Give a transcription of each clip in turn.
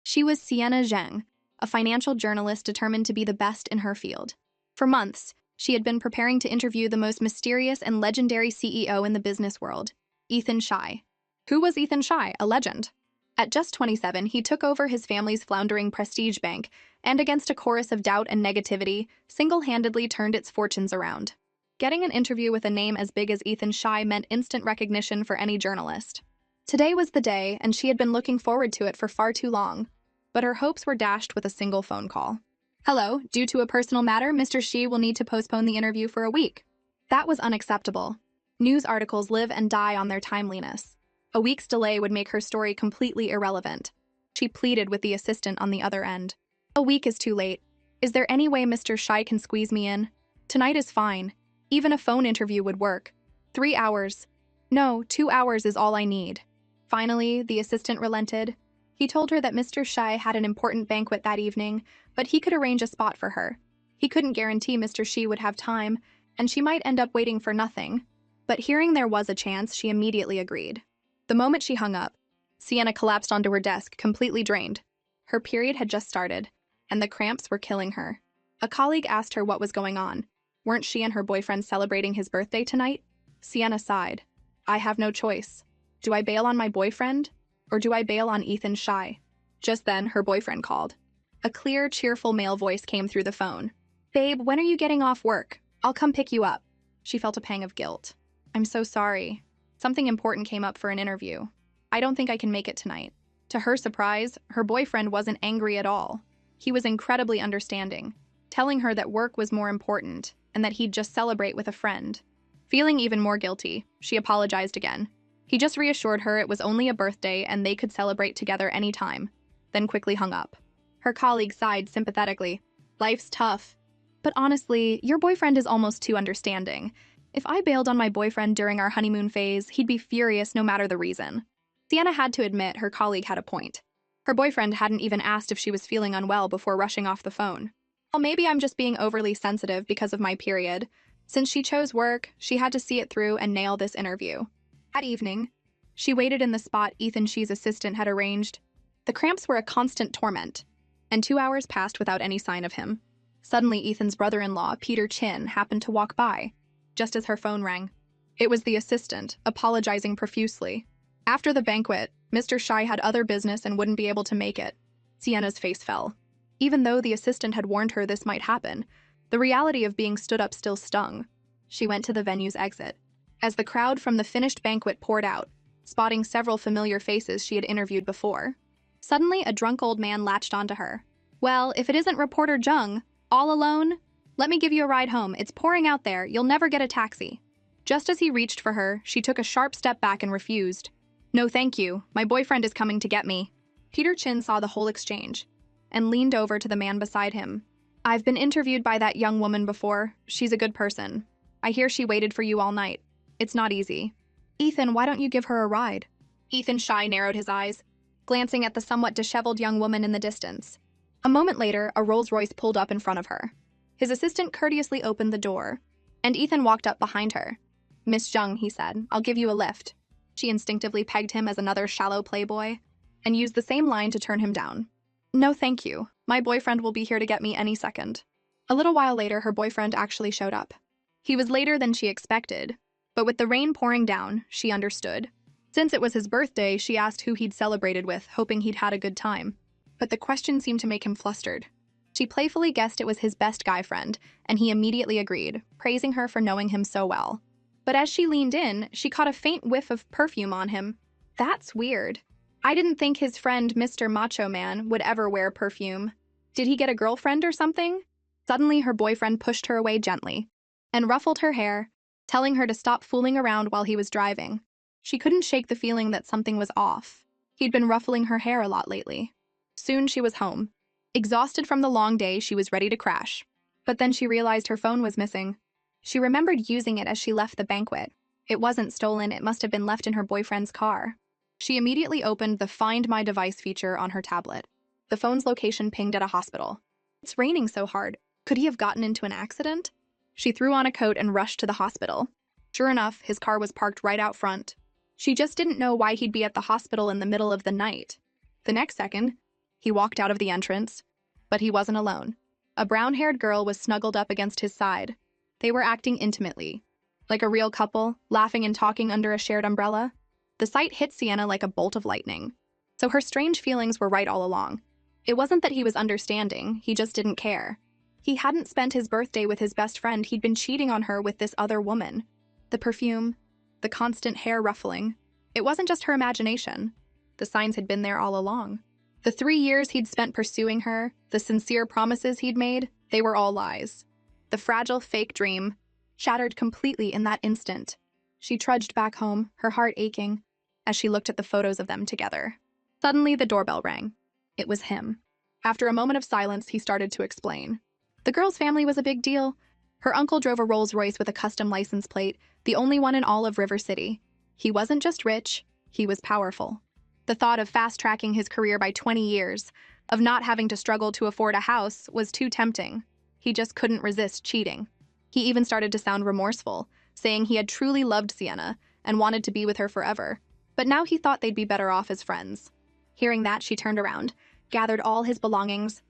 She was Sienna Zheng, a financial journalist determined to be the best in her field. For months, she had been preparing to interview the most mysterious and legendary CEO in the business world, Ethan Scheih. Who was Ethan Scheih? A legend. At just 27, he took over his family's floundering prestige bank and, against a chorus of doubt and negativity, single-handedly turned its fortunes around. Getting an interview with a name as big as Ethan Scheih meant instant recognition for any journalist. Today was the day, and she had been looking forward to it for far too long. But her hopes were dashed with a single phone call. "Hello, due to a personal matter, Mr. Scheih will need to postpone the interview for a week." That was unacceptable. News articles live and die on their timeliness. A week's delay would make her story completely irrelevant. She pleaded with the assistant on the other end. "A week is too late. Is there any way Mr. Scheih can squeeze me in? Tonight is fine. Even a phone interview would work. 3 hours. No, 2 hours is all I need." Finally, the assistant relented. He told her that Mr. Scheih had an important banquet that evening, but he could arrange a spot for her. He couldn't guarantee Mr. Scheih would have time, and she might end up waiting for nothing. But hearing there was a chance, she immediately agreed. The moment she hung up, Sienna collapsed onto her desk, completely drained. Her period had just started, and the cramps were killing her. A colleague asked her what was going on. Weren't she and her boyfriend celebrating his birthday tonight? Sienna sighed. "I have no choice. Do I bail on my boyfriend, or do I bail on Ethan Scheih?" Just then, her boyfriend called. A clear, cheerful male voice came through the phone. "Babe, when are you getting off work? I'll come pick you up." She felt a pang of guilt. "I'm so sorry. Something important came up for an interview. I don't think I can make it tonight." To her surprise, her boyfriend wasn't angry at all. He was incredibly understanding, telling her that work was more important and that he'd just celebrate with a friend. Feeling even more guilty, she apologized again. He just reassured her it was only a birthday and they could celebrate together anytime, then quickly hung up. Her colleague sighed sympathetically. "Life's tough. But honestly, your boyfriend is almost too understanding. If I bailed on my boyfriend during our honeymoon phase, he'd be furious no matter the reason." Sienna had to admit her colleague had a point. Her boyfriend hadn't even asked if she was feeling unwell before rushing off the phone. "Well, maybe I'm just being overly sensitive because of my period." Since she chose work, she had to see it through and nail this interview. That evening, she waited in the spot Ethan Schei's assistant had arranged. The cramps were a constant torment, and 2 hours passed without any sign of him. Suddenly, Ethan's brother-in-law, Peter Chin, happened to walk by, just as her phone rang. It was the assistant, apologizing profusely. After the banquet, Mr. Scheih had other business and wouldn't be able to make it. Sienna's face fell. Even though the assistant had warned her this might happen, the reality of being stood up still stung. She went to the venue's exit. As the crowd from the finished banquet poured out, spotting several familiar faces she had interviewed before, suddenly a drunk old man latched onto her. "Well, if it isn't reporter Jung, all alone? Let me give you a ride home. It's pouring out there. You'll never get a taxi." Just as he reached for her, she took a sharp step back and refused. "No, thank you. My boyfriend is coming to get me." Peter Chin saw the whole exchange and leaned over to the man beside him. "I've been interviewed by that young woman before. She's a good person. I hear she waited for you all night. It's not easy." "Ethan, why don't you give her a ride?" Ethan Scheih narrowed his eyes, glancing at the somewhat disheveled young woman in the distance. A moment later, a Rolls-Royce pulled up in front of her. His assistant courteously opened the door, and Ethan walked up behind her. "Miss Jung," he said, "I'll give you a lift." She instinctively pegged him as another shallow playboy, and used the same line to turn him down. "No, thank you. My boyfriend will be here to get me any second." A little while later, her boyfriend actually showed up. He was later than she expected, but with the rain pouring down, she understood. Since it was his birthday, she asked who he'd celebrated with, hoping he'd had a good time. But the question seemed to make him flustered. She playfully guessed it was his best guy friend, and he immediately agreed, praising her for knowing him so well. But as she leaned in, she caught a faint whiff of perfume on him. "That's weird. I didn't think his friend, Mr. Macho Man, would ever wear perfume. Did he get a girlfriend or something?" Suddenly, her boyfriend pushed her away gently and ruffled her hair, telling her to stop fooling around while he was driving. She couldn't shake the feeling that something was off. He'd been ruffling her hair a lot lately. Soon she was home. Exhausted from the long day, she was ready to crash. But then she realized her phone was missing. She remembered using it as she left the banquet. It wasn't stolen, it must have been left in her boyfriend's car. She immediately opened the Find My Device feature on her tablet. The phone's location pinged at a hospital. "It's raining so hard. Could he have gotten into an accident?" She threw on a coat and rushed to the hospital. Sure enough, his car was parked right out front. She just didn't know why he'd be at the hospital in the middle of the night. The next second, He walked out of the entrance, but he wasn't alone. A brown-haired girl was snuggled up against his side. They were acting intimately, like a real couple, laughing and talking under a shared umbrella. The sight hit Sienna like a bolt of lightning. So her strange feelings were right all along. It wasn't that he was understanding, he just didn't care. He hadn't spent his birthday with his best friend, he'd been cheating on her with this other woman. The perfume, the constant hair ruffling. It wasn't just her imagination. The signs had been there all along. The 3 years he'd spent pursuing her, the sincere promises he'd made, they were all lies. The fragile fake dream shattered completely in that instant. She trudged back home, her heart aching, as she looked at the photos of them together. Suddenly, the doorbell rang. It was him. After a moment of silence, he started to explain. The girl's family was a big deal. Her uncle drove a Rolls-Royce with a custom license plate, the only one in all of River City. He wasn't just rich, he was powerful. The thought of fast-tracking his career by 20 years, of not having to struggle to afford a house, was too tempting. He just couldn't resist cheating. He even started to sound remorseful, saying he had truly loved Sienna and wanted to be with her forever. But now he thought they'd be better off as friends. Hearing that, she turned around, gathered all his belongings,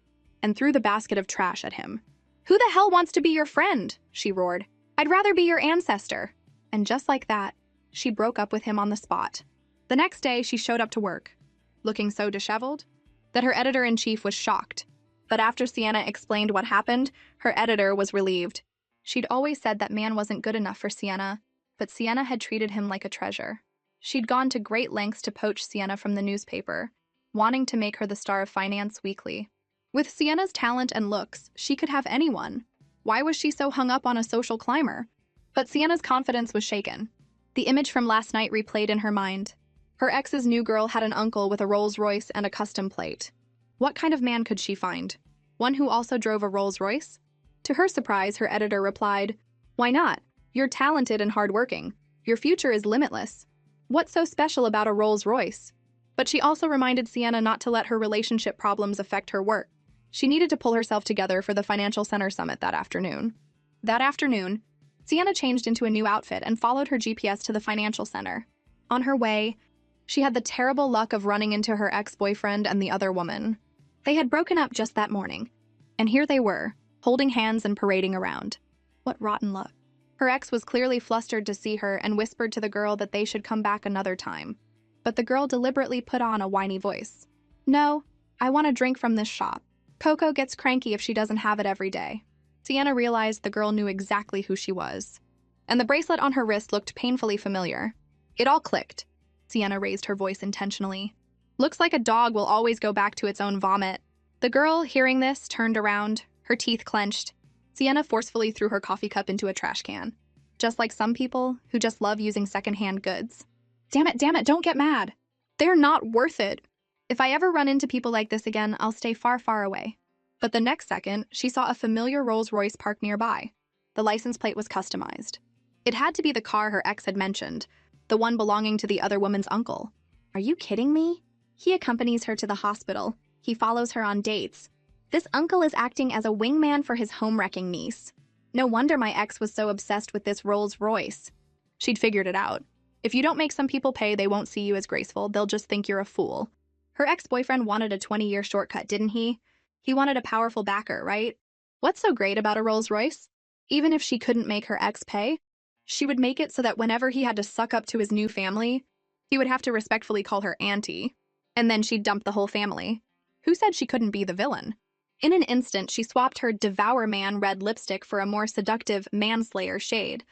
and threw the basket of trash at him. "Who the hell wants to be your friend?" she roared. "I'd rather be your ancestor." And just like that, she broke up with him on the spot. The next day, she showed up to work, looking so disheveled that her editor-in-chief was shocked. But after Sienna explained what happened, her editor was relieved. She'd always said that man wasn't good enough for Sienna, but Sienna had treated him like a treasure. She'd gone to great lengths to poach Sienna from the newspaper, wanting to make her the star of Finance Weekly. With Sienna's talent and looks, she could have anyone. Why was she so hung up on a social climber? But Sienna's confidence was shaken. The image from last night replayed in her mind. Her ex's new girl had an uncle with a Rolls-Royce and a custom plate. What kind of man could she find? One who also drove a Rolls-Royce? To her surprise, her editor replied, "Why not? You're talented and hardworking. Your future is limitless. What's so special about a Rolls-Royce?" But she also reminded Sienna not to let her relationship problems affect her work. She needed to pull herself together for the Financial Center Summit that afternoon. That afternoon, Sienna changed into a new outfit and followed her GPS to the financial center. On her way, she had the terrible luck of running into her ex-boyfriend and the other woman. They had broken up just that morning, and here they were, holding hands and parading around. What rotten luck. Her ex was clearly flustered to see her and whispered to the girl that they should come back another time. But the girl deliberately put on a whiny voice. "No, I want a drink from this shop. Coco gets cranky if she doesn't have it every day." Sienna realized the girl knew exactly who she was. And the bracelet on her wrist looked painfully familiar. It all clicked. Sienna raised her voice intentionally. "Looks like a dog will always go back to its own vomit." The girl, hearing this, turned around, her teeth clenched. Sienna forcefully threw her coffee cup into a trash can. Just like some people who just love using secondhand goods. Damn it, don't get mad. They're not worth it. If I ever run into people like this again, I'll stay far, far away." But the next second, she saw a familiar Rolls-Royce parked nearby. The license plate was customized. It had to be the car her ex had mentioned, the one belonging to the other woman's uncle. Are you kidding me? He accompanies her to the hospital. He follows her on dates. This uncle is acting as a wingman for his home-wrecking niece. No wonder my ex was so obsessed with this Rolls-Royce. She'd figured it out. If you don't make some people pay, they won't see you as graceful. They'll just think you're a fool. Her ex-boyfriend wanted a 20-year shortcut, didn't he? He wanted a powerful backer, right? What's so great about a Rolls-Royce? Even if she couldn't make her ex pay, she would make it so that whenever he had to suck up to his new family, he would have to respectfully call her auntie. And then she'd dump the whole family. Who said she couldn't be the villain? In an instant, she swapped her Devour Man red lipstick for a more seductive Manslayer shade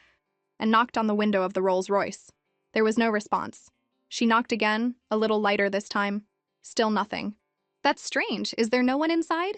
and knocked on the window of the Rolls-Royce. There was no response. She knocked again, a little lighter this time. Still nothing. That's strange. Is there no one inside?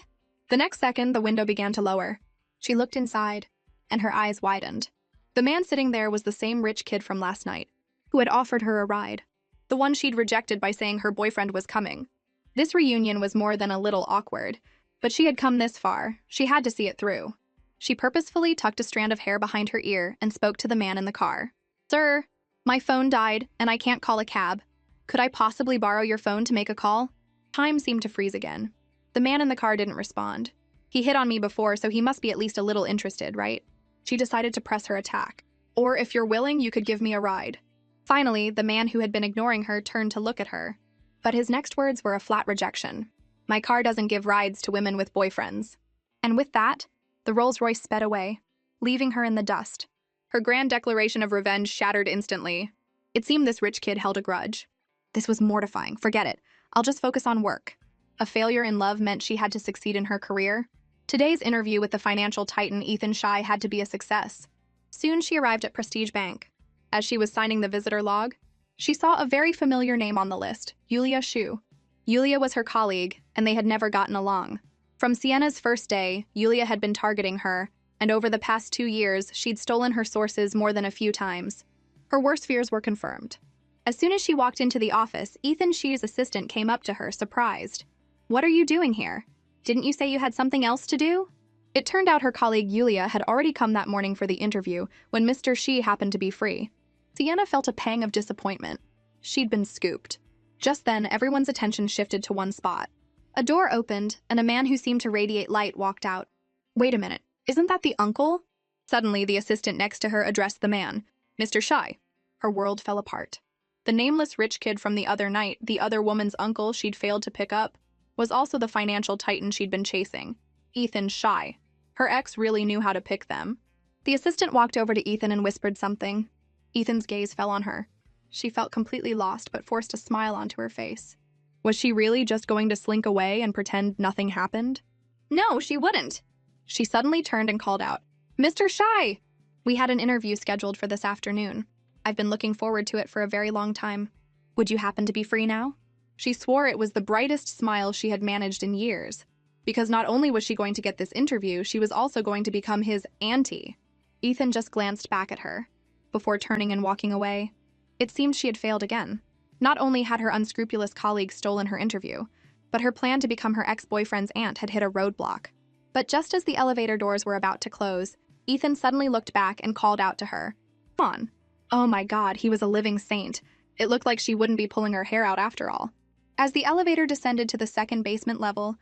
The next second, the window began to lower. She looked inside, and her eyes widened. The man sitting there was the same rich kid from last night, who had offered her a ride. The one she'd rejected by saying her boyfriend was coming. This reunion was more than a little awkward, but she had come this far. She had to see it through. She purposefully tucked a strand of hair behind her ear and spoke to the man in the car. "Sir, my phone died, and I can't call a cab. Could I possibly borrow your phone to make a call?" Time seemed to freeze again. The man in the car didn't respond. He hit on me before, so he must be at least a little interested, right? She decided to press her attack. "Or if you're willing, you could give me a ride." Finally, the man who had been ignoring her turned to look at her. But his next words were a flat rejection. My car doesn't give rides to women with boyfriends. And with that, the Rolls-Royce sped away, leaving her in the dust. Her grand declaration of revenge shattered instantly. It seemed this rich kid held a grudge. This was mortifying. Forget it. I'll just focus on work. A failure in love meant she had to succeed in her career. Today's interview with the financial titan Ethan Shai had to be a success. Soon she arrived at Prestige Bank. As she was signing the visitor log, she saw a very familiar name on the list, Yulia Shu. Yulia was her colleague, and they had never gotten along. From Sienna's first day, Yulia had been targeting her, and over the past 2 years, she'd stolen her sources more than a few times. Her worst fears were confirmed. As soon as she walked into the office, Ethan Shi's assistant came up to her, surprised. "What are you doing here? Didn't you say you had something else to do?" It turned out her colleague Yulia had already come that morning for the interview when Mr. Shi happened to be free. Sienna felt a pang of disappointment. She'd been scooped. Just then, everyone's attention shifted to one spot. A door opened, and a man who seemed to radiate light walked out. "Wait a minute, isn't that the uncle?" Suddenly, the assistant next to her addressed the man. "Mr. Shai." Her world fell apart. The nameless rich kid from the other night, the other woman's uncle she'd failed to pick up, was also the financial titan she'd been chasing. Ethan Shai. Her ex really knew how to pick them. The assistant walked over to Ethan and whispered something. Ethan's gaze fell on her. She felt completely lost, but forced a smile onto her face. Was she really just going to slink away and pretend nothing happened? No, she wouldn't. She suddenly turned and called out, "Mr. Shai!" "We had an interview scheduled for this afternoon. I've been looking forward to it for a very long time. Would you happen to be free now?" She swore it was the brightest smile she had managed in years, because not only was she going to get this interview, she was also going to become his auntie. Ethan just glanced back at her, before turning and walking away. It seemed she had failed again. Not only had her unscrupulous colleague stolen her interview, but her plan to become her ex-boyfriend's aunt had hit a roadblock. But just as the elevator doors were about to close, Ethan suddenly looked back and called out to her, "Come on." Oh my God, he was a living saint. It looked like she wouldn't be pulling her hair out after all. As the elevator descended to the second basement level,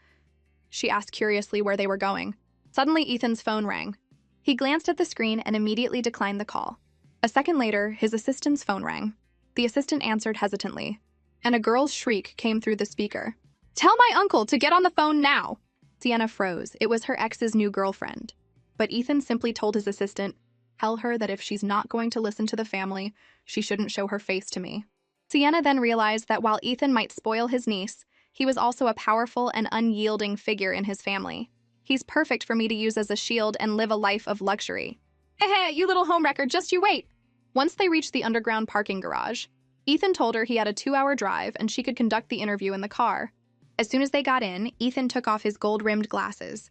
she asked curiously where they were going. Suddenly, Ethan's phone rang. He glanced at the screen and immediately declined the call. A second later, his assistant's phone rang. The assistant answered hesitantly, and a girl's shriek came through the speaker. "Tell my uncle to get on the phone now!" Sienna froze. It was her ex's new girlfriend. But Ethan simply told his assistant, "Tell her that if she's not going to listen to the family, she shouldn't show her face to me." Sienna then realized that while Ethan might spoil his niece, he was also a powerful and unyielding figure in his family. "He's perfect for me to use as a shield and live a life of luxury." "Hey, you little homewrecker, just you wait!" Once they reached the underground parking garage, Ethan told her he had a 2-hour drive and she could conduct the interview in the car. As soon as they got in, Ethan took off his gold-rimmed glasses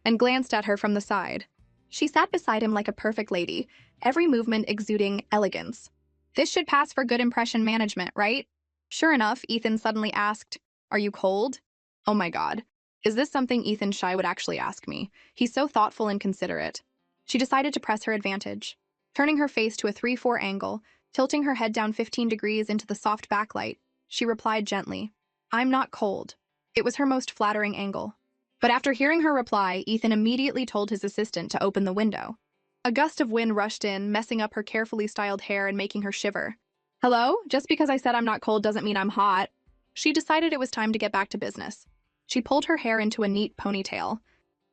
and glanced at her from the side. She sat beside him like a perfect lady, every movement exuding elegance. This should pass for good impression management, right? Sure enough, Ethan suddenly asked, "Are you cold?" Oh my God. Is this something Ethan Shai would actually ask me? He's so thoughtful and considerate. She decided to press her advantage. Turning her face to a 3-4 angle, tilting her head down 15 degrees into the soft backlight, she replied gently, "I'm not cold." It was her most flattering angle. But after hearing her reply, Ethan immediately told his assistant to open the window. A gust of wind rushed in, messing up her carefully styled hair and making her shiver. "Hello? Just because I said I'm not cold doesn't mean I'm hot." She decided it was time to get back to business. She pulled her hair into a neat ponytail,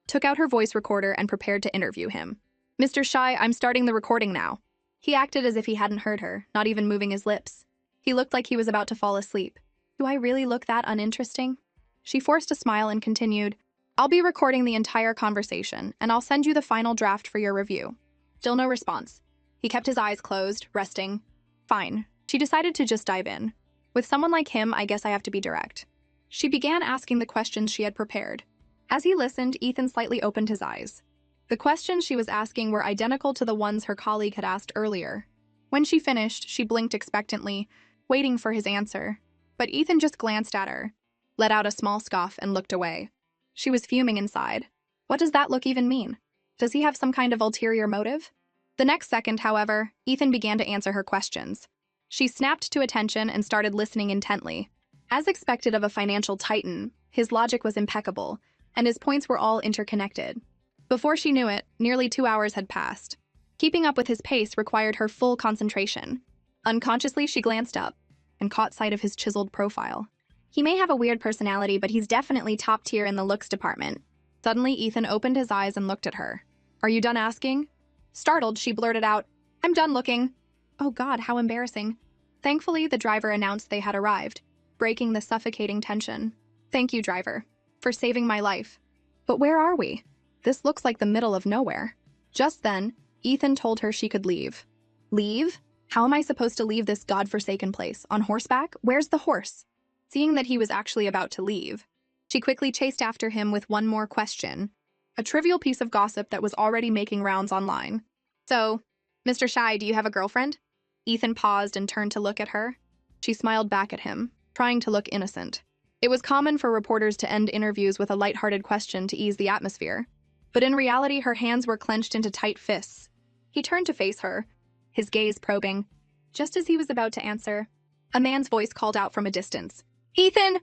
took out her voice recorder, and prepared to interview him. "Mr. Shai, I'm starting the recording now." He acted as if he hadn't heard her, not even moving his lips. He looked like he was about to fall asleep. "Do I really look that uninteresting?" She forced a smile and continued, "I'll be recording the entire conversation, and I'll send you the final draft for your review." Still no response. He kept his eyes closed, resting. Fine. She decided to just dive in. With someone like him, I guess I have to be direct. She began asking the questions she had prepared. As he listened, Ethan slightly opened his eyes. The questions she was asking were identical to the ones her colleague had asked earlier. When she finished, she blinked expectantly, waiting for his answer. But Ethan just glanced at her, let out a small scoff, and looked away. She was fuming inside. What does that look even mean? Does he have some kind of ulterior motive? The next second, however, Ethan began to answer her questions. She snapped to attention and started listening intently. As expected of a financial titan, his logic was impeccable, and his points were all interconnected. Before she knew it, nearly 2 hours had passed. Keeping up with his pace required her full concentration. Unconsciously, she glanced up and caught sight of his chiseled profile. He may have a weird personality, but he's definitely top tier in the looks department. Suddenly, Ethan opened his eyes and looked at her. Are you done asking? Startled, she blurted out, I'm done looking. Oh God, how embarrassing. Thankfully, the driver announced they had arrived, breaking the suffocating tension. Thank you, driver, for saving my life. But where are we? This looks like the middle of nowhere. Just then, Ethan told her she could leave. Leave? How am I supposed to leave this godforsaken place? On horseback? Where's the horse? Seeing that he was actually about to leave, she quickly chased after him with one more question, a trivial piece of gossip that was already making rounds online. So, Mr. Shy, do you have a girlfriend? Ethan paused and turned to look at her. She smiled back at him, trying to look innocent. It was common for reporters to end interviews with a lighthearted question to ease the atmosphere, but in reality, her hands were clenched into tight fists. He turned to face her, his gaze probing. Just as he was about to answer, a man's voice called out from a distance. Ethan!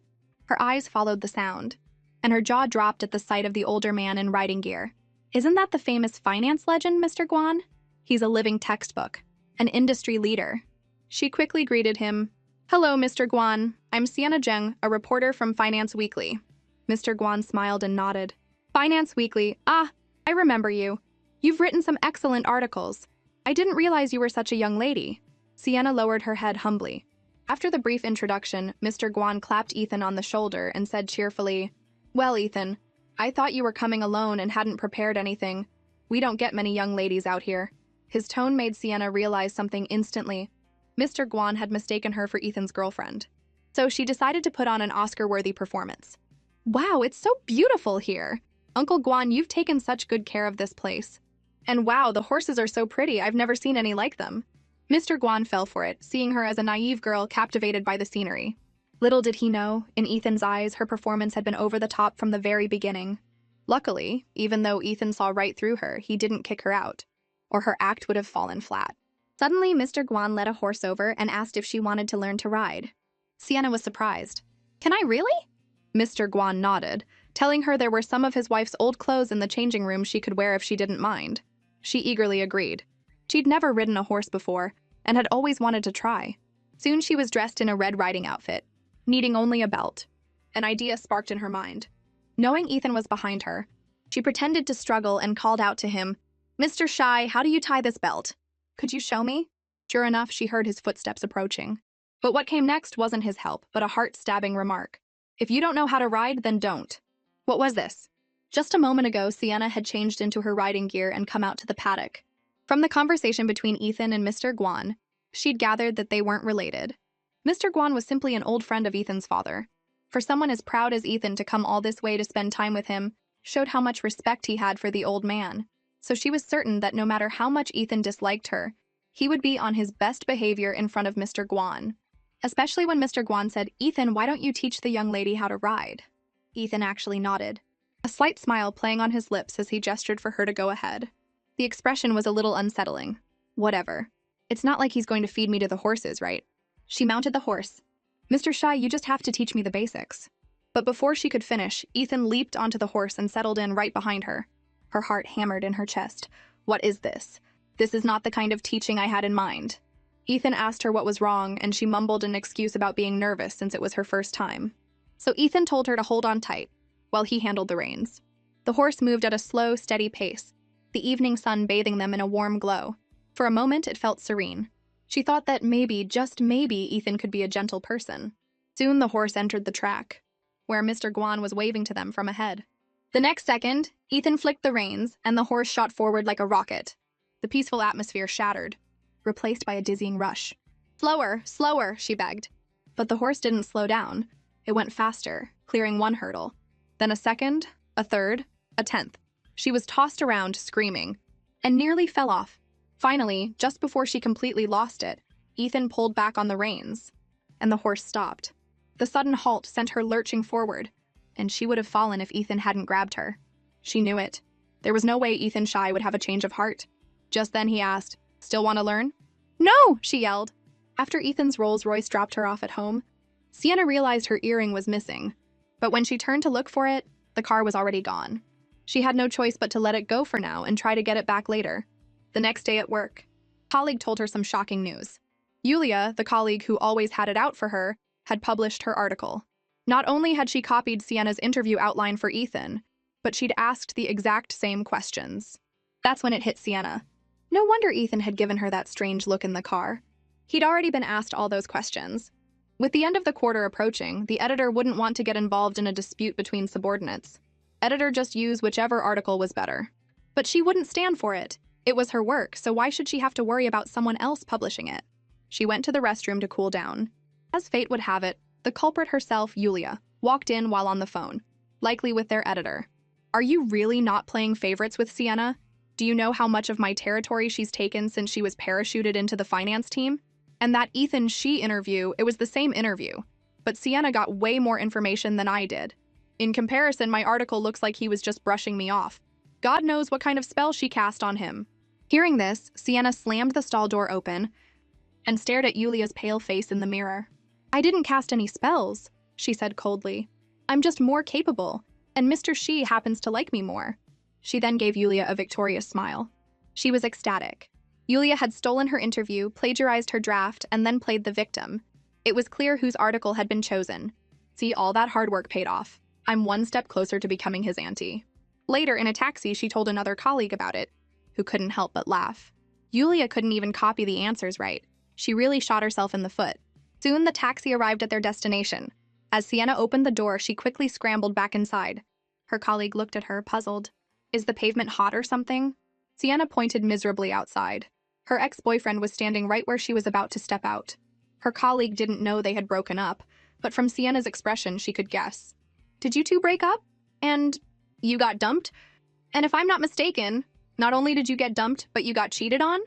Her eyes followed the sound, and her jaw dropped at the sight of the older man in riding gear. Isn't that the famous finance legend, Mr. Guan? He's a living textbook, an industry leader. She quickly greeted him. Hello, Mr. Guan. I'm Sienna Zheng, a reporter from Finance Weekly. Mr. Guan smiled and nodded. Finance Weekly. Ah, I remember you. You've written some excellent articles. I didn't realize you were such a young lady. Sienna lowered her head humbly. After the brief introduction, Mr. Guan clapped Ethan on the shoulder and said cheerfully, Well, Ethan, I thought you were coming alone and hadn't prepared anything. We don't get many young ladies out here. His tone made Sienna realize something instantly. Mr. Guan had mistaken her for Ethan's girlfriend. So she decided to put on an Oscar-worthy performance. Wow, it's so beautiful here. Uncle Guan, you've taken such good care of this place. And wow, the horses are so pretty. I've never seen any like them. Mr. Guan fell for it, seeing her as a naive girl captivated by the scenery. Little did he know, in Ethan's eyes, her performance had been over the top from the very beginning. Luckily, even though Ethan saw right through her, he didn't kick her out, or her act would have fallen flat. Suddenly, Mr. Guan led a horse over and asked if she wanted to learn to ride. Sienna was surprised. Can I really? Mr. Guan nodded, telling her there were some of his wife's old clothes in the changing room she could wear if she didn't mind. She eagerly agreed. She'd never ridden a horse before, and had always wanted to try. Soon she was dressed in a red riding outfit, needing only a belt. An idea sparked in her mind. Knowing Ethan was behind her, she pretended to struggle and called out to him, Mr. Shy, how do you tie this belt? Could you show me? Sure enough, she heard his footsteps approaching. But what came next wasn't his help, but a heart-stabbing remark. If you don't know how to ride, then don't. What was this? Just a moment ago, Sienna had changed into her riding gear and come out to the paddock. From the conversation between Ethan and Mr. Guan, she'd gathered that they weren't related. Mr. Guan was simply an old friend of Ethan's father. For someone as proud as Ethan to come all this way to spend time with him showed how much respect he had for the old man. So she was certain that no matter how much Ethan disliked her, he would be on his best behavior in front of Mr. Guan. Especially when Mr. Guan said, Ethan, why don't you teach the young lady how to ride? Ethan actually nodded, a slight smile playing on his lips as he gestured for her to go ahead. The expression was a little unsettling. Whatever. It's not like he's going to feed me to the horses, right? She mounted the horse. Mr. Shy, you just have to teach me the basics. But before she could finish, Ethan leaped onto the horse and settled in right behind her. Her heart hammered in her chest. What is this? This is not the kind of teaching I had in mind. Ethan asked her what was wrong, and she mumbled an excuse about being nervous since it was her first time. So Ethan told her to hold on tight, while he handled the reins. The horse moved at a slow, steady pace, the evening sun bathing them in a warm glow. For a moment, it felt serene. She thought that maybe, just maybe, Ethan could be a gentle person. Soon the horse entered the track, where Mr. Guan was waving to them from ahead. The next second, Ethan flicked the reins, and the horse shot forward like a rocket. The peaceful atmosphere shattered, replaced by a dizzying rush. Slower, slower, she begged. But the horse didn't slow down. It went faster, clearing one hurdle. Then a second, a third, a 10th. She was tossed around, screaming, and nearly fell off. Finally, just before she completely lost it, Ethan pulled back on the reins, and the horse stopped. The sudden halt sent her lurching forward, and she would have fallen if Ethan hadn't grabbed her. She knew it. There was no way Ethan Shy would have a change of heart. Just then he asked, "Still want to learn?" "No!" she yelled. After Ethan's Rolls-Royce dropped her off at home, Sienna realized her earring was missing. But when she turned to look for it, the car was already gone. She had no choice but to let it go for now and try to get it back later. The next day at work, a colleague told her some shocking news. Yulia, the colleague who always had it out for her, had published her article. Not only had she copied Sienna's interview outline for Ethan, but she'd asked the exact same questions. That's when it hit Sienna. No wonder Ethan had given her that strange look in the car. He'd already been asked all those questions. With the end of the quarter approaching, the editor wouldn't want to get involved in a dispute between subordinates. Editor just use whichever article was better. But she wouldn't stand for it. It was her work, so why should she have to worry about someone else publishing it? She went to the restroom to cool down. As fate would have it, the culprit herself, Yulia, walked in while on the phone, likely with their editor. Are you really not playing favorites with Sienna? Do you know how much of my territory she's taken since she was parachuted into the finance team? And that Ethan She interview, it was the same interview, but Sienna got way more information than I did. In comparison, my article looks like he was just brushing me off. God knows what kind of spell she cast on him. Hearing this, Sienna slammed the stall door open and stared at Yulia's pale face in the mirror. I didn't cast any spells, she said coldly. I'm just more capable, and Mr. She happens to like me more. She then gave Yulia a victorious smile. She was ecstatic. Yulia had stolen her interview, plagiarized her draft, and then played the victim. It was clear whose article had been chosen. See, all that hard work paid off. I'm one step closer to becoming his auntie. Later, in a taxi, she told another colleague about it, who couldn't help but laugh. Yulia couldn't even copy the answers right. She really shot herself in the foot. Soon, the taxi arrived at their destination. As Sienna opened the door, she quickly scrambled back inside. Her colleague looked at her, puzzled. Is the pavement hot or something? Sienna pointed miserably outside. Her ex-boyfriend was standing right where she was about to step out. Her colleague didn't know they had broken up, but from Sienna's expression, she could guess. Did you two break up? And you got dumped? And if I'm not mistaken, not only did you get dumped, but you got cheated on?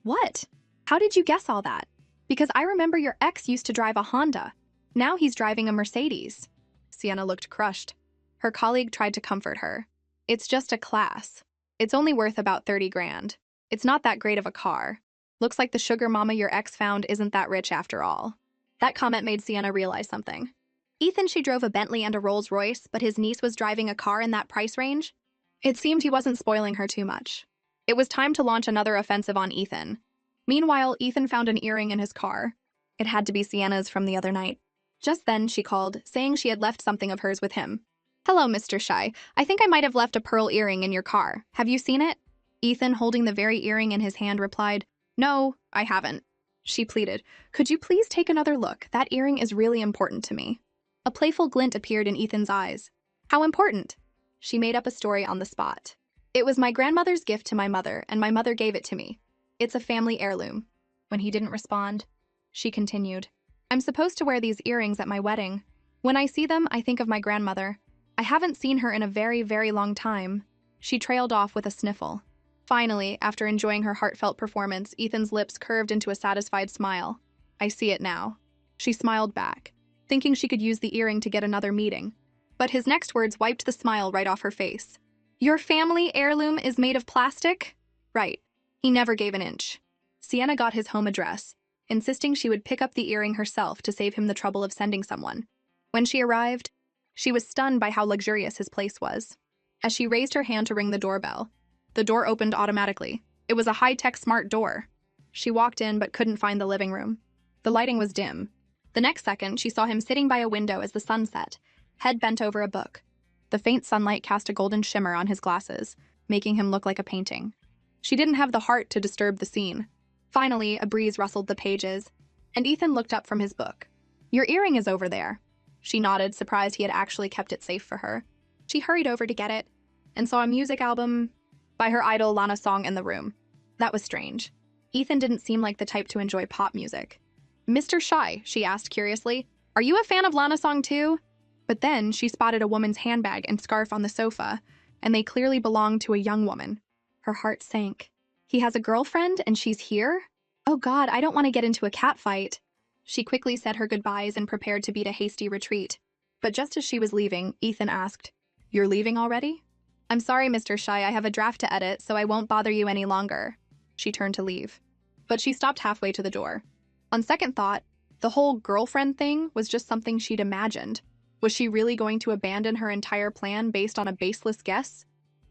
What? How did you guess all that? Because I remember your ex used to drive a Honda. Now he's driving a Mercedes. Sienna looked crushed. Her colleague tried to comfort her. It's just a class. It's only worth about 30 grand. It's not that great of a car. Looks like the sugar mama your ex found isn't that rich after all. That comment made Sienna realize something. Ethan She drove a Bentley and a Rolls Royce, but his niece was driving a car in that price range? It seemed he wasn't spoiling her too much. It was time to launch another offensive on Ethan. Meanwhile, Ethan found an earring in his car. It had to be Sienna's from the other night. Just then, she called, saying she had left something of hers with him. Hello, Mr. Shy. I think I might have left a pearl earring in your car. Have you seen it? Ethan, holding the very earring in his hand, replied, No, I haven't. She pleaded, Could you please take another look? That earring is really important to me. A playful glint appeared in Ethan's eyes. How important? She made up a story on the spot. It was my grandmother's gift to my mother, and my mother gave it to me. It's a family heirloom. When he didn't respond, she continued, I'm supposed to wear these earrings at my wedding. When I see them, I think of my grandmother. I haven't seen her in a very, very long time. She trailed off with a sniffle. Finally, after enjoying her heartfelt performance, Ethan's lips curved into a satisfied smile. I see it now. She smiled back, thinking she could use the earring to get another meeting. But his next words wiped the smile right off her face. Your family heirloom is made of plastic? Right. He never gave an inch. Sienna got his home address, insisting she would pick up the earring herself to save him the trouble of sending someone. When she arrived, she was stunned by how luxurious his place was. As she raised her hand to ring the doorbell, the door opened automatically. It was a high-tech smart door. She walked in but couldn't find the living room. The lighting was dim. The next second, she saw him sitting by a window as the sun set, head bent over a book. The faint sunlight cast a golden shimmer on his glasses, making him look like a painting. She didn't have the heart to disturb the scene. Finally, a breeze rustled the pages, and Ethan looked up from his book. Your earring is over there. She nodded, surprised he had actually kept it safe for her. She hurried over to get it, and saw a music album by her idol Lana Song in the room. That was strange. Ethan didn't seem like the type to enjoy pop music. Mr. Shy, she asked curiously, are you a fan of Lana Song too? But then she spotted a woman's handbag and scarf on the sofa, and they clearly belonged to a young woman. Her heart sank. He has a girlfriend and she's here? Oh God, I don't want to get into a catfight. She quickly said her goodbyes and prepared to beat a hasty retreat. But just as she was leaving, Ethan asked, You're leaving already? I'm sorry, Mr. Shy, I have a draft to edit, so I won't bother you any longer. She turned to leave. But she stopped halfway to the door. On second thought, the whole girlfriend thing was just something she'd imagined. Was she really going to abandon her entire plan based on a baseless guess?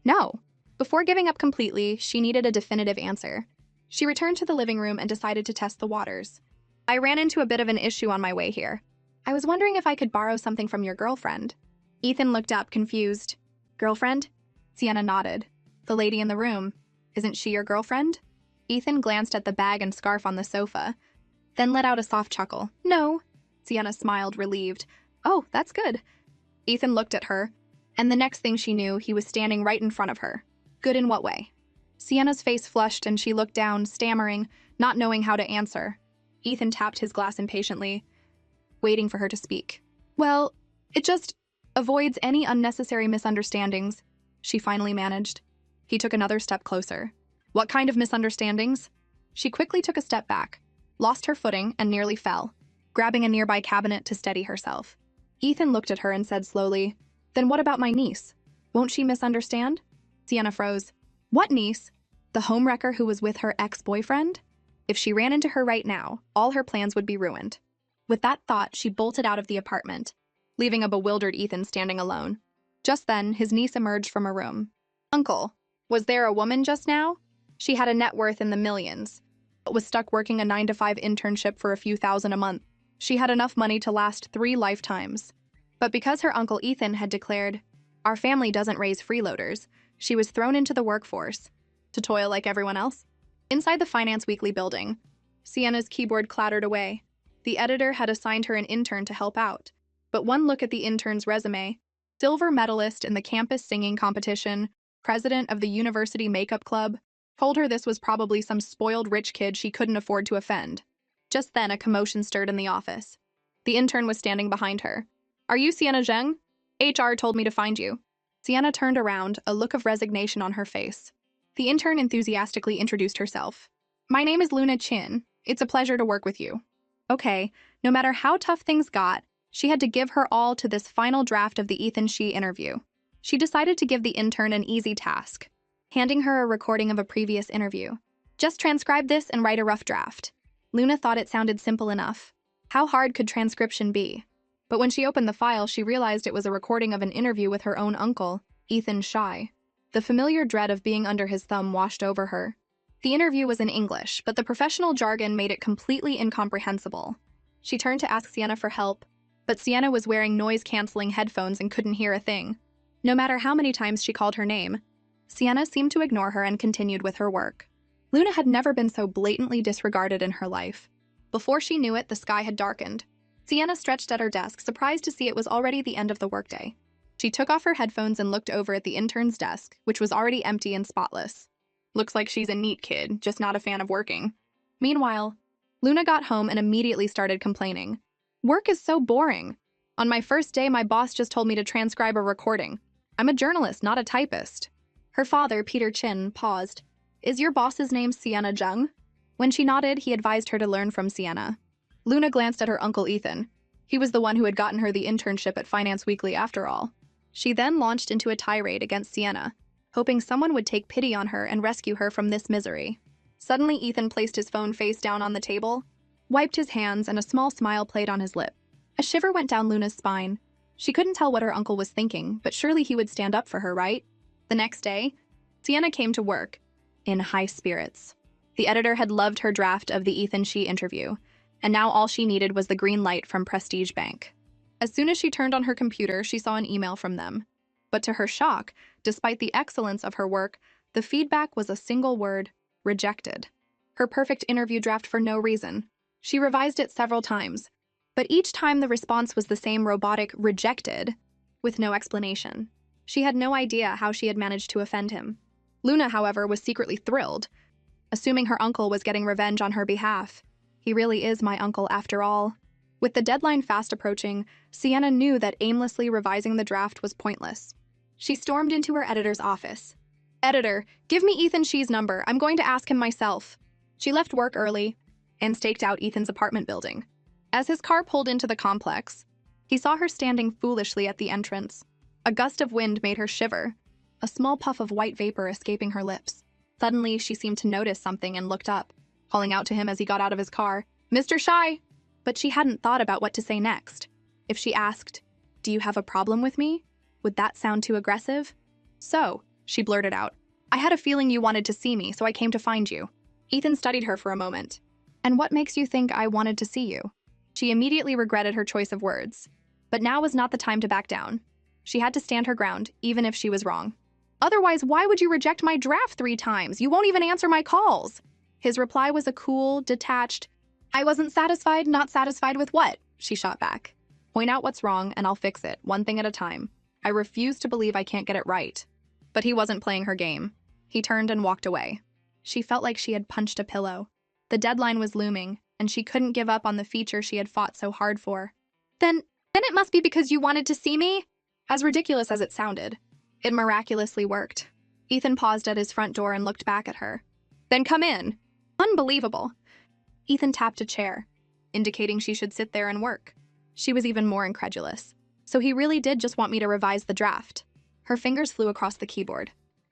No. Before giving up completely, she needed a definitive answer. She returned to the living room and decided to test the waters. I ran into a bit of an issue on my way here. I was wondering if I could borrow something from your girlfriend. Ethan looked up, confused. Girlfriend? Sienna nodded. The lady in the room. Isn't she your girlfriend? Ethan glanced at the bag and scarf on the sofa, then let out a soft chuckle. No. Sienna smiled, relieved. Oh, that's good. Ethan looked at her, and the next thing she knew, he was standing right in front of her. Good in what way? Sienna's face flushed and she looked down, stammering, not knowing how to answer. Ethan tapped his glass impatiently, waiting for her to speak. Well, it just avoids any unnecessary misunderstandings, she finally managed. He took another step closer. What kind of misunderstandings? She quickly took a step back, lost her footing, and nearly fell, grabbing a nearby cabinet to steady herself. Ethan looked at her and said slowly, Then what about my niece? Won't she misunderstand? Sienna froze. What niece? The homewrecker who was with her ex-boyfriend? If she ran into her right now, all her plans would be ruined. With that thought, she bolted out of the apartment, leaving a bewildered Ethan standing alone. Just then, his niece emerged from a room. Uncle, was there a woman just now? She had a net worth in the millions, but was stuck working a 9-to-5 internship for a few thousand a month. She had enough money to last 3 lifetimes. But because her uncle Ethan had declared, Our family doesn't raise freeloaders, she was thrown into the workforce, to toil like everyone else. Inside the Finance Weekly building, Sienna's keyboard clattered away. The editor had assigned her an intern to help out, but one look at the intern's resume, silver medalist in the campus singing competition, president of the university makeup club, told her this was probably some spoiled rich kid she couldn't afford to offend. Just then, a commotion stirred in the office. The intern was standing behind her. Are you Sienna Zheng? HR told me to find you. Sienna turned around, a look of resignation on her face. The intern enthusiastically introduced herself. My name is Luna Chin. It's a pleasure to work with you. Okay, no matter how tough things got, she had to give her all to this final draft of the Ethan Shi interview. She decided to give the intern an easy task, handing her a recording of a previous interview. Just transcribe this and write a rough draft. Luna thought it sounded simple enough. How hard could transcription be? But when she opened the file, she realized it was a recording of an interview with her own uncle, Ethan Shi. The familiar dread of being under his thumb washed over her. The interview was in English, but the professional jargon made it completely incomprehensible. She turned to ask Sienna for help, but Sienna was wearing noise-canceling headphones and couldn't hear a thing. No matter how many times she called her name, Sienna seemed to ignore her and continued with her work. Luna had never been so blatantly disregarded in her life. Before she knew it, the sky had darkened. Sienna stretched at her desk, surprised to see it was already the end of the workday. She took off her headphones and looked over at the intern's desk, which was already empty and spotless. Looks like she's a neat kid, just not a fan of working. Meanwhile, Luna got home and immediately started complaining. Work is so boring. On my first day, my boss just told me to transcribe a recording. I'm a journalist, not a typist. Her father, Peter Chin, paused. Is your boss's name Sienna Zheng? When she nodded, he advised her to learn from Sienna. Luna glanced at her uncle Ethan. He was the one who had gotten her the internship at Finance Weekly after all. She then launched into a tirade against Sienna, hoping someone would take pity on her and rescue her from this misery. Suddenly, Ethan placed his phone face down on the table, wiped his hands, and a small smile played on his lip. A shiver went down Luna's spine. She couldn't tell what her uncle was thinking, but surely he would stand up for her, right? The next day, Sienna came to work, in high spirits. The editor had loved her draft of the Ethan Shi interview, and now all she needed was the green light from Prestige Bank. As soon as she turned on her computer, she saw an email from them. But to her shock, despite the excellence of her work, the feedback was a single word: rejected. Her perfect interview draft for no reason. She revised it several times, but each time the response was the same robotic rejected, with no explanation. She had no idea how she had managed to offend him. Luna, however, was secretly thrilled, assuming her uncle was getting revenge on her behalf. He really is my uncle after all. With the deadline fast approaching, Sienna knew that aimlessly revising the draft was pointless. She stormed into her editor's office. Editor, give me Ethan Shi's number. I'm going to ask him myself. She left work early and staked out Ethan's apartment building. As his car pulled into the complex, he saw her standing foolishly at the entrance. A gust of wind made her shiver, a small puff of white vapor escaping her lips. Suddenly, she seemed to notice something and looked up, calling out to him as he got out of his car, Mr. Shi! But she hadn't thought about what to say next. If she asked, Do you have a problem with me? Would that sound too aggressive? So, she blurted out, I had a feeling you wanted to see me, so I came to find you. Ethan studied her for a moment. And what makes you think I wanted to see you? She immediately regretted her choice of words. But now was not the time to back down. She had to stand her ground, even if she was wrong. Otherwise, why would you reject my draft 3 times? You won't even answer my calls. His reply was a cool, detached, I wasn't satisfied, not satisfied with what? She shot back. Point out what's wrong and I'll fix it, one thing at a time. I refuse to believe I can't get it right. But he wasn't playing her game. He turned and walked away. She felt like she had punched a pillow. The deadline was looming, and she couldn't give up on the feature she had fought so hard for. Then it must be because you wanted to see me? As ridiculous as it sounded, it miraculously worked. Ethan paused at his front door and looked back at her. Then come in. Unbelievable. Ethan tapped a chair, indicating she should sit there and work. She was even more incredulous. So he really did just want me to revise the draft. Her fingers flew across the keyboard,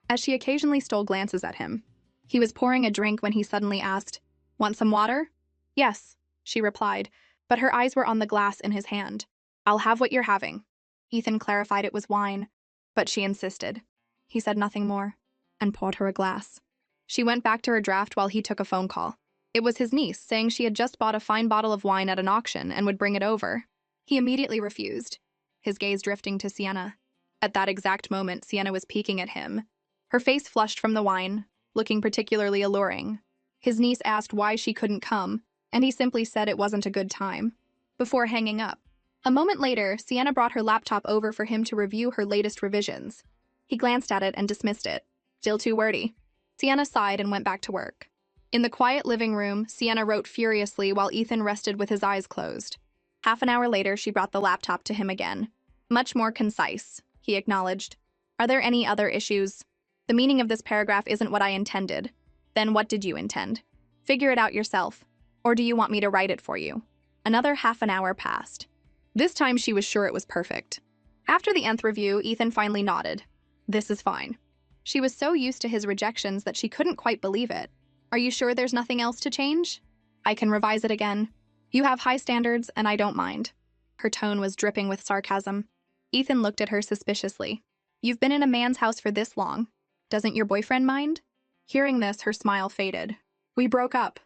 as she occasionally stole glances at him. He was pouring a drink when he suddenly asked, Want some water? Yes, she replied, but her eyes were on the glass in his hand. I'll have what you're having. Ethan clarified it was wine, but she insisted. He said nothing more, and poured her a glass. She went back to her draft while he took a phone call. It was his niece, saying she had just bought a fine bottle of wine at an auction and would bring it over. He immediately refused, his gaze drifting to Sienna. At that exact moment, Sienna was peeking at him. Her face flushed from the wine, looking particularly alluring. His niece asked why she couldn't come, and he simply said it wasn't a good time, before hanging up. A moment later, Sienna brought her laptop over for him to review her latest revisions. He glanced at it and dismissed it. Still too wordy. Sienna sighed and went back to work. In the quiet living room, Sienna wrote furiously while Ethan rested with his eyes closed. Half an hour later, she brought the laptop to him again. Much more concise, he acknowledged. Are there any other issues? The meaning of this paragraph isn't what I intended. Then what did you intend? Figure it out yourself. Or do you want me to write it for you? Another half an hour passed. This time she was sure it was perfect. After the nth review, Ethan finally nodded. This is fine. She was so used to his rejections that she couldn't quite believe it. Are you sure there's nothing else to change? I can revise it again. You have high standards, and I don't mind. Her tone was dripping with sarcasm. Ethan looked at her suspiciously. You've been in a man's house for this long. Doesn't your boyfriend mind? Hearing this, her smile faded. We broke up.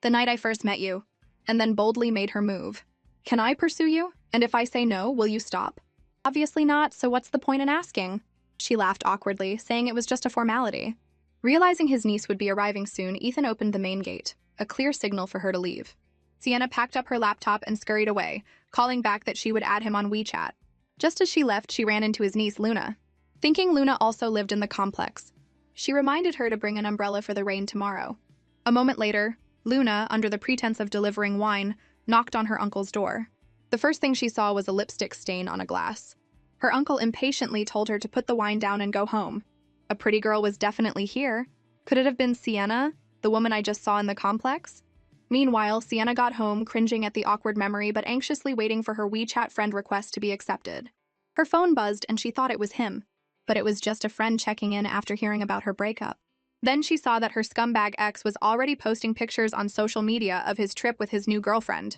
The night I first met you, and then boldly made her move. Can I pursue you? And if I say no, will you stop? Obviously not, so what's the point in asking? She laughed awkwardly, saying it was just a formality. Realizing his niece would be arriving soon, Ethan opened the main gate, a clear signal for her to leave. Sienna packed up her laptop and scurried away, calling back that she would add him on WeChat. Just as she left, she ran into his niece, Luna. Thinking Luna also lived in the complex, she reminded her to bring an umbrella for the rain tomorrow. A moment later, Luna, under the pretense of delivering wine, knocked on her uncle's door. The first thing she saw was a lipstick stain on a glass. Her uncle impatiently told her to put the wine down and go home. A pretty girl was definitely here. Could it have been Sienna, the woman I just saw in the complex? Meanwhile, Sienna got home, cringing at the awkward memory but anxiously waiting for her WeChat friend request to be accepted. Her phone buzzed and she thought it was him, but it was just a friend checking in after hearing about her breakup. Then she saw that her scumbag ex was already posting pictures on social media of his trip with his new girlfriend.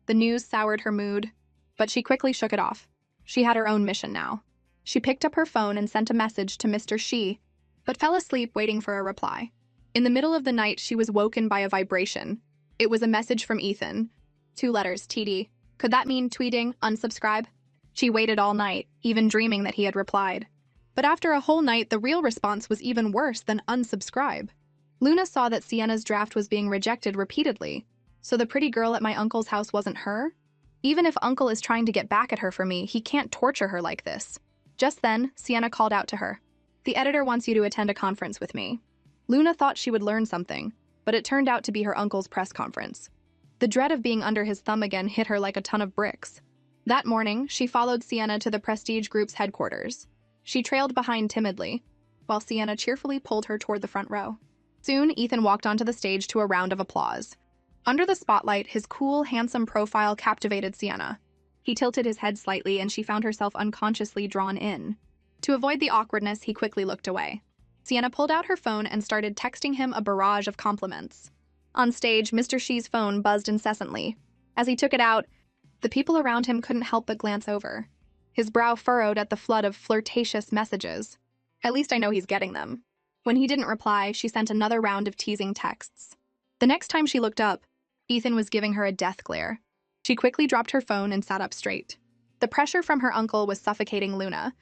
The news soured her mood, but she quickly shook it off. She had her own mission now. She picked up her phone and sent a message to Mr. Shi, but fell asleep waiting for a reply. In the middle of the night, she was woken by a vibration. It was a message from Ethan. 2 letters, TD. Could that mean tweeting, unsubscribe? She waited all night, even dreaming that he had replied. But after a whole night, the real response was even worse than unsubscribe. Luna saw that Sienna's draft was being rejected repeatedly, so the pretty girl at my uncle's house wasn't her? Even if Uncle is trying to get back at her for me, he can't torture her like this. Just then, Sienna called out to her. The editor wants you to attend a conference with me. Luna thought she would learn something, but it turned out to be her uncle's press conference. The dread of being under his thumb again hit her like a ton of bricks. That morning, she followed Sienna to the Prestige Group's headquarters. She trailed behind timidly, while Sienna cheerfully pulled her toward the front row. Soon, Ethan walked onto the stage to a round of applause. Under the spotlight, his cool, handsome profile captivated Sienna. He tilted his head slightly and she found herself unconsciously drawn in. To avoid the awkwardness, he quickly looked away. Sienna pulled out her phone and started texting him a barrage of compliments. On stage, Mr. Shi's phone buzzed incessantly. As he took it out, the people around him couldn't help but glance over. His brow furrowed at the flood of flirtatious messages. At least I know he's getting them. When he didn't reply, she sent another round of teasing texts. The next time she looked up, Ethan was giving her a death glare. She quickly dropped her phone and sat up straight. The pressure from her uncle was suffocating Luna,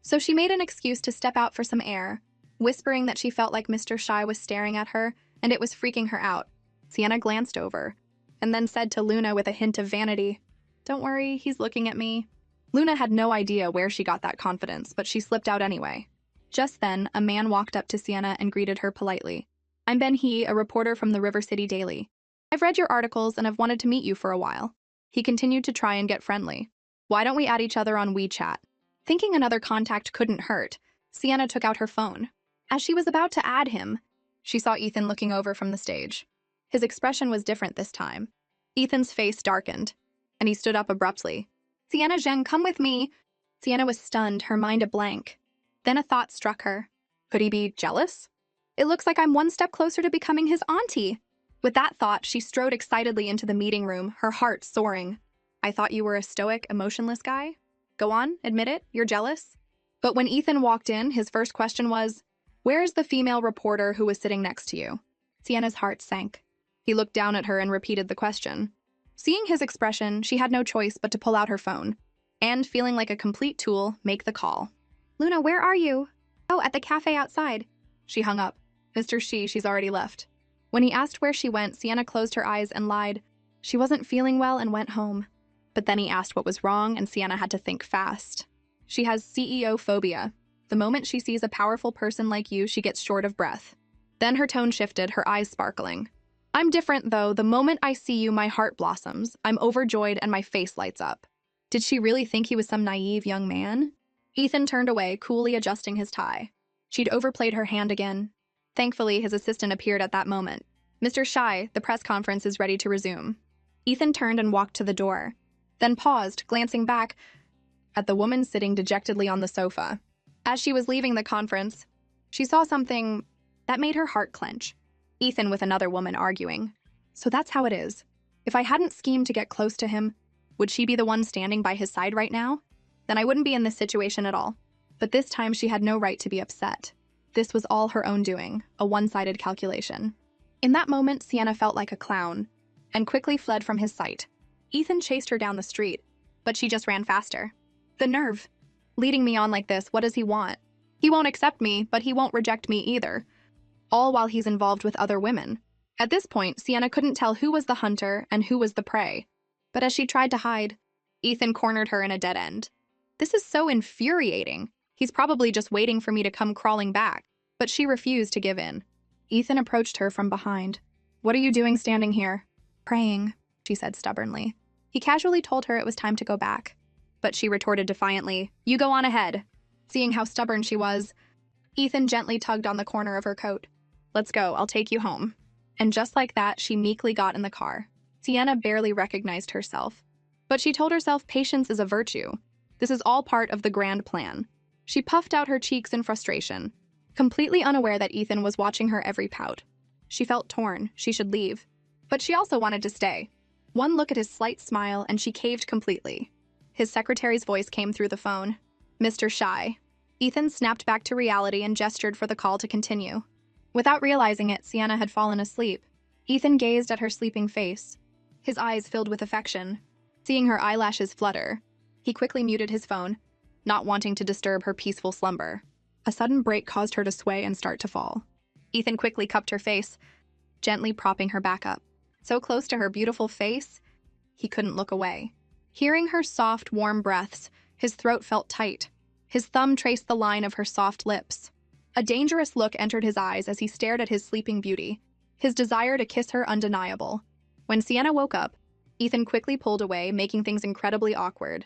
so she made an excuse to step out for some air, whispering that she felt like Mr. Shy was staring at her and it was freaking her out. Sienna glanced over and then said to Luna with a hint of vanity, "Don't worry, he's looking at me." Luna had no idea where she got that confidence, but she slipped out anyway. Just then, a man walked up to Sienna and greeted her politely. "I'm Ben He, a reporter from the River City Daily. I've read your articles and have wanted to meet you for a while." He continued to try and get friendly. "Why don't we add each other on WeChat?" Thinking another contact couldn't hurt, Sienna took out her phone. As she was about to add him, she saw Ethan looking over from the stage. His expression was different this time. Ethan's face darkened, and he stood up abruptly. "Sienna Zheng, come with me." Sienna was stunned, her mind a blank. Then a thought struck her. Could he be jealous? "It looks like I'm one step closer to becoming his auntie." With that thought, she strode excitedly into the meeting room, her heart soaring. "I thought you were a stoic, emotionless guy. Go on, admit it, you're jealous." But when Ethan walked in, his first question was, "Where is the female reporter who was sitting next to you?" Sienna's heart sank. He looked down at her and repeated the question. Seeing his expression, she had no choice but to pull out her phone, and, feeling like a complete tool, make the call. "Luna, where are you?" "Oh, at the cafe outside." She hung up. "Mr. She's already left." When he asked where she went, Sienna closed her eyes and lied. She wasn't feeling well and went home. But then he asked what was wrong, and Sienna had to think fast. She has CEO phobia. The moment she sees a powerful person like you, she gets short of breath. Then her tone shifted, her eyes sparkling. "I'm different, though. The moment I see you, my heart blossoms. I'm overjoyed and my face lights up." Did she really think he was some naive young man? Ethan turned away, coolly adjusting his tie. She'd overplayed her hand again. Thankfully, his assistant appeared at that moment. "Mr. Shy, the press conference is ready to resume." Ethan turned and walked to the door, then paused, glancing back at the woman sitting dejectedly on the sofa. As she was leaving the conference, she saw something that made her heart clench. Ethan with another woman arguing. So that's how it is. If I hadn't schemed to get close to him, would she be the one standing by his side right now? Then I wouldn't be in this situation at all. But this time she had no right to be upset. This was all her own doing, a one-sided calculation. In that moment, Sienna felt like a clown, and quickly fled from his sight. Ethan chased her down the street, but she just ran faster. The nerve. Leading me on like this, what does he want? He won't accept me, but he won't reject me either. All while he's involved with other women. At this point, Sienna couldn't tell who was the hunter and who was the prey. But as she tried to hide, Ethan cornered her in a dead end. This is so infuriating. He's probably just waiting for me to come crawling back. But she refused to give in. Ethan approached her from behind. "What are you doing standing here?" "Praying," she said stubbornly. He casually told her it was time to go back. But she retorted defiantly, "You go on ahead." Seeing how stubborn she was, Ethan gently tugged on the corner of her coat. "Let's go, I'll take you home." And just like that, she meekly got in the car. Sienna barely recognized herself. But she told herself patience is a virtue. This is all part of the grand plan. She puffed out her cheeks in frustration, completely unaware that Ethan was watching her every pout. She felt torn, she should leave. But she also wanted to stay. One look at his slight smile and she caved completely. His secretary's voice came through the phone. "Mr. Shy." Ethan snapped back to reality and gestured for the call to continue. Without realizing it, Sienna had fallen asleep. Ethan gazed at her sleeping face, his eyes filled with affection. Seeing her eyelashes flutter, he quickly muted his phone, not wanting to disturb her peaceful slumber. A sudden break caused her to sway and start to fall. Ethan quickly cupped her face, gently propping her back up. So close to her beautiful face, he couldn't look away. Hearing her soft, warm breaths, his throat felt tight. His thumb traced the line of her soft lips. A dangerous look entered his eyes as he stared at his sleeping beauty, his desire to kiss her undeniable. When Sienna woke up, Ethan quickly pulled away, making things incredibly awkward.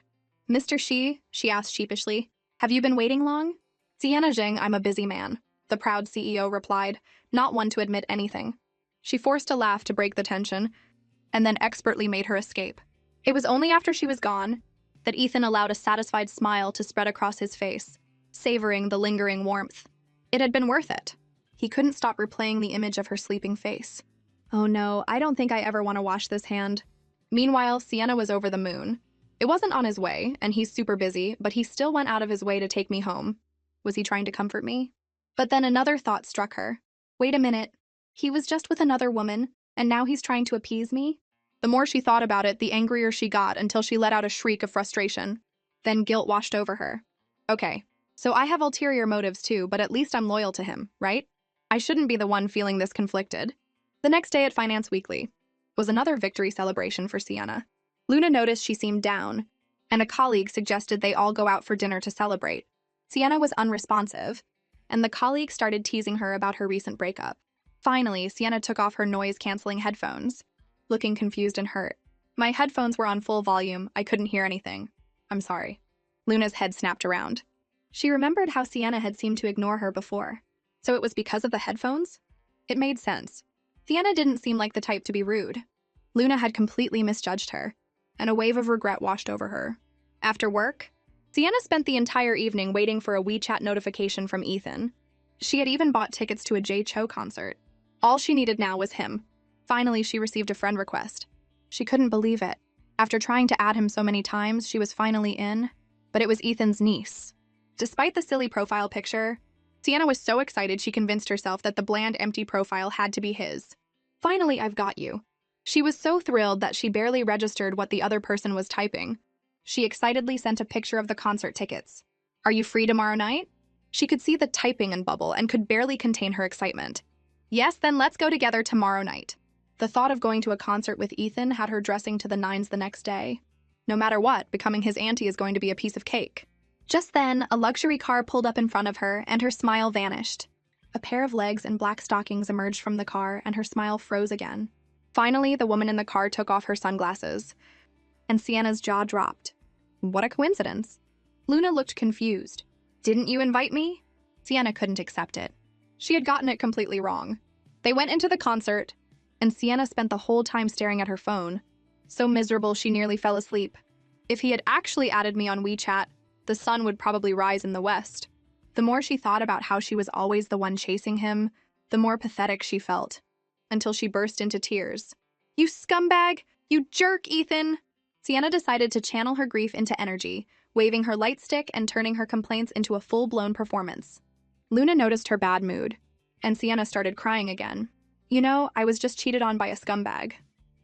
"Mr. She asked sheepishly, "have you been waiting long?" "Sienna Zheng, I'm a busy man," the proud CEO replied, not one to admit anything. She forced a laugh to break the tension, and then expertly made her escape. It was only after she was gone that Ethan allowed a satisfied smile to spread across his face, savoring the lingering warmth. It had been worth it. He couldn't stop replaying the image of her sleeping face. "Oh no, I don't think I ever want to wash this hand." Meanwhile, Sienna was over the moon. It wasn't on his way, and he's super busy, but he still went out of his way to take me home. Was he trying to comfort me? But then another thought struck her. Wait a minute. He was just with another woman, and now he's trying to appease me? The more she thought about it, the angrier she got until she let out a shriek of frustration. Then guilt washed over her. Okay, so I have ulterior motives too, but at least I'm loyal to him, right? I shouldn't be the one feeling this conflicted. The next day at Finance Weekly was another victory celebration for Sienna. Luna noticed she seemed down, and a colleague suggested they all go out for dinner to celebrate. Sienna was unresponsive, and the colleague started teasing her about her recent breakup. Finally, Sienna took off her noise-canceling headphones, looking confused and hurt. My headphones were on full volume. I couldn't hear anything. I'm sorry. Luna's head snapped around. She remembered how Sienna had seemed to ignore her before. So it was because of the headphones? It made sense. Sienna didn't seem like the type to be rude. Luna had completely misjudged her, and a wave of regret washed over her. After work, Sienna spent the entire evening waiting for a WeChat notification from Ethan. She had even bought tickets to a Jay Cho concert. All she needed now was him. Finally, she received a friend request. She couldn't believe it. After trying to add him so many times, she was finally in, but it was Ethan's niece. Despite the silly profile picture, Sienna was so excited she convinced herself that the bland, empty profile had to be his. Finally, I've got you. She was so thrilled that she barely registered what the other person was typing. She excitedly sent a picture of the concert tickets. Are you free tomorrow night? She could see the typing in bubble and could barely contain her excitement. Yes, then let's go together tomorrow night. The thought of going to a concert with Ethan had her dressing to the nines the next day. No matter what, becoming his auntie is going to be a piece of cake. Just then, a luxury car pulled up in front of her, and her smile vanished. A pair of legs and black stockings emerged from the car, and her smile froze again. Finally, the woman in the car took off her sunglasses, and Sienna's jaw dropped. What a coincidence. Luna looked confused. Didn't you invite me? Sienna couldn't accept it. She had gotten it completely wrong. They went into the concert, and Sienna spent the whole time staring at her phone, so miserable she nearly fell asleep. If he had actually added me on WeChat, the sun would probably rise in the west. The more she thought about how she was always the one chasing him, the more pathetic she felt, until she burst into tears. You scumbag! You jerk, Ethan! Sienna decided to channel her grief into energy, waving her light stick and turning her complaints into a full-blown performance. Luna noticed her bad mood, and Sienna started crying again. You know, I was just cheated on by a scumbag.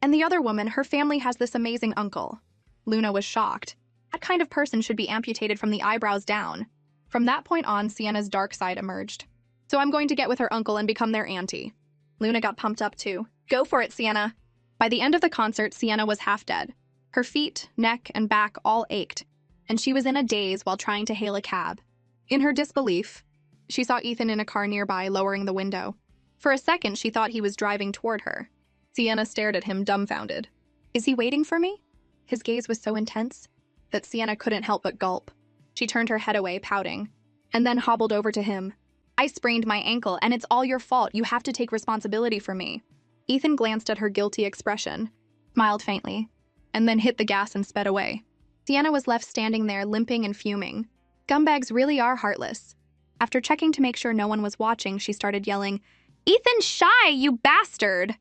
And the other woman, her family has this amazing uncle. Luna was shocked. That kind of person should be amputated from the eyebrows down. From that point on, Sienna's dark side emerged. So I'm going to get with her uncle and become their auntie. Luna got pumped up too. Go for it, Sienna. By the end of the concert, Sienna was half dead. Her feet, neck, and back all ached, and she was in a daze while trying to hail a cab. In her disbelief, she saw Ethan in a car nearby, lowering the window. For a second, she thought he was driving toward her. Sienna stared at him, dumbfounded. Is he waiting for me? His gaze was so intense that Sienna couldn't help but gulp. She turned her head away, pouting, and then hobbled over to him. I sprained my ankle, and it's all your fault. You have to take responsibility for me. Ethan glanced at her guilty expression, smiled faintly, and then hit the gas and sped away. Sienna was left standing there, limping and fuming. Scumbags really are heartless. After checking to make sure no one was watching, she started yelling, Ethan Shy, you bastard!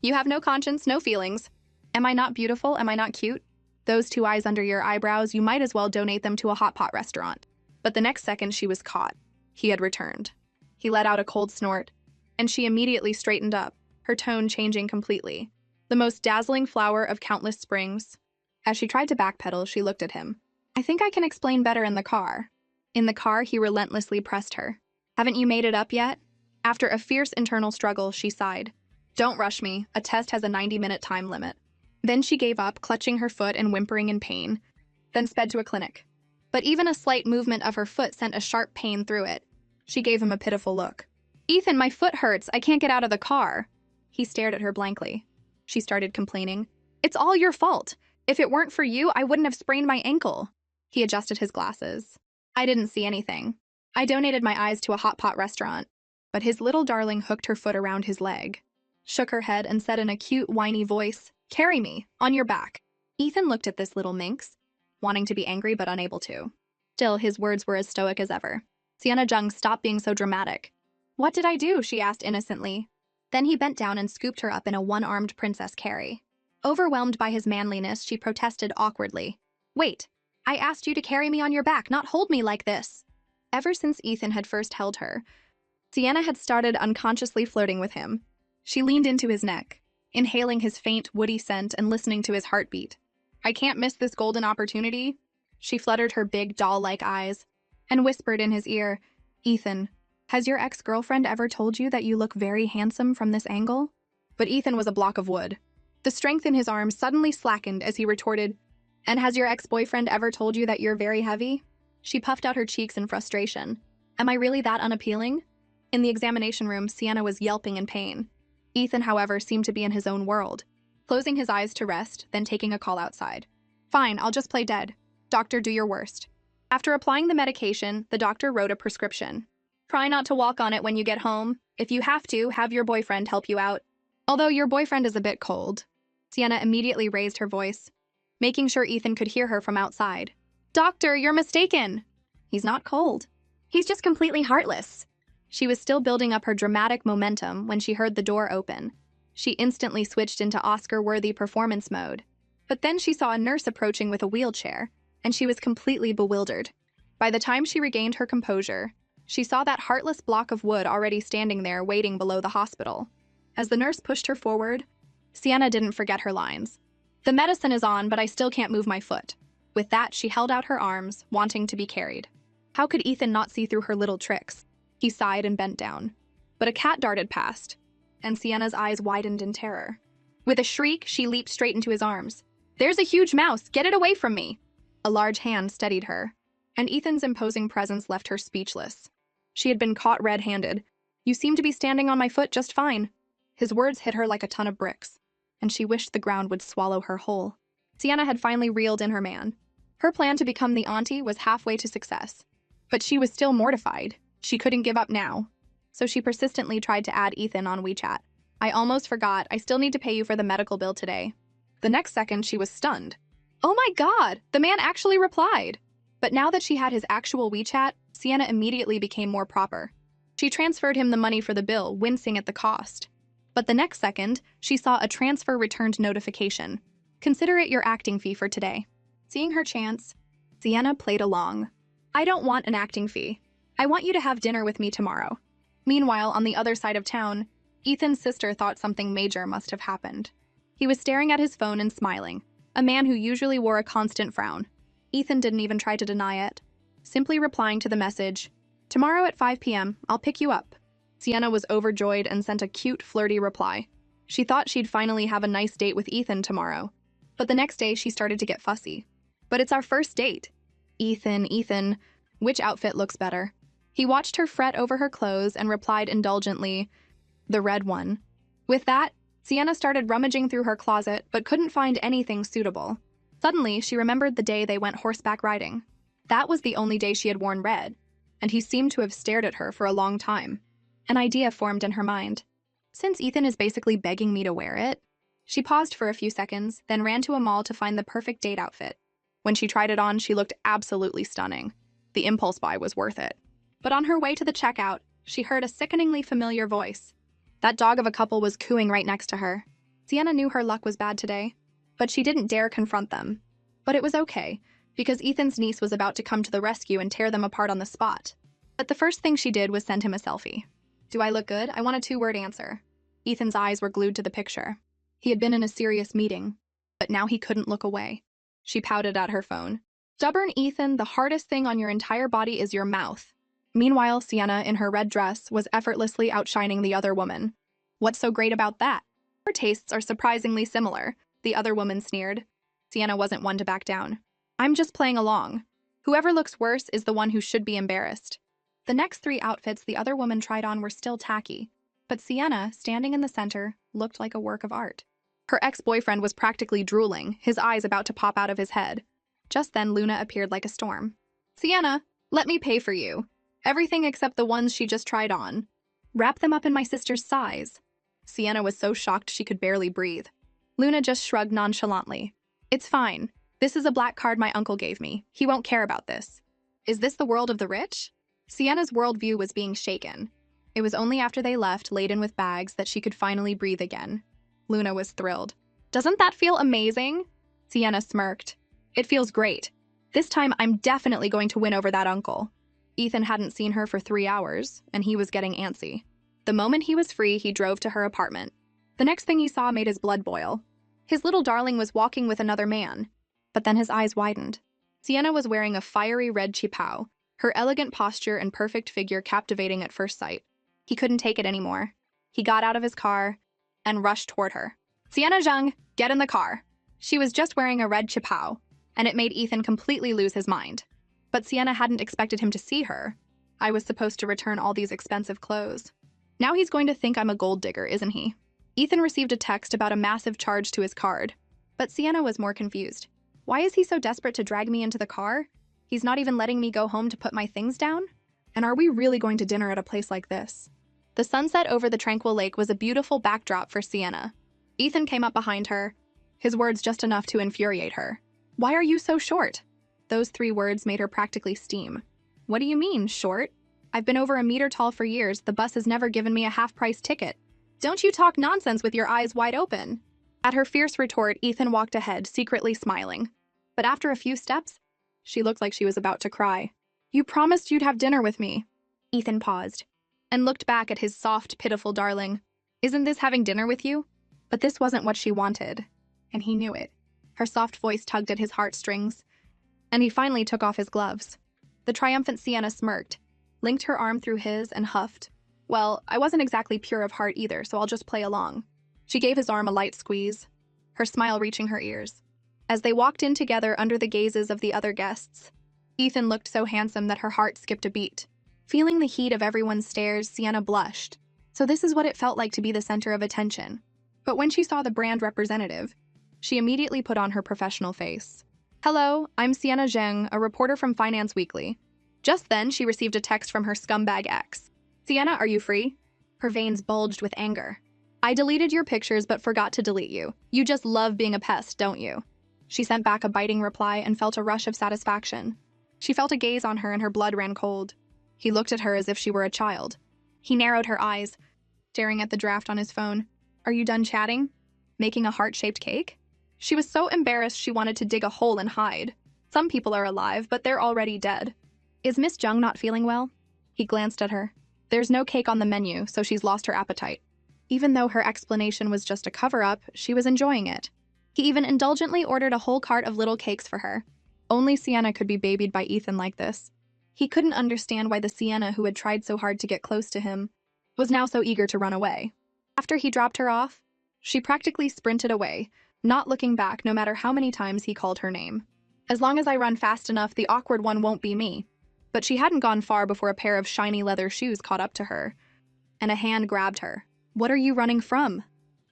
You have no conscience, no feelings. Am I not beautiful? Am I not cute? Those two eyes under your eyebrows, you might as well donate them to a hot pot restaurant. But the next second she was caught. He had returned. He let out a cold snort, and she immediately straightened up, her tone changing completely. The most dazzling flower of countless springs. As she tried to backpedal, she looked at him. I think I can explain better in the car. In the car, he relentlessly pressed her. Haven't you made it up yet? After a fierce internal struggle, she sighed. Don't rush me. A test has a 90-minute time limit. Then she gave up, clutching her foot and whimpering in pain, then sped to a clinic. But even a slight movement of her foot sent a sharp pain through it. She gave him a pitiful look. Ethan, my foot hurts. I can't get out of the car. He stared at her blankly. She started complaining. It's all your fault. If it weren't for you, I wouldn't have sprained my ankle. He adjusted his glasses. I didn't see anything. I donated my eyes to a hot pot restaurant. But his little darling hooked her foot around his leg, shook her head, and said in a cute, whiny voice, Carry me, on your back. Ethan looked at this little minx, wanting to be angry but unable to. Still, his words were as stoic as ever. Sienna Jung, stop being so dramatic. What did I do? She asked innocently. Then he bent down and scooped her up in a one-armed princess carry. Overwhelmed by his manliness, she protested awkwardly. Wait, I asked you to carry me on your back, not hold me like this. Ever since Ethan had first held her, Sienna had started unconsciously flirting with him. She leaned into his neck, inhaling his faint, woody scent and listening to his heartbeat. I can't miss this golden opportunity. She fluttered her big doll-like eyes and whispered in his ear, Ethan, has your ex-girlfriend ever told you that you look very handsome from this angle? But Ethan was a block of wood. The strength in his arms suddenly slackened as he retorted, and has your ex-boyfriend ever told you that you're very heavy? She puffed out her cheeks in frustration. Am I really that unappealing? In the examination room, Sienna was yelping in pain. Ethan, however, seemed to be in his own world, closing his eyes to rest, then taking a call outside. Fine, I'll just play dead. Doctor, do your worst. After applying the medication, the doctor wrote a prescription. Try not to walk on it when you get home. If you have to, have your boyfriend help you out. Although your boyfriend is a bit cold. Sienna immediately raised her voice, making sure Ethan could hear her from outside. Doctor, you're mistaken. He's not cold. He's just completely heartless. She was still building up her dramatic momentum when she heard the door open. She instantly switched into Oscar-worthy performance mode. But then she saw a nurse approaching with a wheelchair, and she was completely bewildered. By the time she regained her composure, she saw that heartless block of wood already standing there waiting below the hospital. As the nurse pushed her forward, Sienna didn't forget her lines. The medicine is on, but I still can't move my foot. With that, she held out her arms, wanting to be carried. How could Ethan not see through her little tricks? He sighed and bent down. But a cat darted past, and Sienna's eyes widened in terror. With a shriek, she leaped straight into his arms. There's a huge mouse! Get it away from me! A large hand steadied her, and Ethan's imposing presence left her speechless. She had been caught red-handed. You seem to be standing on my foot just fine. His words hit her like a ton of bricks, and she wished the ground would swallow her whole. Sienna had finally reeled in her man. Her plan to become the auntie was halfway to success. But she was still mortified. She couldn't give up now. So she persistently tried to add Ethan on WeChat. I almost forgot, I still need to pay you for the medical bill today. The next second, she was stunned. Oh my god, the man actually replied. But now that she had his actual WeChat, Sienna immediately became more proper. She transferred him the money for the bill, wincing at the cost. But the next second, she saw a transfer returned notification. Consider it your acting fee for today. Seeing her chance, Sienna played along. I don't want an acting fee. I want you to have dinner with me tomorrow. Meanwhile, on the other side of town, Ethan's sister thought something major must have happened. He was staring at his phone and smiling, a man who usually wore a constant frown. Ethan didn't even try to deny it, simply replying to the message, Tomorrow at 5 p.m., I'll pick you up. Sienna was overjoyed and sent a cute, flirty reply. She thought she'd finally have a nice date with Ethan tomorrow. But the next day, she started to get fussy. But it's our first date. Ethan, which outfit looks better? He watched her fret over her clothes and replied indulgently, the red one. With that, Sienna started rummaging through her closet but couldn't find anything suitable. Suddenly, she remembered the day they went horseback riding. That was the only day she had worn red, and he seemed to have stared at her for a long time. An idea formed in her mind. Since Ethan is basically begging me to wear it, she paused for a few seconds, then ran to a mall to find the perfect date outfit. When she tried it on, she looked absolutely stunning. The impulse buy was worth it. But on her way to the checkout, she heard a sickeningly familiar voice. That dog of a couple was cooing right next to her. Sienna knew her luck was bad today, but she didn't dare confront them. But it was okay, because Ethan's niece was about to come to the rescue and tear them apart on the spot. But the first thing she did was send him a selfie. Do I look good? I want a 2-word answer. Ethan's eyes were glued to the picture. He had been in a serious meeting, but now he couldn't look away. She pouted at her phone. Stubborn Ethan, the hardest thing on your entire body is your mouth. Meanwhile, Sienna, in her red dress, was effortlessly outshining the other woman. What's so great about that? Our tastes are surprisingly similar, the other woman sneered. Sienna wasn't one to back down. I'm just playing along. Whoever looks worse is the one who should be embarrassed. The next 3 outfits the other woman tried on were still tacky, but Sienna, standing in the center, looked like a work of art. Her ex-boyfriend was practically drooling, his eyes about to pop out of his head. Just then, Luna appeared like a storm. Sienna, let me pay for you. Everything except the ones she just tried on. Wrap them up in my sister's size. Sienna was so shocked she could barely breathe. Luna just shrugged nonchalantly. It's fine. This is a black card my uncle gave me. He won't care about this. Is this the world of the rich? Sienna's worldview was being shaken. It was only after they left, laden with bags, that she could finally breathe again. Luna was thrilled. Doesn't that feel amazing? Sienna smirked. It feels great. This time I'm definitely going to win over that uncle. Ethan hadn't seen her for 3 hours, and he was getting antsy. The moment he was free, he drove to her apartment. The next thing he saw made his blood boil. His little darling was walking with another man. But then his eyes widened. Sienna was wearing a fiery red qipao, her elegant posture and perfect figure captivating at first sight. He couldn't take it anymore. He got out of his car and rushed toward her. "Sienna Zheng, get in the car." She was just wearing a red qipao, and it made Ethan completely lose his mind. But Sienna hadn't expected him to see her. I was supposed to return all these expensive clothes. Now he's going to think I'm a gold digger, isn't he? Ethan received a text about a massive charge to his card, but Sienna was more confused. Why is he so desperate to drag me into the car? He's not even letting me go home to put my things down? And are we really going to dinner at a place like this? The sunset over the tranquil lake was a beautiful backdrop for Sienna. Ethan came up behind her, his words just enough to infuriate her. "Why are you so short?" Those 3 words made her practically steam. "What do you mean, short? I've been over a meter tall for years. The bus has never given me a half-price ticket. Don't you talk nonsense with your eyes wide open." At her fierce retort, Ethan walked ahead, secretly smiling. But after a few steps, she looked like she was about to cry. "You promised you'd have dinner with me." Ethan paused and looked back at his soft, pitiful darling. "Isn't this having dinner with you?" But this wasn't what she wanted, and he knew it. Her soft voice tugged at his heartstrings, and he finally took off his gloves. The triumphant Sienna smirked, linked her arm through his, and huffed. "Well, I wasn't exactly pure of heart either, so I'll just play along." She gave his arm a light squeeze, her smile reaching her ears. As they walked in together under the gazes of the other guests, Ethan looked so handsome that her heart skipped a beat. Feeling the heat of everyone's stares, Sienna blushed. So this is what it felt like to be the center of attention. But when she saw the brand representative, she immediately put on her professional face. "Hello, I'm Sienna Zheng, a reporter from Finance Weekly." Just then, she received a text from her scumbag ex. "Sienna, are you free?" Her veins bulged with anger. "I deleted your pictures but forgot to delete you. You just love being a pest, don't you?" She sent back a biting reply and felt a rush of satisfaction. She felt a gaze on her and her blood ran cold. He looked at her as if she were a child. He narrowed her eyes, staring at the draft on his phone. "Are you done chatting? Making a heart-shaped cake?" She was so embarrassed she wanted to dig a hole and hide. Some people are alive, but they're already dead. "Is Miss Jung not feeling well?" He glanced at her. There's no cake on the menu, so she's lost her appetite. Even though her explanation was just a cover-up, she was enjoying it. He even indulgently ordered a whole cart of little cakes for her. Only Sienna could be babied by Ethan like this. He couldn't understand why the Sienna who had tried so hard to get close to him was now so eager to run away. After he dropped her off, she practically sprinted away, not looking back no matter how many times he called her name. "As long as I run fast enough, the awkward one won't be me." But she hadn't gone far before a pair of shiny leather shoes caught up to her, and a hand grabbed her. "What are you running from?"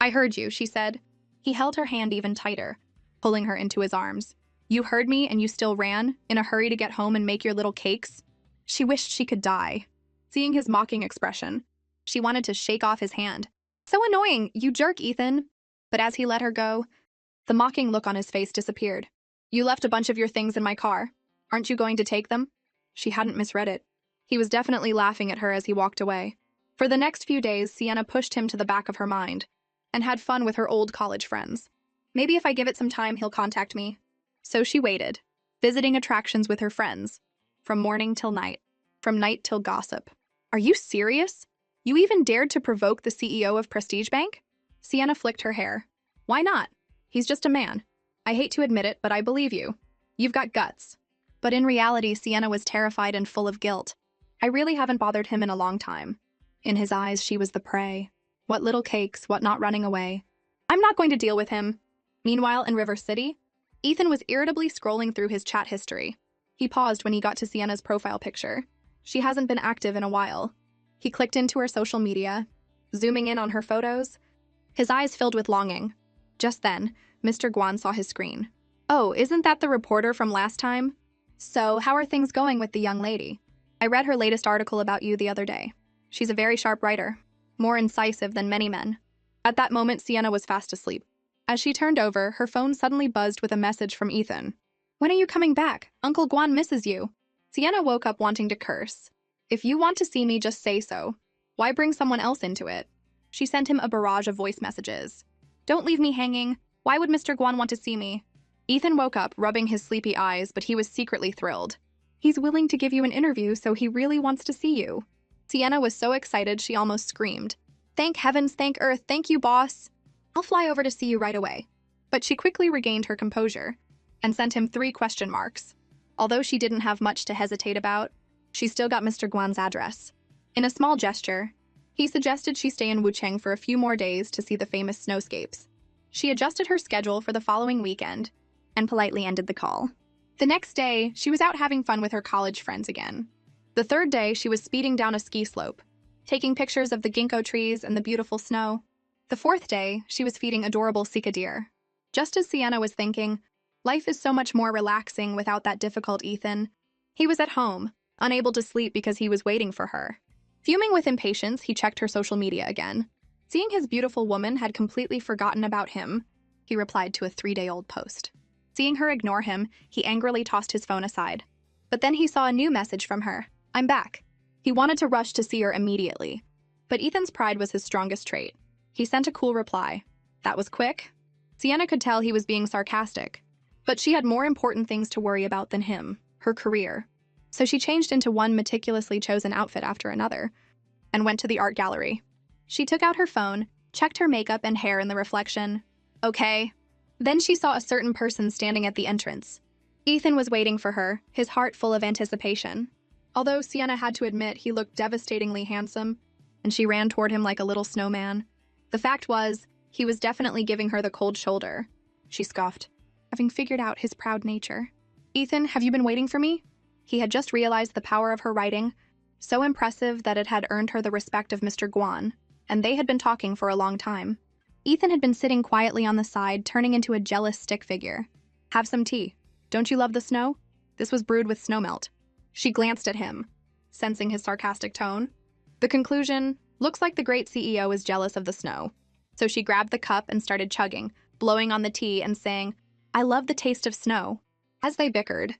"I heard you," she said. He held her hand even tighter, pulling her into his arms. "You heard me and you still ran, in a hurry to get home and make your little cakes?" She wished she could die. Seeing his mocking expression, she wanted to shake off his hand. "So annoying, you jerk, Ethan." But as he let her go, the mocking look on his face disappeared. "You left a bunch of your things in my car. Aren't you going to take them?" She hadn't misread it. He was definitely laughing at her as he walked away. For the next few days, Sienna pushed him to the back of her mind and had fun with her old college friends. Maybe if I give it some time, he'll contact me. So she waited, visiting attractions with her friends, from morning till night, from night till gossip. "Are you serious? You even dared to provoke the CEO of Prestige Bank?" Sienna flicked her hair. "Why not? He's just a man. I hate to admit it, but I believe you. You've got guts." But in reality, Sienna was terrified and full of guilt. I really haven't bothered him in a long time. In his eyes, she was the prey. What little cakes, what not running away. I'm not going to deal with him. Meanwhile, in River City, Ethan was irritably scrolling through his chat history. He paused when he got to Sienna's profile picture. She hasn't been active in a while. He clicked into her social media, zooming in on her photos. His eyes filled with longing. Just then, Mr. Guan saw his screen. "Oh, isn't that the reporter from last time? So, how are things going with the young lady? I read her latest article about you the other day. She's a very sharp writer, more incisive than many men." At that moment, Sienna was fast asleep. As she turned over, her phone suddenly buzzed with a message from Ethan. "When are you coming back? Uncle Guan misses you." Sienna woke up wanting to curse. "If you want to see me, just say so. Why bring someone else into it?" She sent him a barrage of voice messages. "Don't leave me hanging. Why would Mr. Guan want to see me?" Ethan woke up, rubbing his sleepy eyes, but he was secretly thrilled. "He's willing to give you an interview, so he really wants to see you." Sienna was so excited she almost screamed. "Thank heavens, thank earth, thank you, boss." I'll fly over to see you right away. But she quickly regained her composure and sent him 3 question marks. Although she didn't have much to hesitate about, she still got Mr. Guan's address. In a small gesture, he suggested she stay in Wucheng for a few more days to see the famous snowscapes. She adjusted her schedule for the following weekend and politely ended the call. The next day, she was out having fun with her college friends again. The third day, she was speeding down a ski slope, taking pictures of the ginkgo trees and the beautiful snow. The fourth day, she was feeding adorable Sika deer. Just as Sienna was thinking, life is so much more relaxing without that difficult Ethan. He was at home, unable to sleep because he was waiting for her. Fuming with impatience, he checked her social media again. Seeing his beautiful woman had completely forgotten about him, he replied to a 3-day-old post. Seeing her ignore him, he angrily tossed his phone aside. But then he saw a new message from her. I'm back. He wanted to rush to see her immediately. But Ethan's pride was his strongest trait. He sent a cool reply. That was quick. Sienna could tell he was being sarcastic. But she had more important things to worry about than him, her career. So she changed into one meticulously chosen outfit after another and went to the art gallery. She took out her phone, checked her makeup and hair in the reflection. Okay. Then she saw a certain person standing at the entrance. Ethan was waiting for her, his heart full of anticipation. Although Sienna had to admit he looked devastatingly handsome, and she ran toward him like a little snowman. The fact was, he was definitely giving her the cold shoulder. She scoffed, having figured out his proud nature. Ethan, have you been waiting for me? He had just realized the power of her writing, so impressive that it had earned her the respect of Mr. Guan, and they had been talking for a long time. Ethan had been sitting quietly on the side, turning into a jealous stick figure. Have some tea. Don't you love the snow? This was brewed with snowmelt. She glanced at him, sensing his sarcastic tone. The conclusion, looks like the great CEO is jealous of the snow. So she grabbed the cup and started chugging, blowing on the tea and saying, I love the taste of snow. As they bickered,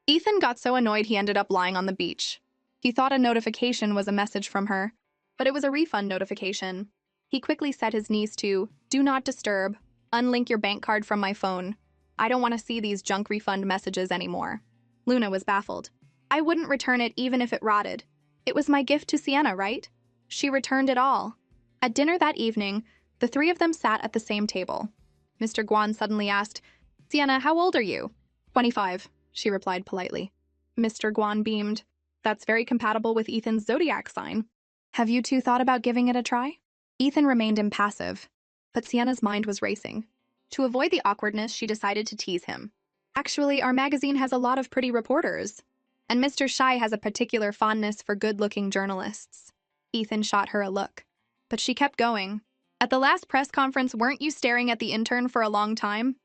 Ethan got so annoyed he ended up lying on the beach. He thought a notification was a message from her, but it was a refund notification. He quickly set his niece to, do not disturb, unlink your bank card from my phone. I don't want to see these junk refund messages anymore. Luna was baffled. I wouldn't return it even if it rotted. It was my gift to Sienna, right? She returned it all. At dinner that evening, the 3 of them sat at the same table. Mr. Guan suddenly asked, Sienna, how old are you? 25, she replied politely. Mr. Guan beamed. That's very compatible with Ethan's zodiac sign. Have you 2 thought about giving it a try? Ethan remained impassive, but Sienna's mind was racing. To avoid the awkwardness, she decided to tease him. Actually, our magazine has a lot of pretty reporters, and Mr. Shai has a particular fondness for good-looking journalists. Ethan shot her a look, but she kept going. At the last press conference, weren't you staring at the intern for a long time?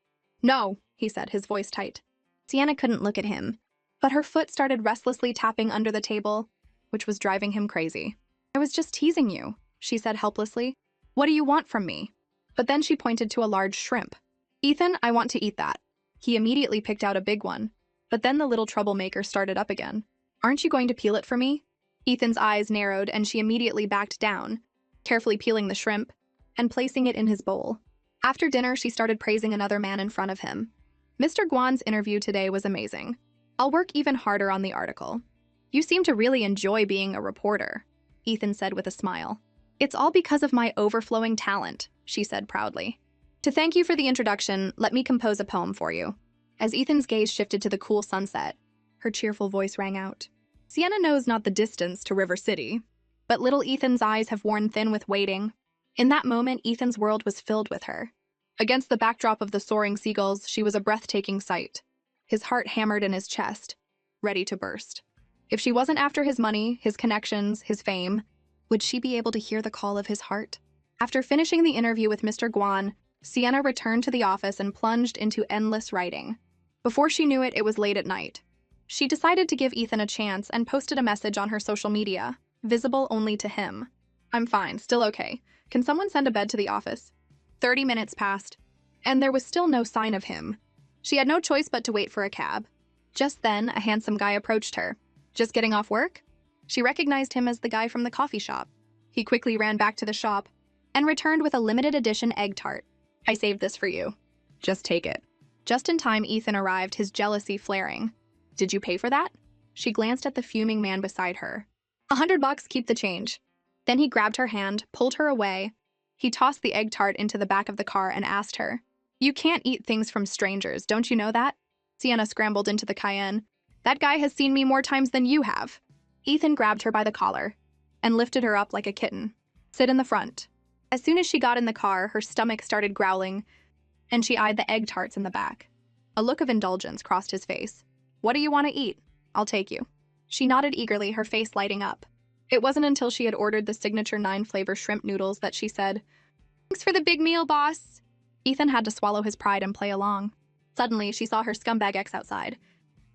No, he said, his voice tight. Sienna couldn't look at him, but her foot started restlessly tapping under the table, which was driving him crazy. I was just teasing you, she said helplessly. What do you want from me? But then she pointed to a large shrimp. Ethan, I want to eat that. He immediately picked out a big one, but then the little troublemaker started up again. Aren't you going to peel it for me? Ethan's eyes narrowed and she immediately backed down, carefully peeling the shrimp and placing it in his bowl. After dinner, she started praising another man in front of him. Mr. Guan's interview today was amazing. I'll work even harder on the article. You seem to really enjoy being a reporter, Ethan said with a smile. It's all because of my overflowing talent, she said proudly. To thank you for the introduction, let me compose a poem for you. As Ethan's gaze shifted to the cool sunset, her cheerful voice rang out. Sienna knows not the distance to River City, but little Ethan's eyes have worn thin with waiting. In that moment, Ethan's world was filled with her. Against the backdrop of the soaring seagulls, she was a breathtaking sight. His heart hammered in his chest, ready to burst. If she wasn't after his money, his connections, his fame, would she be able to hear the call of his heart? After finishing the interview with Mr. Guan, Sienna returned to the office and plunged into endless writing. Before she knew it, it was late at night. She decided to give Ethan a chance and posted a message on her social media, visible only to him. I'm fine, still okay. Can someone send a bed to the office? 30 minutes passed, and there was still no sign of him. She had no choice but to wait for a cab. Just then, a handsome guy approached her. Just getting off work? She recognized him as the guy from the coffee shop. He quickly ran back to the shop and returned with a limited edition egg tart. I saved this for you. Just take it. Just in time, Ethan arrived, his jealousy flaring. Did you pay for that? She glanced at the fuming man beside her. $100, keep the change. Then he grabbed her hand, pulled her away. He tossed the egg tart into the back of the car and asked her, "You can't eat things from strangers, don't you know that?" Sienna scrambled into the Cayenne. "That guy has seen me more times than you have." Ethan grabbed her by the collar and lifted her up like a kitten. "Sit in the front." As soon as she got in the car, her stomach started growling, and she eyed the egg tarts in the back. A look of indulgence crossed his face. "What do you want to eat? I'll take you." She nodded eagerly, her face lighting up. It wasn't until she had ordered the signature 9-flavor shrimp noodles that she said, "Thanks for the big meal, boss." Ethan had to swallow his pride and play along. Suddenly, she saw her scumbag ex outside,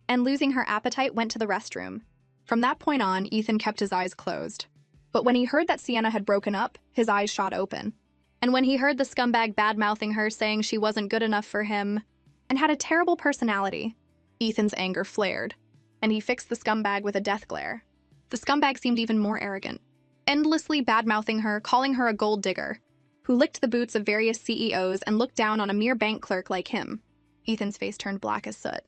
and losing her appetite, went to the restroom. From that point on, Ethan kept his eyes closed. But when he heard that Sienna had broken up, his eyes shot open. And when he heard the scumbag bad-mouthing her, saying she wasn't good enough for him, and had a terrible personality, Ethan's anger flared, and he fixed the scumbag with a death glare. The scumbag seemed even more arrogant, endlessly bad-mouthing her, calling her a gold digger, who licked the boots of various CEOs and looked down on a mere bank clerk like him. Ethan's face turned black as soot.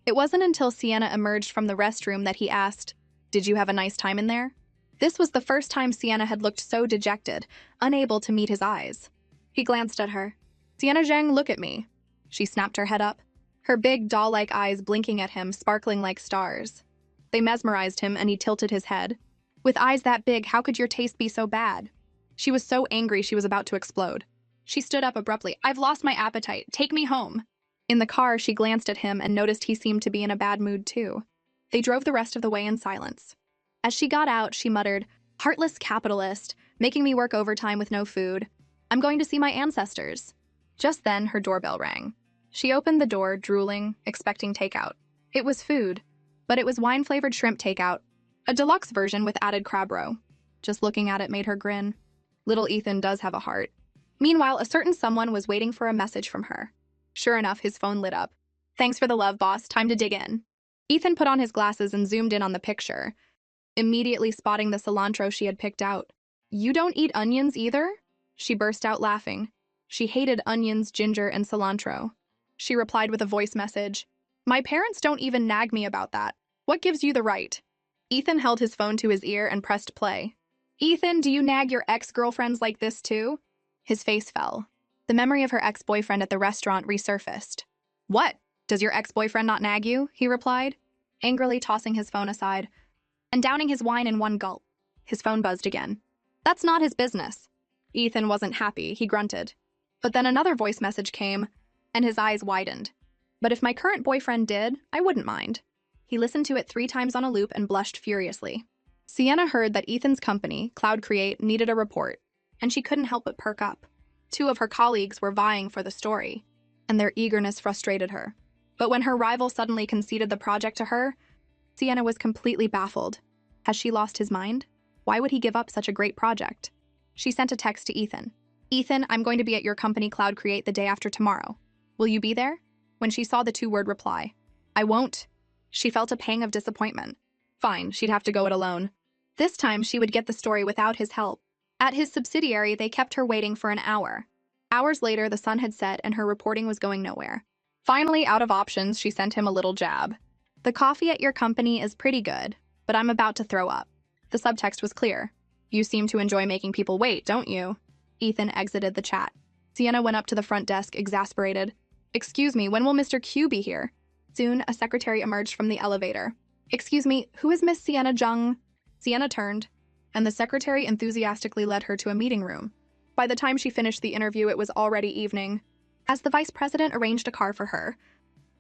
It wasn't until Sienna emerged from the restroom that he asked, "Did you have a nice time in there?" This was the first time Sienna had looked so dejected, unable to meet his eyes. He glanced at her. "Sienna Zhang, look at me." She snapped her head up, her big doll-like eyes blinking at him, sparkling like stars. They mesmerized him, and he tilted his head. "With eyes that big, how could your taste be so bad?" She was so angry she was about to explode. She stood up abruptly. "I've lost my appetite. Take me home." In the car, she glanced at him and noticed he seemed to be in a bad mood too. They drove the rest of the way in silence. As she got out, she muttered, "Heartless capitalist, making me work overtime with no food. I'm going to see my ancestors." Just then, her doorbell rang. She opened the door, drooling, expecting takeout. It was food, but it was wine-flavored shrimp takeout, a deluxe version with added crab roe. Just looking at it made her grin. Little Ethan does have a heart. Meanwhile, a certain someone was waiting for a message from her. Sure enough, his phone lit up. "Thanks for the love, boss. Time to dig in." Ethan put on his glasses and zoomed in on the picture, immediately spotting the cilantro she had picked out. "You don't eat onions either?" She burst out laughing. She hated onions, ginger, and cilantro. She replied with a voice message, "My parents don't even nag me about that. What gives you the right?" Ethan held his phone to his ear and pressed play. "Ethan, do you nag your ex-girlfriends like this too?" His face fell. The memory of her ex-boyfriend at the restaurant resurfaced. "What? Does your ex-boyfriend not nag you?" he replied, angrily tossing his phone aside and downing his wine in one gulp. His phone buzzed again. "That's not his business." Ethan wasn't happy. He grunted. But then another voice message came, and his eyes widened. "But if my current boyfriend did, I wouldn't mind." He listened to it 3 times on a loop and blushed furiously. Sienna heard that Ethan's company, Cloud Create, needed a report, and she couldn't help but perk up. 2 of her colleagues were vying for the story, and their eagerness frustrated her. But when her rival suddenly conceded the project to her, Sienna was completely baffled. Has she lost his mind? Why would he give up such a great project? She sent a text to Ethan. "Ethan, I'm going to be at your company Cloud Create the day after tomorrow. Will you be there?" When she saw the 2-word reply, "I won't," she felt a pang of disappointment. Fine, she'd have to go it alone. This time, she would get the story without his help. At his subsidiary, they kept her waiting for an hour. Hours later, the sun had set and her reporting was going nowhere. Finally, out of options, she sent him a little jab. "The coffee at your company is pretty good, but I'm about to throw up." The subtext was clear. "You seem to enjoy making people wait, don't you?" Ethan exited the chat. Sienna went up to the front desk, exasperated. "Excuse me, when will Mr. Q be here?" Soon, a secretary emerged from the elevator. "Excuse me, who is Miss Sienna Zhang?" Sienna turned, and the secretary enthusiastically led her to a meeting room. By the time she finished the interview, it was already evening, as the vice president arranged a car for her.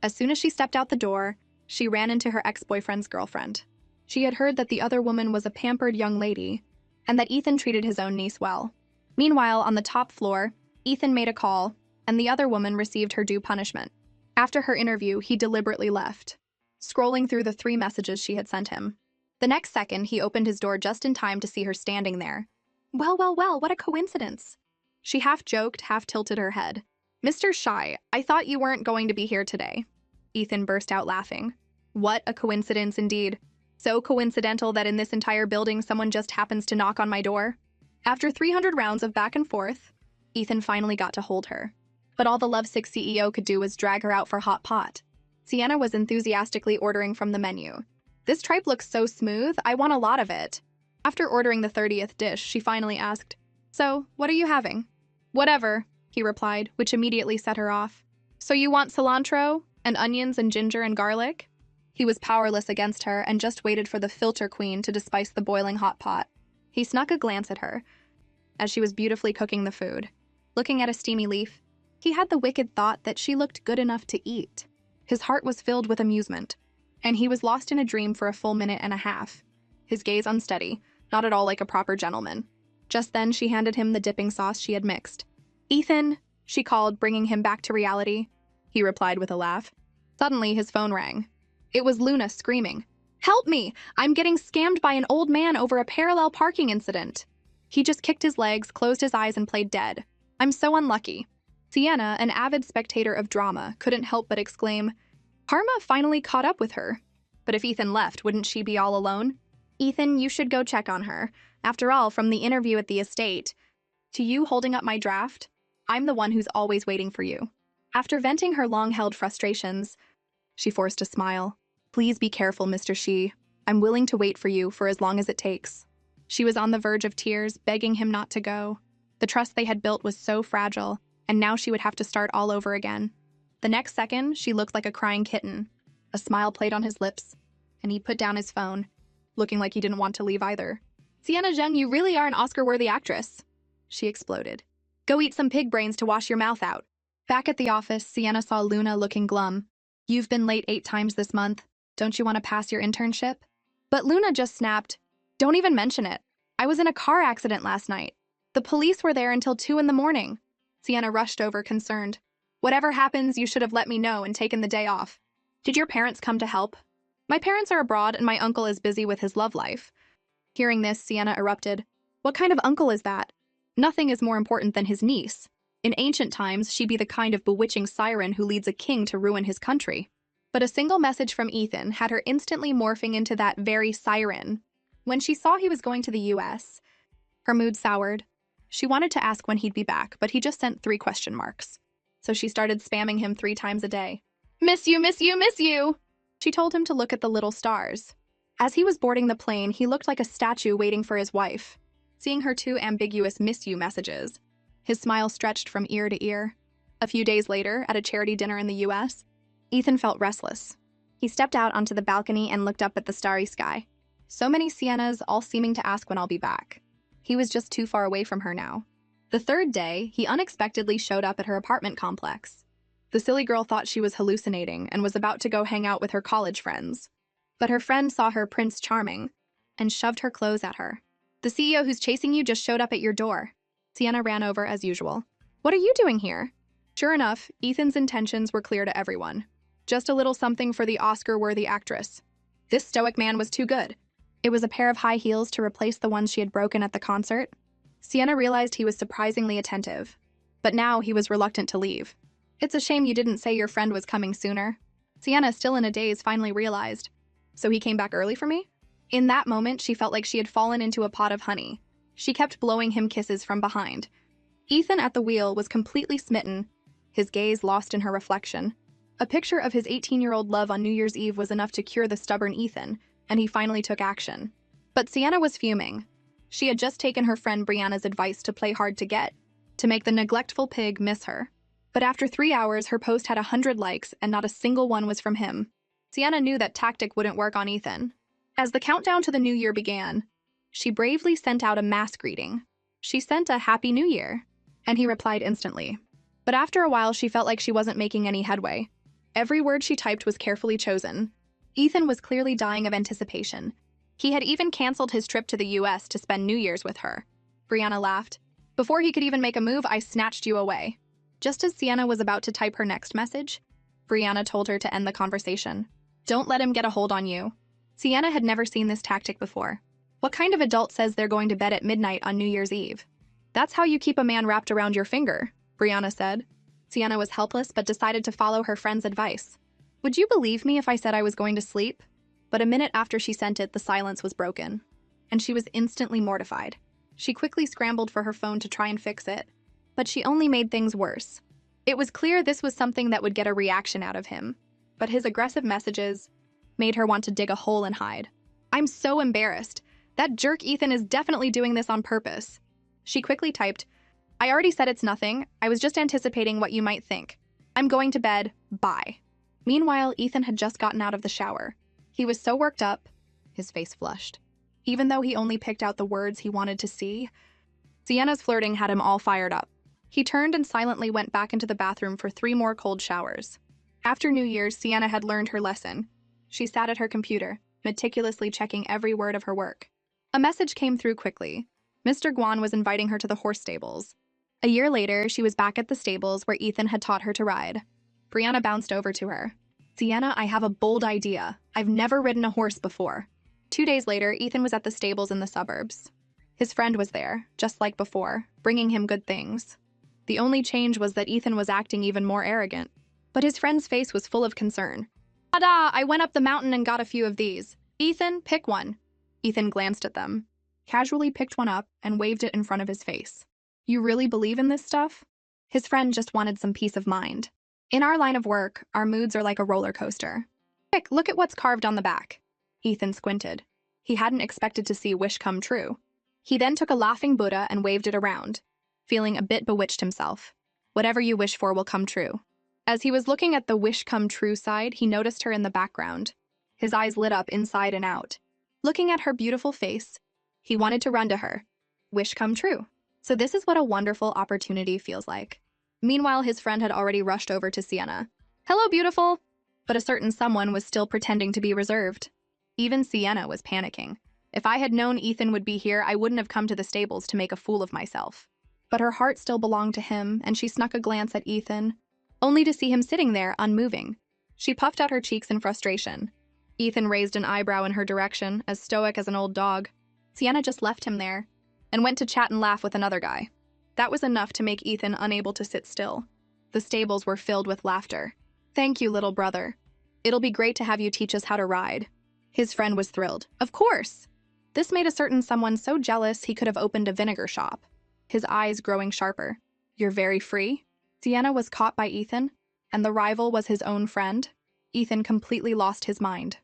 As soon as she stepped out the door, she ran into her ex-boyfriend's girlfriend. She had heard that the other woman was a pampered young lady, and that Ethan treated his own niece well. Meanwhile, on the top floor, Ethan made a call, and the other woman received her due punishment. After her interview, he deliberately left, scrolling through the 3 messages she had sent him. The next second, he opened his door just in time to see her standing there. Well, well, well, what a coincidence." She half joked, half tilted her head. "Mr. Shy, I thought you weren't going to be here today." Ethan burst out laughing. What a coincidence indeed. So coincidental that in this entire building someone just happens to knock on my door. After 300 rounds of back and forth, Ethan finally got to hold her. But all the lovesick CEO could do was drag her out for hot pot. Sienna was enthusiastically ordering from the menu. "This tripe looks so smooth, I want a lot of it." After ordering the 30th dish, she finally asked, "So, what are you having?" Whatever, he replied, which immediately set her off. So you want cilantro, and onions and ginger and garlic? He was powerless against her and just waited for the filter queen to despice the boiling hot pot. He snuck a glance at her as she was beautifully cooking the food. Looking at a steamy leaf, he had the wicked thought that she looked good enough to eat. His heart was filled with amusement, and he was lost in a dream for a full minute and a half, his gaze unsteady, not at all like a proper gentleman. Just then, she handed him the dipping sauce she had mixed. "Ethan," she called, bringing him back to reality. He replied with a laugh. Suddenly, his phone rang. It was Luna screaming, "Help me! I'm getting scammed by an old man over a parallel parking incident." He just kicked his legs, closed his eyes, and played dead. "I'm so unlucky." Sienna, an avid spectator of drama, couldn't help but exclaim, "Karma finally caught up with her." But if Ethan left, wouldn't she be all alone? "Ethan, you should go check on her. After all, from the interview at the estate to you holding up my draft, I'm the one who's always waiting for you." After venting her long-held frustrations, she forced a smile. "Please be careful, Mr. Shi. I'm willing to wait for you for as long as it takes." She was on the verge of tears, begging him not to go. The trust they had built was so fragile, and now she would have to start all over again. The next second, she looked like a crying kitten. A smile played on his lips, and he put down his phone, looking like he didn't want to leave either. "Sienna Zheng, you really are an Oscar-worthy actress," she exploded. "Go eat some pig brains to wash your mouth out." Back at the office, Sienna saw Luna looking glum. "You've been late 8 times this month. Don't you want to pass your internship?" But Luna just snapped, "Don't even mention it. I was in a car accident last night. The police were there until 2 in the morning." Sienna rushed over, concerned. "Whatever happens, you should have let me know and taken the day off. Did your parents come to help?" "My parents are abroad and my uncle is busy with his love life." Hearing this, Sienna erupted. "What kind of uncle is that? Nothing is more important than his niece. In ancient times, she'd be the kind of bewitching siren who leads a king to ruin his country." But a single message from Ethan had her instantly morphing into that very siren. When she saw he was going to the US, her mood soured. She wanted to ask when he'd be back, but he just sent 3 question marks. So she started spamming him 3 times a day. "Miss you, miss you, miss you!" She told him to look at the little stars. As he was boarding the plane, he looked like a statue waiting for his wife. Seeing her 2 ambiguous "miss you" messages, his smile stretched from ear to ear. A few days later, at a charity dinner in the US, Ethan felt restless. He stepped out onto the balcony and looked up at the starry sky. So many Siennas, all seeming to ask when I'll be back. He was just too far away from her now. The 3rd day, he unexpectedly showed up at her apartment complex. The silly girl thought she was hallucinating and was about to go hang out with her college friends. But her friend saw her Prince Charming and shoved her clothes at her. "The CEO who's chasing you just showed up at your door." Sienna ran over as usual. "What are you doing here?" Sure enough, Ethan's intentions were clear to everyone. Just a little something for the Oscar-worthy actress. This stoic man was too good. It was a pair of high heels to replace the ones she had broken at the concert. Sienna realized he was surprisingly attentive, but now he was reluctant to leave. "It's a shame you didn't say your friend was coming sooner." Sienna, still in a daze, finally realized. "So he came back early for me?" In that moment, she felt like she had fallen into a pot of honey. She kept blowing him kisses from behind. Ethan at the wheel was completely smitten, his gaze lost in her reflection. A picture of his 18-year-old love on New Year's Eve was enough to cure the stubborn Ethan, and he finally took action. But Sienna was fuming. She had just taken her friend Brianna's advice to play hard to get, to make the neglectful pig miss her. But after 3 hours, her post had 100 likes, and not a single one was from him. Sienna knew that tactic wouldn't work on Ethan. As the countdown to the new year began, she bravely sent out a mass greeting. She sent a Happy New Year, and he replied instantly. But after a while, she felt like she wasn't making any headway. Every word she typed was carefully chosen. Ethan was clearly dying of anticipation. He had even canceled his trip to the US to spend New Year's with her. Brianna laughed. "Before he could even make a move, I snatched you away." Just as Sienna was about to type her next message, Brianna told her to end the conversation. "Don't let him get a hold on you." Sienna had never seen this tactic before. What kind of adult says they're going to bed at midnight on New Year's Eve? "That's how you keep a man wrapped around your finger," Brianna said. Sienna was helpless but decided to follow her friend's advice. "Would you believe me if I said I was going to sleep?" But a minute after she sent it, the silence was broken, and she was instantly mortified. She quickly scrambled for her phone to try and fix it, but she only made things worse. It was clear this was something that would get a reaction out of him, but his aggressive messages made her want to dig a hole and hide. "I'm so embarrassed. That jerk Ethan is definitely doing this on purpose." She quickly typed, I already said it's nothing. I was just anticipating what you might think. I'm going to bed. Bye. Meanwhile, Ethan had just gotten out of the shower. He was so worked up, his face flushed. Even though he only picked out the words he wanted to see, Sienna's flirting had him all fired up. He turned and silently went back into the bathroom for 3 more cold showers. After New Year's, Sienna had learned her lesson. She sat at her computer, meticulously checking every word of her work. A message came through quickly. Mr. Guan was inviting her to the horse stables. A year later, she was back at the stables where Ethan had taught her to ride. Brianna bounced over to her. Sienna, I have a bold idea. I've never ridden a horse before. 2 days later, Ethan was at the stables in the suburbs. His friend was there, just like before, bringing him good things. The only change was that Ethan was acting even more arrogant. But his friend's face was full of concern. Ta-da! I went up the mountain and got a few of these. Ethan, pick one. Ethan glanced at them, casually picked one up, and waved it in front of his face. You really believe in this stuff? His friend just wanted some peace of mind. In our line of work, our moods are like a roller coaster. Quick, look at what's carved on the back. Ethan squinted. He hadn't expected to see wish come true. He then took a laughing Buddha and waved it around, feeling a bit bewitched himself. Whatever you wish for will come true. As he was looking at the wish come true side, he noticed her in the background. His eyes lit up inside and out. Looking at her beautiful face, he wanted to run to her. Wish come true. So this is what a wonderful opportunity feels like. Meanwhile, his friend had already rushed over to Sienna. Hello, beautiful! But a certain someone was still pretending to be reserved. Even Sienna was panicking. If I had known Ethan would be here, I wouldn't have come to the stables to make a fool of myself. But her heart still belonged to him, and she snuck a glance at Ethan, only to see him sitting there, unmoving. She puffed out her cheeks in frustration. Ethan raised an eyebrow in her direction, as stoic as an old dog. Sienna just left him there, and went to chat and laugh with another guy. That was enough to make Ethan unable to sit still. The stables were filled with laughter. Thank you, little brother. It'll be great to have you teach us how to ride. His friend was thrilled. Of course! This made a certain someone so jealous he could have opened a vinegar shop. His eyes growing sharper. You're very free? Sienna was caught by Ethan, and the rival was his own friend. Ethan completely lost his mind.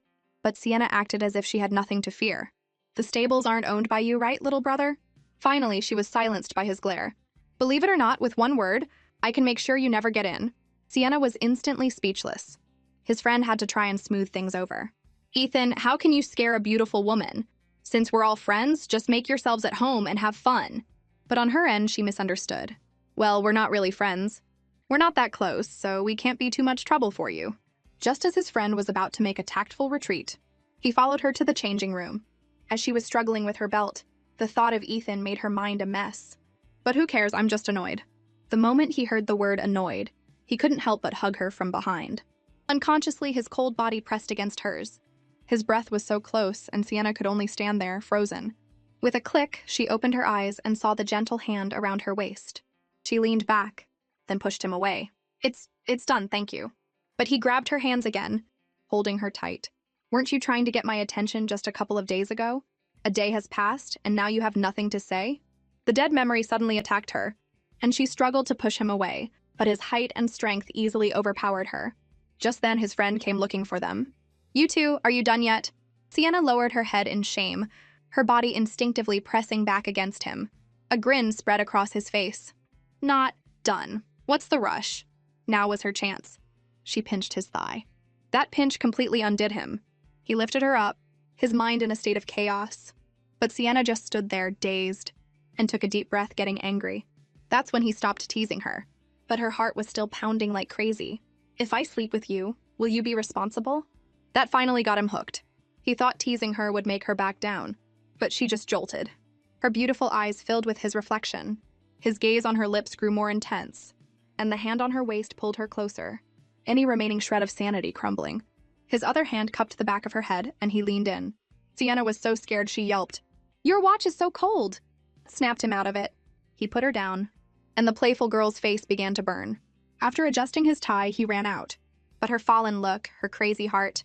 But Sienna acted as if she had nothing to fear. The stables aren't owned by you, right, little brother? Finally, she was silenced by his glare. Believe it or not, with one word, I can make sure you never get in. Sienna was instantly speechless. His friend had to try and smooth things over. Ethan, how can you scare a beautiful woman? Since we're all friends, just make yourselves at home and have fun. But on her end, she misunderstood. Well, we're not really friends. We're not that close, so we can't be too much trouble for you. Just as his friend was about to make a tactful retreat, he followed her to the changing room. As she was struggling with her belt, the thought of Ethan made her mind a mess. But who cares, I'm just annoyed. The moment he heard the word annoyed, he couldn't help but hug her from behind. Unconsciously, his cold body pressed against hers. His breath was so close, and Sienna could only stand there, frozen. With a click, she opened her eyes and saw the gentle hand around her waist. She leaned back, then pushed him away. It's done, thank you. But he grabbed her hands again, holding her tight. Weren't you trying to get my attention just a couple of days ago? A day has passed, and now you have nothing to say? The dead memory suddenly attacked her, and she struggled to push him away, but his height and strength easily overpowered her. Just then, his friend came looking for them. You two, are you done yet? Sienna lowered her head in shame, her body instinctively pressing back against him. A grin spread across his face. Not done. What's the rush? Now was her chance. She pinched his thigh. That pinch completely undid him. He lifted her up, his mind in a state of chaos. But Sienna just stood there, dazed, and took a deep breath, getting angry. That's when he stopped teasing her. But her heart was still pounding like crazy. If I sleep with you, will you be responsible? That finally got him hooked. He thought teasing her would make her back down, but she just jolted. Her beautiful eyes filled with his reflection. His gaze on her lips grew more intense, and the hand on her waist pulled her closer, any remaining shred of sanity crumbling. His other hand cupped the back of her head, and he leaned in. Sienna was so scared she yelped. Your watch is so cold! Snapped him out of it. He put her down, and the playful girl's face began to burn. After adjusting his tie, he ran out. But her fallen look, her crazy heart,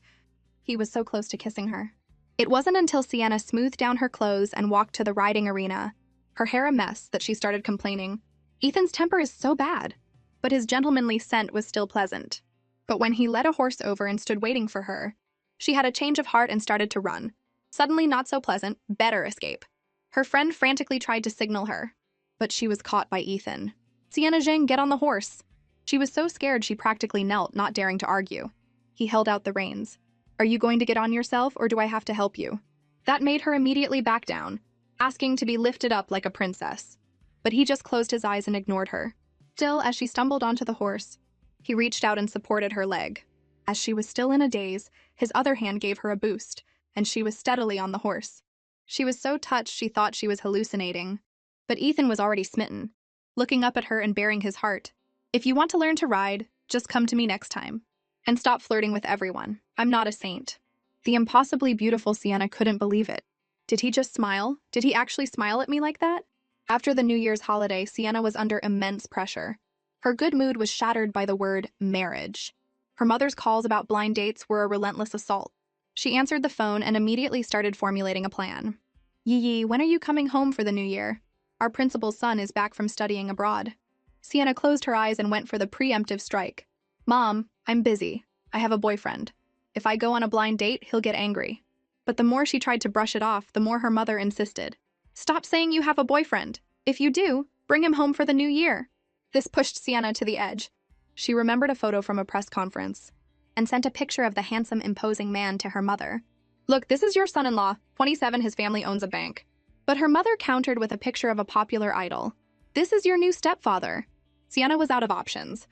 he was so close to kissing her. It wasn't until Sienna smoothed down her clothes and walked to the riding arena, her hair a mess, that she started complaining. Ethan's temper is so bad, but his gentlemanly scent was still pleasant. But when he led a horse over and stood waiting for her, she had a change of heart and started to run. Suddenly not so pleasant, better escape. Her friend frantically tried to signal her. But she was caught by Ethan. "Sienna Zhang, get on the horse." She was so scared she practically knelt, not daring to argue. He held out the reins. "Are you going to get on yourself, or do I have to help you?" That made her immediately back down, asking to be lifted up like a princess. But he just closed his eyes and ignored her. Still, as she stumbled onto the horse, he reached out and supported her leg. As she was still in a daze, his other hand gave her a boost, and she was steadily on the horse. She was so touched she thought she was hallucinating. But Ethan was already smitten, looking up at her and baring his heart. "If you want to learn to ride, just come to me next time. And stop flirting with everyone. I'm not a saint." The impossibly beautiful Sienna couldn't believe it. Did he just smile? Did he actually smile at me like that? After the New Year's holiday, Sienna was under immense pressure. Her good mood was shattered by the word marriage. Her mother's calls about blind dates were a relentless assault. She answered the phone and immediately started formulating a plan. "Yi, when are you coming home for the new year? Our principal's son is back from studying abroad." Sienna closed her eyes and went for the preemptive strike. "Mom, I'm busy. I have a boyfriend. If I go on a blind date, he'll get angry." But the more she tried to brush it off, the more her mother insisted. "Stop saying you have a boyfriend. If you do, bring him home for the new year." This pushed Sienna to the edge. She remembered a photo from a press conference and sent a picture of the handsome, imposing man to her mother. "Look, this is your son-in-law, 27, his family owns a bank." But her mother countered with a picture of a popular idol. "This is your new stepfather." Sienna was out of options.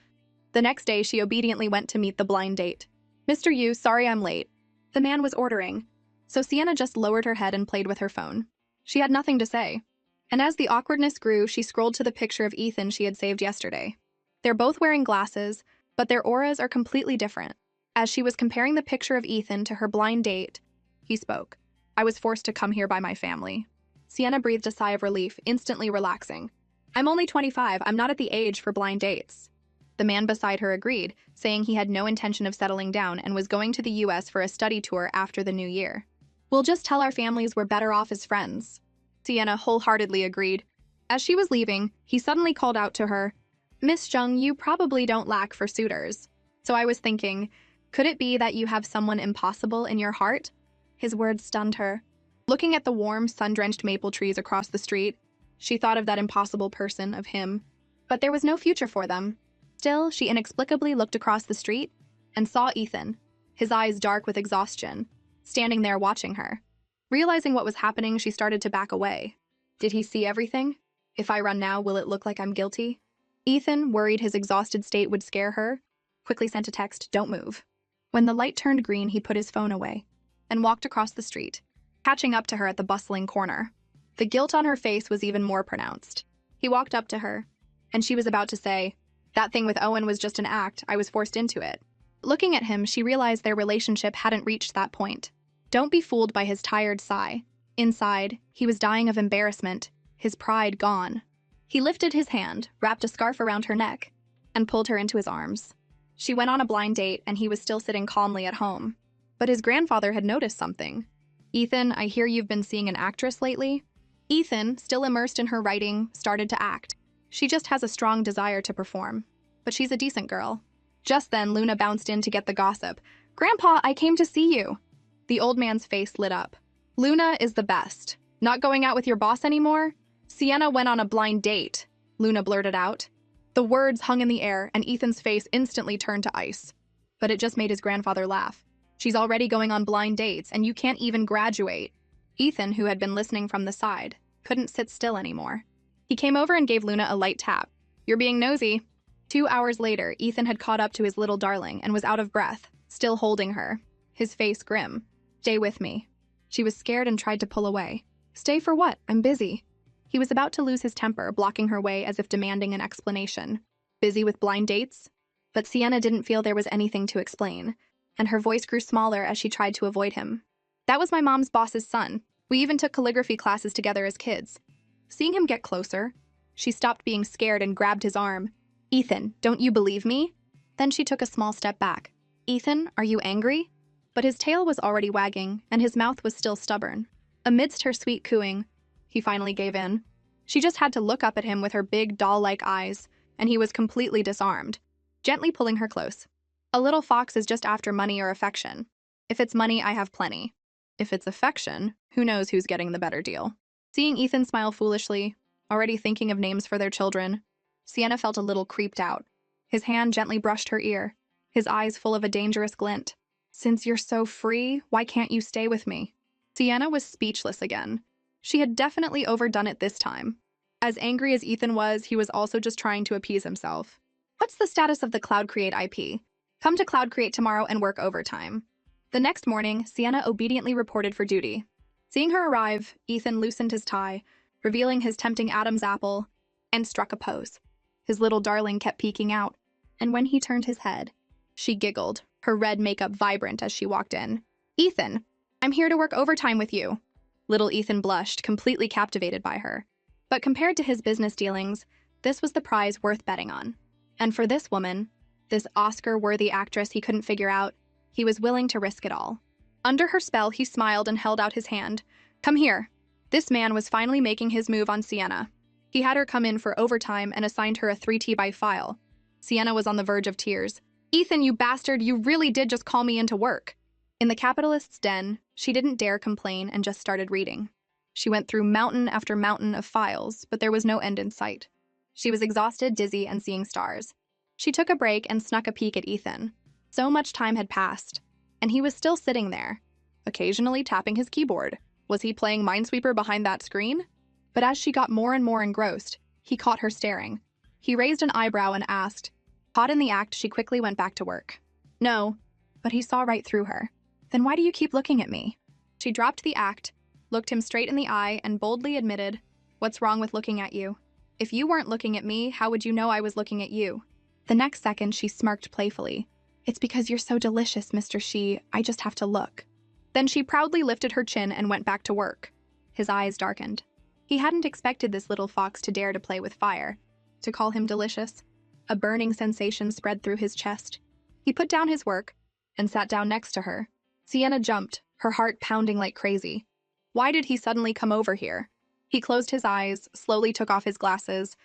The next day, she obediently went to meet the blind date. "Mr. Yu, sorry I'm late." The man was ordering, so Sienna just lowered her head and played with her phone. She had nothing to say. And as the awkwardness grew, she scrolled to the picture of Ethan she had saved yesterday. They're both wearing glasses, but their auras are completely different. As she was comparing the picture of Ethan to her blind date, he spoke. "I was forced to come here by my family." Sienna breathed a sigh of relief, instantly relaxing. "I'm only 25, I'm not at the age for blind dates." The man beside her agreed, saying he had no intention of settling down and was going to the US for a study tour after the new year. "We'll just tell our families we're better off as friends." Sienna wholeheartedly agreed. As she was leaving, he suddenly called out to her, "Miss Jung, you probably don't lack for suitors. So I was thinking, could it be that you have someone impossible in your heart?" His words stunned her. Looking at the warm, sun-drenched maple trees across the street, she thought of that impossible person, of him. But there was no future for them. Still, she inexplicably looked across the street and saw Ethan, his eyes dark with exhaustion, standing there watching her. Realizing what was happening, she started to back away. Did he see everything? If I run now, will it look like I'm guilty? Ethan, worried his exhausted state would scare her, quickly sent a text, "Don't move." When the light turned green, he put his phone away and walked across the street, catching up to her at the bustling corner. The guilt on her face was even more pronounced. He walked up to her, and she was about to say, "That thing with Owen was just an act, I was forced into it." Looking at him, she realized their relationship hadn't reached that point. Don't be fooled by his tired sigh. Inside, he was dying of embarrassment, his pride gone. He lifted his hand, wrapped a scarf around her neck, and pulled her into his arms. She went on a blind date, and he was still sitting calmly at home. But his grandfather had noticed something. "Ethan, I hear you've been seeing an actress lately?" Ethan, still immersed in her writing, started to act. She just has a strong desire to perform. But she's a decent girl. Just then, Luna bounced in to get the gossip. "Grandpa, I came to see you." The old man's face lit up. "Luna is the best. Not going out with your boss anymore?" "Sienna went on a blind date," Luna blurted out. The words hung in the air, and Ethan's face instantly turned to ice. But it just made his grandfather laugh. "She's already going on blind dates, and you can't even graduate." Ethan, who had been listening from the side, couldn't sit still anymore. He came over and gave Luna a light tap. "You're being nosy." 2 hours later, Ethan had caught up to his little darling and was out of breath, still holding her, his face grim. "Stay with me." She was scared and tried to pull away. "Stay for what? I'm busy." He was about to lose his temper, blocking her way as if demanding an explanation. "Busy with blind dates?" But Sienna didn't feel there was anything to explain, and her voice grew smaller as she tried to avoid him. "That was my mom's boss's son. We even took calligraphy classes together as kids." Seeing him get closer, she stopped being scared and grabbed his arm. "Ethan, don't you believe me?" Then she took a small step back. "Ethan, are you angry?" But his tail was already wagging, and his mouth was still stubborn. Amidst her sweet cooing, he finally gave in. She just had to look up at him with her big doll-like eyes, and he was completely disarmed, gently pulling her close. "A little fox is just after money or affection. If it's money, I have plenty. If it's affection, who knows who's getting the better deal." Seeing Ethan smile foolishly, already thinking of names for their children. Sienna felt a little creeped out. His hand gently brushed her ear, his eyes full of a dangerous glint. "Since you're so free, why can't you stay with me?" Sienna was speechless again. She had definitely overdone it this time. As angry as Ethan was, he was also just trying to appease himself. "What's the status of the Cloud Create IP? Come to Cloud Create tomorrow and work overtime." The next morning, Sienna obediently reported for duty. Seeing her arrive, Ethan loosened his tie, revealing his tempting Adam's apple, and struck a pose. His little darling kept peeking out, and when he turned his head, she giggled, her red makeup vibrant as she walked in. "Ethan, I'm here to work overtime with you." Little Ethan blushed, completely captivated by her. But compared to his business dealings, this was the prize worth betting on. And for this woman, this Oscar-worthy actress he couldn't figure out, he was willing to risk it all. Under her spell, he smiled and held out his hand. "Come here." This man was finally making his move on Sienna. He had her come in for overtime and assigned her a 3T by file. Sienna was on the verge of tears. "Ethan, you bastard, you really did just call me into work." In the capitalist's den, she didn't dare complain and just started reading. She went through mountain after mountain of files, but there was no end in sight. She was exhausted, dizzy, and seeing stars. She took a break and snuck a peek at Ethan. So much time had passed, and he was still sitting there, occasionally tapping his keyboard. Was he playing Minesweeper behind that screen? But as she got more and more engrossed, he caught her staring. He raised an eyebrow and asked. Caught in the act, she quickly went back to work. "No," but he saw right through her. "Then why do you keep looking at me?" She dropped the act, looked him straight in the eye, and boldly admitted, "What's wrong with looking at you? If you weren't looking at me, how would you know I was looking at you?" The next second, she smirked playfully. "It's because you're so delicious, Mr. She. I just have to look." Then she proudly lifted her chin and went back to work. His eyes darkened. He hadn't expected this little fox to dare to play with fire, to call him delicious. A burning sensation spread through his chest. He put down his work and sat down next to her. Sienna jumped, her heart pounding like crazy. Why did he suddenly come over here? He closed his eyes, slowly took off his glasses,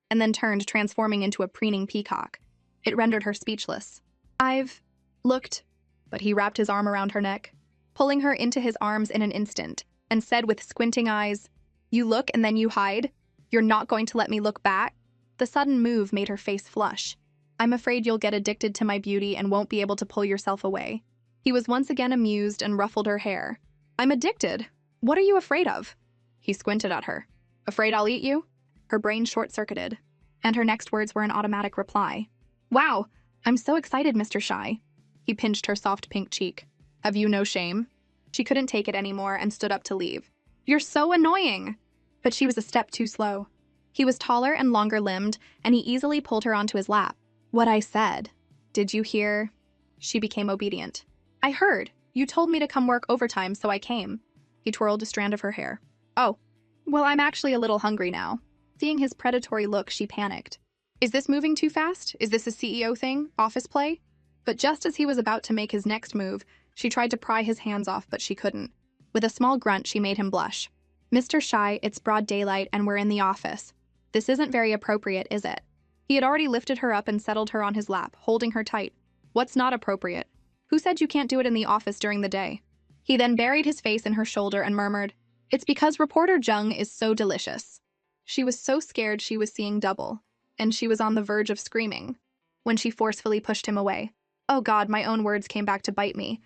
and then turned, transforming into a preening peacock. It rendered her speechless. "I've looked," but he wrapped his arm around her neck, pulling her into his arms in an instant, and said with squinting eyes, "You look and then you hide? You're not going to let me look back?" The sudden move made her face flush. "I'm afraid you'll get addicted to my beauty and won't be able to pull yourself away." He was once again amused and ruffled her hair. "I'm addicted? What are you afraid of?" He squinted at her. "Afraid I'll eat you?" Her brain short-circuited, and her next words were an automatic reply. "Wow, I'm so excited, Mr. Shy." He pinched her soft pink cheek. "Have you no shame?" She couldn't take it anymore and stood up to leave. "You're so annoying!" But she was a step too slow. He was taller and longer-limbed, and he easily pulled her onto his lap. "What I said. Did you hear?" She became obedient. "I heard. You told me to come work overtime, so I came." He twirled a strand of her hair. "Oh, well, I'm actually a little hungry now." Seeing his predatory look, she panicked. "Is this moving too fast? Is this a CEO thing? Office play?" But just as he was about to make his next move, she tried to pry his hands off, but she couldn't. With a small grunt, she made him blush. "Mr. Shy, it's broad daylight and we're in the office. This isn't very appropriate, is it?" He had already lifted her up and settled her on his lap, holding her tight. "What's not appropriate? Who said you can't do it in the office during the day?" He then buried his face in her shoulder and murmured, "It's because reporter Jung is so delicious." She was so scared she was seeing double, and she was on the verge of screaming, when she forcefully pushed him away. Oh God, my own words came back to bite me.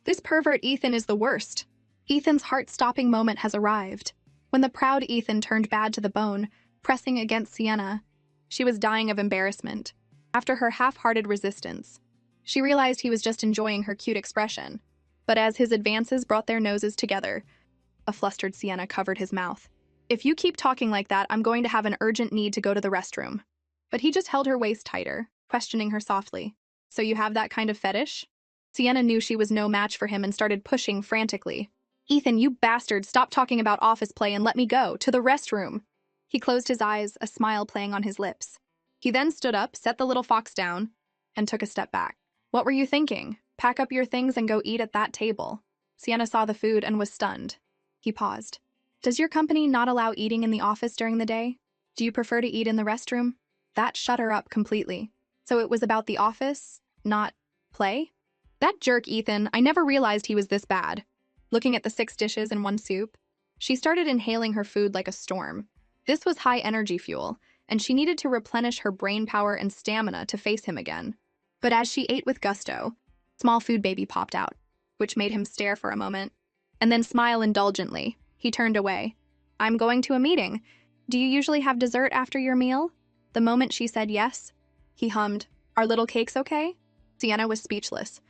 This pervert Ethan is the worst. Ethan's heart-stopping moment has arrived. When the proud Ethan turned bad to the bone, pressing against Sienna, she was dying of embarrassment. After her half-hearted resistance, she realized he was just enjoying her cute expression. But as his advances brought their noses together, a flustered Sienna covered his mouth. "If you keep talking like that, I'm going to have an urgent need to go to the restroom." But he just held her waist tighter, questioning her softly. "So you have that kind of fetish?" Sienna knew she was no match for him and started pushing frantically. "Ethan, you bastard, stop talking about office play and let me go, to the restroom." He closed his eyes, a smile playing on his lips. He then stood up, set the little fox down, and took a step back. "What were you thinking? Pack up your things and go eat at that table." Sienna saw the food and was stunned. He paused. "Does your company not allow eating in the office during the day? Do you prefer to eat in the restroom?" That shut her up completely. So it was about the office, not play? That jerk Ethan, I never realized he was this bad. Looking at the 6 dishes and 1 soup, she started inhaling her food like a storm. This was high energy fuel, and she needed to replenish her brain power and stamina to face him again. But as she ate with gusto, small food baby popped out, which made him stare for a moment, and then smile indulgently. He turned away. "I'm going to a meeting. Do you usually have dessert after your meal?" The moment she said yes, he hummed, "Are little cakes okay?" Sienna was speechless.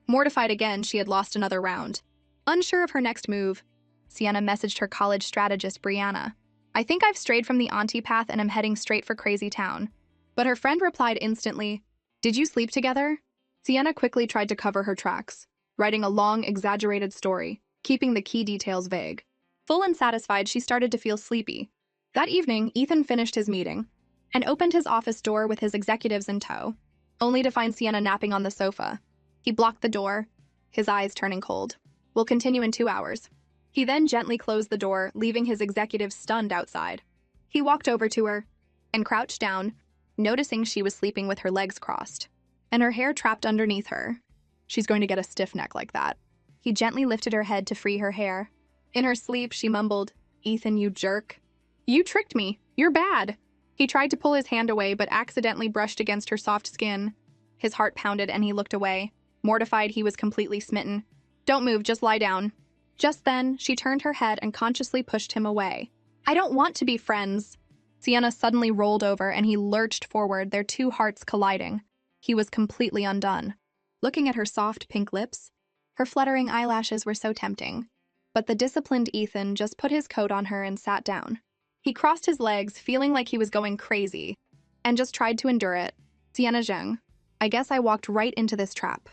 Mortified again, she had lost another round. Unsure of her next move, Sienna messaged her college strategist, Brianna. "I think I've strayed from the auntie path and am heading straight for Crazy Town." But her friend replied instantly, "Did you sleep together?" Sienna quickly tried to cover her tracks, writing a long, exaggerated story, keeping the key details vague. Full and satisfied, she started to feel sleepy. That evening, Ethan finished his meeting and opened his office door with his executives in tow, only to find Sienna napping on the sofa. He blocked the door, his eyes turning cold. "We'll continue in 2 hours." He then gently closed the door, leaving his executives stunned outside. He walked over to her and crouched down, noticing she was sleeping with her legs crossed and her hair trapped underneath her. "She's going to get a stiff neck like that." He gently lifted her head to free her hair. In her sleep, she mumbled, "Ethan, you jerk. You tricked me. You're bad." He tried to pull his hand away, but accidentally brushed against her soft skin. His heart pounded and he looked away. Mortified, he was completely smitten. "Don't move, just lie down." Just then, she turned her head and consciously pushed him away. "I don't want to be friends." Sienna suddenly rolled over and he lurched forward, their two hearts colliding. He was completely undone. Looking at her soft pink lips, her fluttering eyelashes were so tempting. But the disciplined Ethan just put his coat on her and sat down. He crossed his legs, feeling like he was going crazy, and just tried to endure it. "Sienna Zheng, I guess I walked right into this trap."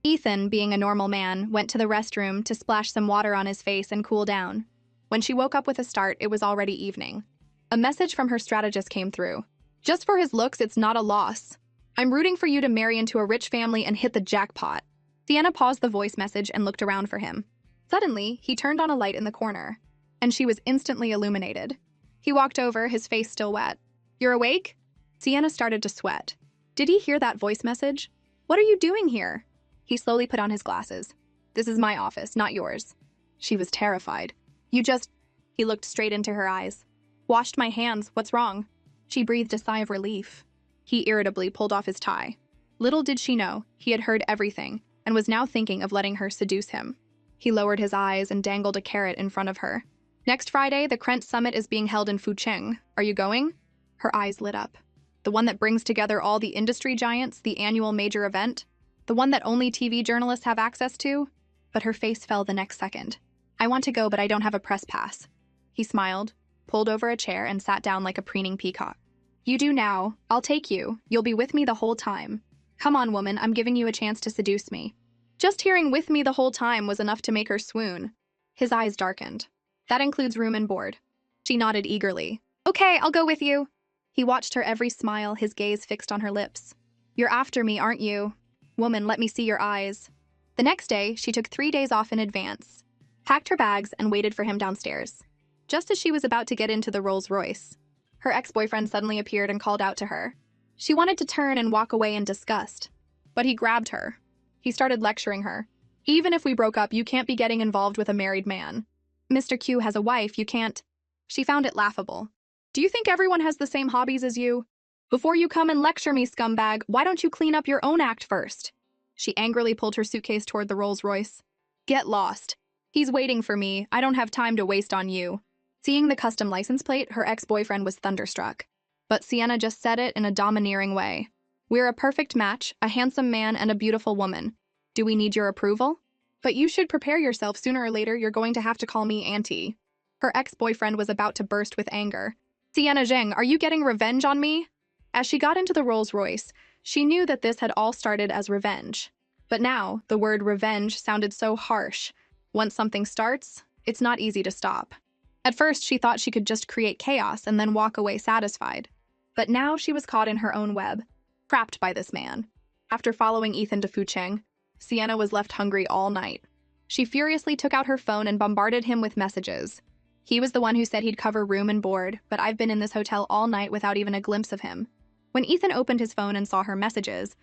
Ethan, being a normal man, went to the restroom to splash some water on his face and cool down. When she woke up with a start, it was already evening. A message from her strategist came through. "Just for his looks, it's not a loss. I'm rooting for you to marry into a rich family and hit the jackpot." Sienna paused the voice message and looked around for him. Suddenly, he turned on a light in the corner, and she was instantly illuminated. He walked over, his face still wet. "You're awake?" Sienna started to sweat. Did he hear that voice message? "What are you doing here?" He slowly put on his glasses. "This is my office, not yours." She was terrified. "You just..." He looked straight into her eyes. "Washed my hands, what's wrong?" She breathed a sigh of relief. He irritably pulled off his tie. Little did she know, he had heard everything, and was now thinking of letting her seduce him. He lowered his eyes and dangled a carrot in front of her. "Next Friday, the Krent Summit is being held in Fucheng. Are you going?" Her eyes lit up. "The one that brings together all the industry giants, the annual major event? The one that only TV journalists have access to?" But her face fell the next second. "I want to go, but I don't have a press pass." He smiled, pulled over a chair, and sat down like a preening peacock. "You do now. I'll take you. You'll be with me the whole time. Come on, woman, I'm giving you a chance to seduce me." Just hearing "with me the whole time" was enough to make her swoon. His eyes darkened. "That includes room and board." She nodded eagerly. "Okay, I'll go with you." He watched her every smile, his gaze fixed on her lips. "You're after me, aren't you? Woman, let me see your eyes." The next day, she took 3 days off in advance, packed her bags, and waited for him downstairs. Just as she was about to get into the Rolls-Royce, her ex-boyfriend suddenly appeared and called out to her. She wanted to turn and walk away in disgust, but he grabbed her. He started lecturing her. "Even if we broke up, you can't be getting involved with a married man. Mr. Q has a wife, you can't." She found it laughable. "Do you think everyone has the same hobbies as you? Before you come and lecture me, scumbag, why don't you clean up your own act first?" She angrily pulled her suitcase toward the Rolls-Royce. "Get lost. He's waiting for me. I don't have time to waste on you." Seeing the custom license plate, her ex-boyfriend was thunderstruck. But Sienna just said it in a domineering way. "We're a perfect match, a handsome man and a beautiful woman. Do we need your approval? But you should prepare yourself, sooner or later you're going to have to call me auntie." Her ex-boyfriend was about to burst with anger. "Sienna Zheng, are you getting revenge on me?" As she got into the Rolls-Royce, she knew that this had all started as revenge. But now, the word revenge sounded so harsh. Once something starts, it's not easy to stop. At first, she thought she could just create chaos and then walk away satisfied. But now she was caught in her own web, trapped by this man. After following Ethan to Fucheng, Sienna was left hungry all night. She furiously took out her phone and bombarded him with messages. He was the one who said he'd cover room and board, but I've been in this hotel all night without even a glimpse of him. When Ethan opened his phone and saw her messages,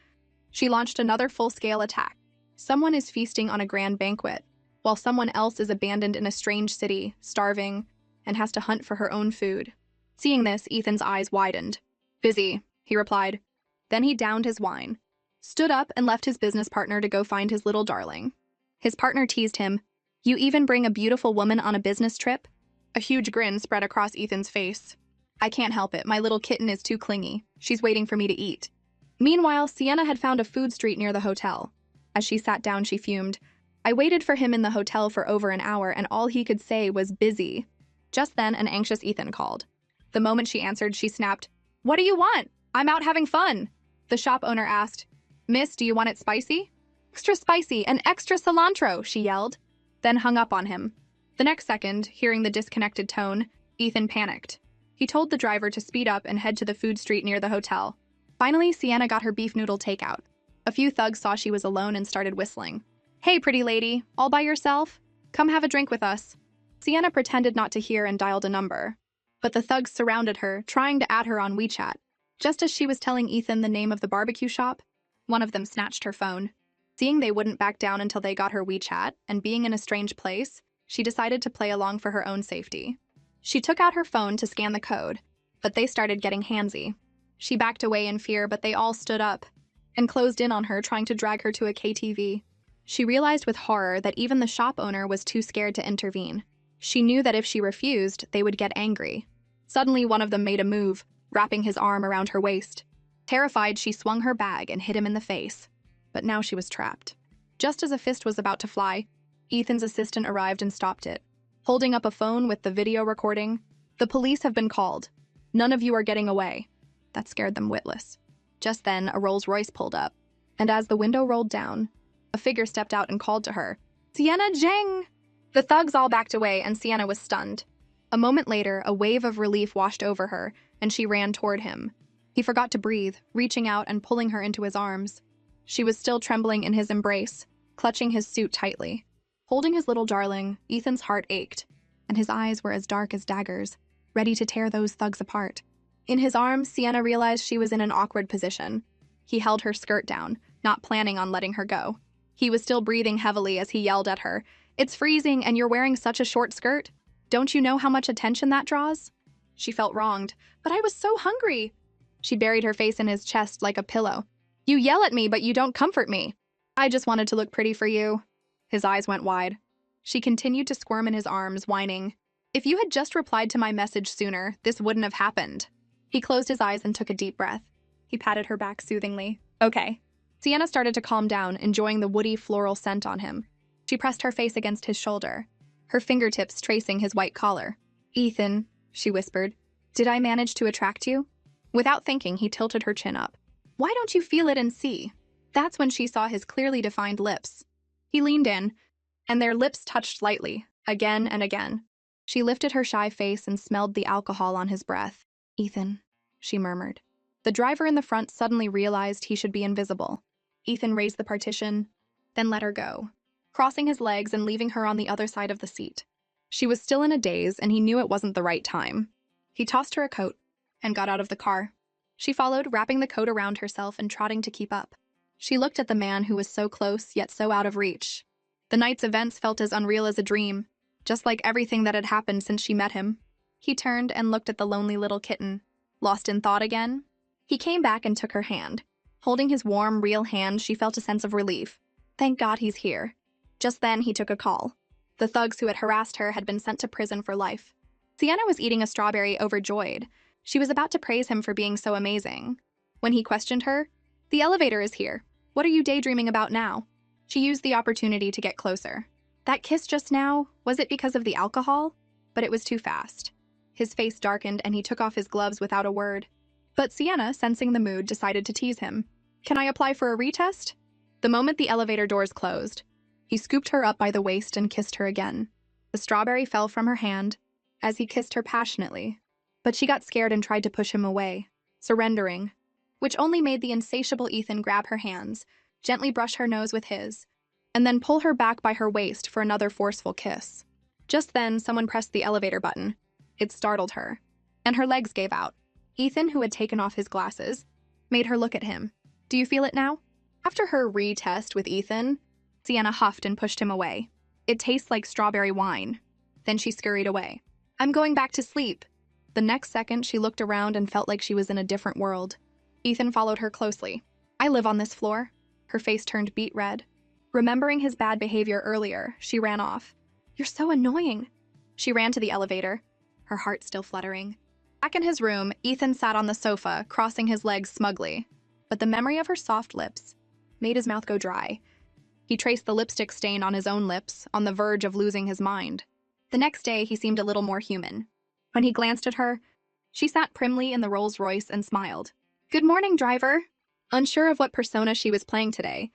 she launched another full-scale attack. Someone is feasting on a grand banquet, while someone else is abandoned in a strange city, starving, and has to hunt for her own food. Seeing this, Ethan's eyes widened. "Busy," he replied. Then he downed his wine, stood up, and left his business partner to go find his little darling. His partner teased him. "You even bring a beautiful woman on a business trip?" A huge grin spread across Ethan's face. "I can't help it. My little kitten is too clingy. She's waiting for me to eat." Meanwhile, Sienna had found a food street near the hotel. As she sat down, she fumed. "I waited for him in the hotel for over an hour, and all he could say was busy." Just then, an anxious Ethan called. The moment she answered, she snapped, "What do you want? I'm out having fun." The shop owner asked, "Miss, do you want it spicy?" "Extra spicy and extra cilantro," she yelled, then hung up on him. The next second, hearing the disconnected tone, Ethan panicked. He told the driver to speed up and head to the food street near the hotel. Finally, Sienna got her beef noodle takeout. A few thugs saw she was alone and started whistling. "Hey, pretty lady, all by yourself? Come have a drink with us." Sienna pretended not to hear and dialed a number. But the thugs surrounded her, trying to add her on WeChat. Just as she was telling Ethan the name of the barbecue shop, one of them snatched her phone. Seeing they wouldn't back down until they got her WeChat, and being in a strange place, she decided to play along for her own safety. She took out her phone to scan the code, but they started getting handsy. She backed away in fear, but they all stood up and closed in on her, trying to drag her to a KTV. She realized with horror that even the shop owner was too scared to intervene. She knew that if she refused, they would get angry. Suddenly, one of them made a move, wrapping his arm around her waist. Terrified, she swung her bag and hit him in the face. But now she was trapped. Just as a fist was about to fly, Ethan's assistant arrived and stopped it, holding up a phone with the video recording. "The police have been called. None of you are getting away." That scared them witless. Just then, a Rolls-Royce pulled up, and as the window rolled down, a figure stepped out and called to her, "Sienna Jeng!" The thugs all backed away, and Sienna was stunned. A moment later, a wave of relief washed over her, and she ran toward him. He forgot to breathe, reaching out and pulling her into his arms. She was still trembling in his embrace, clutching his suit tightly. Holding his little darling, Ethan's heart ached, and his eyes were as dark as daggers, ready to tear those thugs apart. In his arms, Sienna realized she was in an awkward position. He held her skirt down, not planning on letting her go. He was still breathing heavily as he yelled at her, "It's freezing and you're wearing such a short skirt. Don't you know how much attention that draws?" She felt wronged. "But I was so hungry." She buried her face in his chest like a pillow. "You yell at me, but you don't comfort me. I just wanted to look pretty for you." His eyes went wide. She continued to squirm in his arms, whining, "If you had just replied to my message sooner, this wouldn't have happened." He closed his eyes and took a deep breath. He patted her back soothingly. "Okay." Sienna started to calm down, enjoying the woody floral scent on him. She pressed her face against his shoulder, her fingertips tracing his white collar. "Ethan," she whispered, "did I manage to attract you?" Without thinking, he tilted her chin up. "Why don't you feel it and see?" That's when she saw his clearly defined lips. He leaned in, and their lips touched lightly, again and again. She lifted her shy face and smelled the alcohol on his breath. "Ethan," she murmured. The driver in the front suddenly realized he should be invisible. Ethan raised the partition, then let her go, crossing his legs and leaving her on the other side of the seat. She was still in a daze, and he knew it wasn't the right time. He tossed her a coat and got out of the car. She followed, wrapping the coat around herself and trotting to keep up. She looked at the man who was so close, yet so out of reach. The night's events felt as unreal as a dream, just like everything that had happened since she met him. He turned and looked at the lonely little kitten. Lost in thought again? He came back and took her hand. Holding his warm, real hand, she felt a sense of relief. Thank God he's here. Just then, he took a call. The thugs who had harassed her had been sent to prison for life. Sienna was eating a strawberry, overjoyed. She was about to praise him for being so amazing. When he questioned her, "The elevator is here. What are you daydreaming about now?" She used the opportunity to get closer. That kiss just now, was it because of the alcohol? But it was too fast. His face darkened and he took off his gloves without a word. But Sienna, sensing the mood, decided to tease him. "Can I apply for a retest?" The moment the elevator doors closed, he scooped her up by the waist and kissed her again. The strawberry fell from her hand as he kissed her passionately. But she got scared and tried to push him away, surrendering, which only made the insatiable Ethan grab her hands, gently brush her nose with his, and then pull her back by her waist for another forceful kiss. Just then, someone pressed the elevator button. It startled her, and her legs gave out. Ethan, who had taken off his glasses, made her look at him. "Do you feel it now?" After her retest with Ethan, Sienna huffed and pushed him away. "It tastes like strawberry wine." Then she scurried away. "I'm going back to sleep." The next second, she looked around and felt like she was in a different world. Ethan followed her closely. "I live on this floor." Her face turned beet red. Remembering his bad behavior earlier, she ran off. "You're so annoying." She ran to the elevator, her heart still fluttering. Back in his room, Ethan sat on the sofa, crossing his legs smugly. But the memory of her soft lips made his mouth go dry. He traced the lipstick stain on his own lips, on the verge of losing his mind. The next day, he seemed a little more human. When he glanced at her, she sat primly in the Rolls-Royce and smiled. "Good morning, driver." Unsure of what persona she was playing today,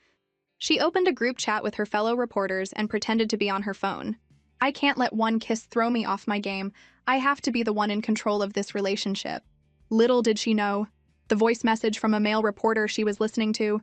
she opened a group chat with her fellow reporters and pretended to be on her phone. "I can't let one kiss throw me off my game. I have to be the one in control of this relationship." Little did she know, the voice message from a male reporter she was listening to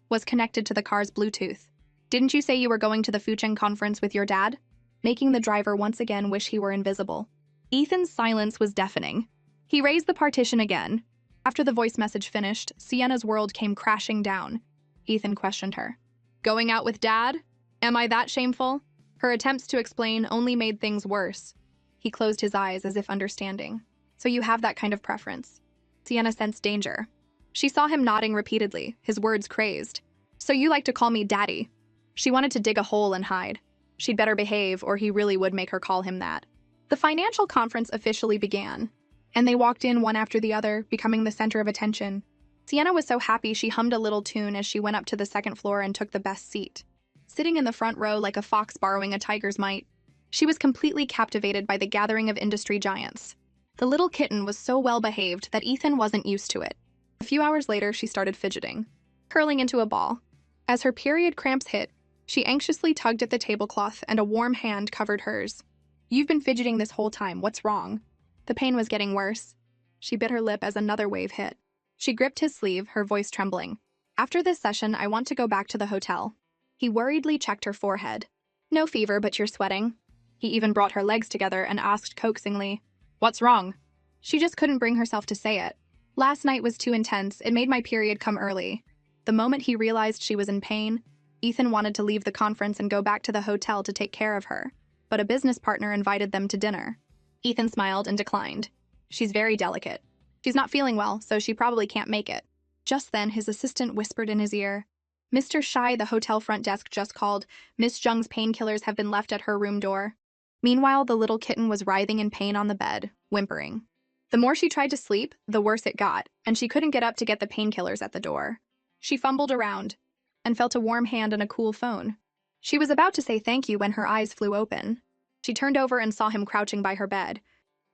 was connected to the car's Bluetooth. "Didn't you say you were going to the Fucheng conference with your dad?" Making the driver once again wish he were invisible. Ethan's silence was deafening. He raised the partition again. After the voice message finished, Sienna's world came crashing down. Ethan questioned her. "Going out with Dad? Am I that shameful?" Her attempts to explain only made things worse. He closed his eyes as if understanding. "So you have that kind of preference." Sienna sensed danger. She saw him nodding repeatedly, his words crazed. "So you like to call me Daddy." She wanted to dig a hole and hide. She'd better behave, or he really would make her call him that. The financial conference officially began, and they walked in one after the other, becoming the center of attention. Sienna was so happy she hummed a little tune as she went up to the second floor and took the best seat. Sitting in the front row like a fox borrowing a tiger's mite, she was completely captivated by the gathering of industry giants. The little kitten was so well behaved that Ethan wasn't used to it. A few hours later, she started fidgeting, curling into a ball. As her period cramps hit, she anxiously tugged at the tablecloth and a warm hand covered hers. "You've been fidgeting this whole time. What's wrong?" The pain was getting worse. She bit her lip as another wave hit. She gripped his sleeve, her voice trembling. "After this session, I want to go back to the hotel." He worriedly checked her forehead. "No fever, but you're sweating." He even brought her legs together and asked coaxingly, "What's wrong?" She just couldn't bring herself to say it. "Last night was too intense. It made my period come early." The moment he realized she was in pain, Ethan wanted to leave the conference and go back to the hotel to take care of her, but a business partner invited them to dinner. Ethan smiled and declined. "She's very delicate. She's not feeling well, so she probably can't make it." Just then, his assistant whispered in his ear, "Mr. Shai, the hotel front desk just called. Miss Jung's painkillers have been left at her room door." Meanwhile, the little kitten was writhing in pain on the bed, whimpering. The more she tried to sleep, the worse it got, and she couldn't get up to get the painkillers at the door. She fumbled around and felt a warm hand and a cool phone. She was about to say thank you when her eyes flew open. She turned over and saw him crouching by her bed.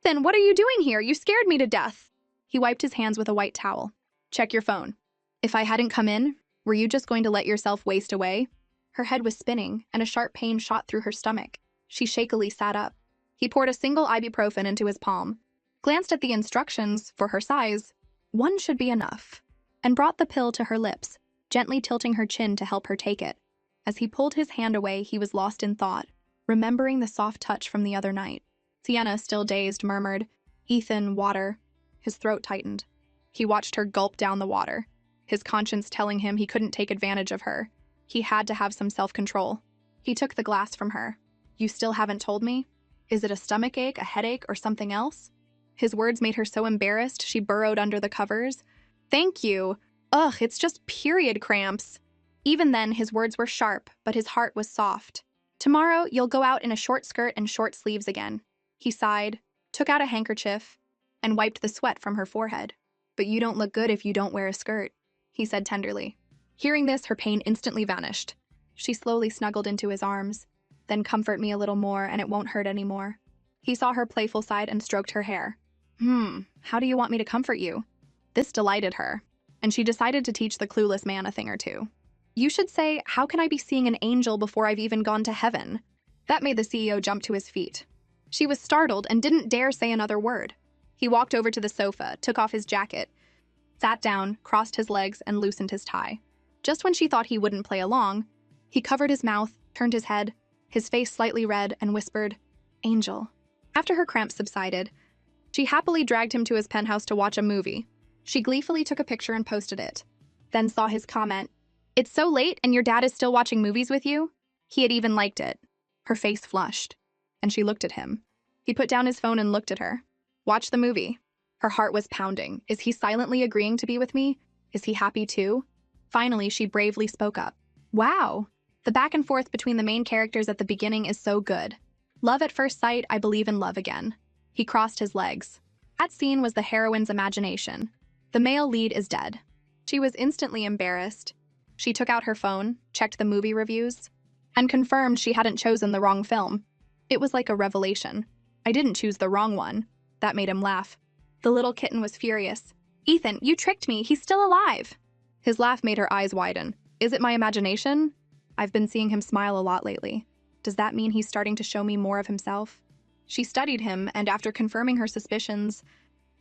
"Then what are you doing here? You scared me to death." He wiped his hands with a white towel. "Check your phone." "If I hadn't come in, were you just going to let yourself waste away?" Her head was spinning, and a sharp pain shot through her stomach. She shakily sat up. He poured a single ibuprofen into his palm, glanced at the instructions for her size. One should be enough, and brought the pill to her lips, gently tilting her chin to help her take it. As he pulled his hand away, he was lost in thought, remembering the soft touch from the other night. Sienna, still dazed, murmured, "Ethan, water." His throat tightened. He watched her gulp down the water, his conscience telling him he couldn't take advantage of her. He had to have some self-control. He took the glass from her. "You still haven't told me? Is it a stomachache, a headache, or something else?" His words made her so embarrassed she burrowed under the covers. "Thank you. Ugh, it's just period cramps." Even then, his words were sharp, but his heart was soft. "Tomorrow, you'll go out in a short skirt and short sleeves again." He sighed, took out a handkerchief, and wiped the sweat from her forehead. "But you don't look good if you don't wear a skirt," he said tenderly. Hearing this, her pain instantly vanished. She slowly snuggled into his arms. "Then comfort me a little more, and it won't hurt anymore." He saw her playful side and stroked her hair. How do you want me to comfort you?" This delighted her, and she decided to teach the clueless man a thing or two. "You should say, 'How can I be seeing an angel before I've even gone to heaven?'" That made the CEO jump to his feet. She was startled and didn't dare say another word. He walked over to the sofa, took off his jacket, sat down, crossed his legs, and loosened his tie. Just when she thought he wouldn't play along, he covered his mouth, turned his head, his face slightly red, and whispered, "Angel." After her cramps subsided, she happily dragged him to his penthouse to watch a movie. She gleefully took a picture and posted it, then saw his comment, "It's so late and your dad is still watching movies with you?" He had even liked it. Her face flushed, and she looked at him. He put down his phone and looked at her. Watch the movie. Her heart was pounding. Is he silently agreeing to be with me? Is he happy too? Finally, she bravely spoke up. Wow! The back and forth between the main characters at the beginning is so good. Love at first sight, I believe in love again. He crossed his legs. That scene was the heroine's imagination. The male lead is dead. She was instantly embarrassed. She took out her phone, checked the movie reviews, and confirmed she hadn't chosen the wrong film. It was like a revelation. I didn't choose the wrong one. That made him laugh. The little kitten was furious. Ethan, you tricked me. He's still alive. His laugh made her eyes widen. Is it my imagination? I've been seeing him smile a lot lately. Does that mean he's starting to show me more of himself? She studied him, and after confirming her suspicions,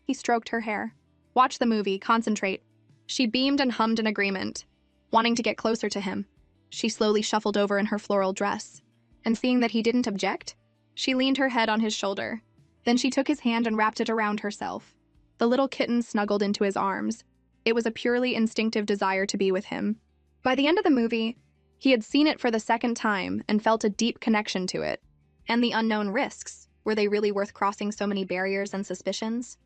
he stroked her hair. Watch the movie, concentrate. She beamed and hummed in agreement, wanting to get closer to him. She slowly shuffled over in her floral dress, and seeing that he didn't object, she leaned her head on his shoulder. Then she took his hand and wrapped it around herself. The little kitten snuggled into his arms. It was a purely instinctive desire to be with him. By the end of the movie, he had seen it for the second time and felt a deep connection to it. And the unknown risks, were they really worth crossing so many barriers and suspicions?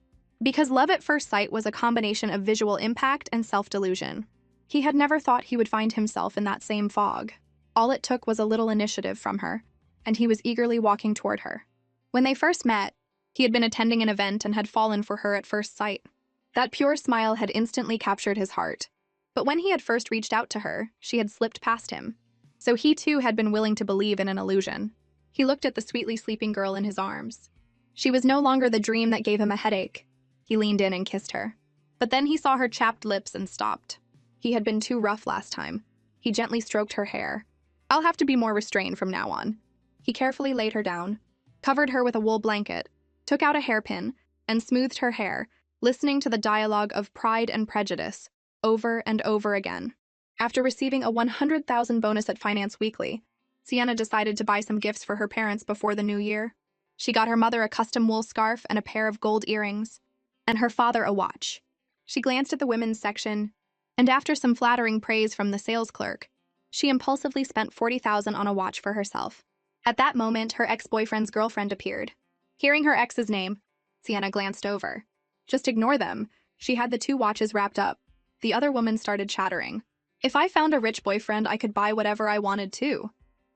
Because love at first sight was a combination of visual impact and self-delusion. He had never thought he would find himself in that same fog. All it took was a little initiative from her, and he was eagerly walking toward her. When they first met, he had been attending an event and had fallen for her at first sight. That pure smile had instantly captured his heart. But when he had first reached out to her, she had slipped past him. So he too had been willing to believe in an illusion. He looked at the sweetly sleeping girl in his arms. She was no longer the dream that gave him a headache. He leaned in and kissed her. But then he saw her chapped lips and stopped. He had been too rough last time. He gently stroked her hair. I'll have to be more restrained from now on. He carefully laid her down, covered her with a wool blanket, took out a hairpin, and smoothed her hair, listening to the dialogue of Pride and Prejudice over and over again. After receiving a 100,000 bonus at Finance Weekly, Sienna decided to buy some gifts for her parents before the new year. She got her mother a custom wool scarf and a pair of gold earrings, and her father a watch. She glanced at the women's section, and after some flattering praise from the sales clerk, she impulsively spent 40,000 on a watch for herself. At that moment, her ex-boyfriend's girlfriend appeared. Hearing her ex's name, Sienna glanced over. Just ignore them. She had the two watches wrapped up. The other woman started chattering. If I found a rich boyfriend, I could buy whatever I wanted too.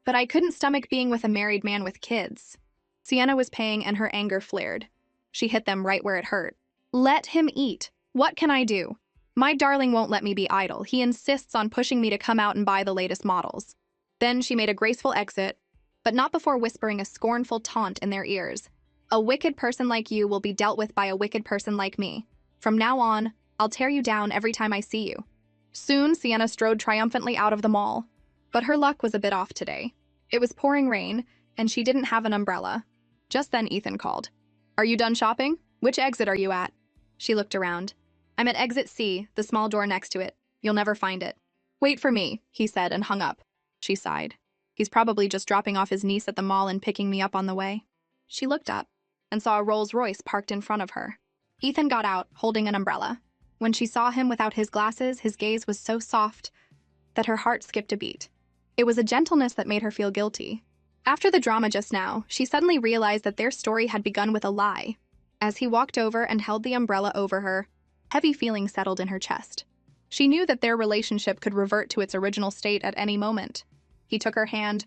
But I couldn't stomach being with a married man with kids. Sienna was paying and her anger flared. She hit them right where it hurt. Let him eat. What can I do? My darling won't let me be idle. He insists on pushing me to come out and buy the latest models. Then she made a graceful exit, but not before whispering a scornful taunt in their ears. A wicked person like you will be dealt with by a wicked person like me. From now on, I'll tear you down every time I see you. Soon, Sienna strode triumphantly out of the mall. But her luck was a bit off today. It was pouring rain, and she didn't have an umbrella. Just then Ethan called. Are you done shopping? Which exit are you at? She looked around. I'm at exit C, the small door next to it. You'll never find it. Wait for me, he said and hung up. She sighed. He's probably just dropping off his niece at the mall and picking me up on the way. She looked up and saw a Rolls-Royce parked in front of her. Ethan got out, holding an umbrella. When she saw him without his glasses, his gaze was so soft that her heart skipped a beat. It was a gentleness that made her feel guilty. After the drama just now, she suddenly realized that their story had begun with a lie. As he walked over and held the umbrella over her, heavy feelings settled in her chest. She knew that their relationship could revert to its original state at any moment. He took her hand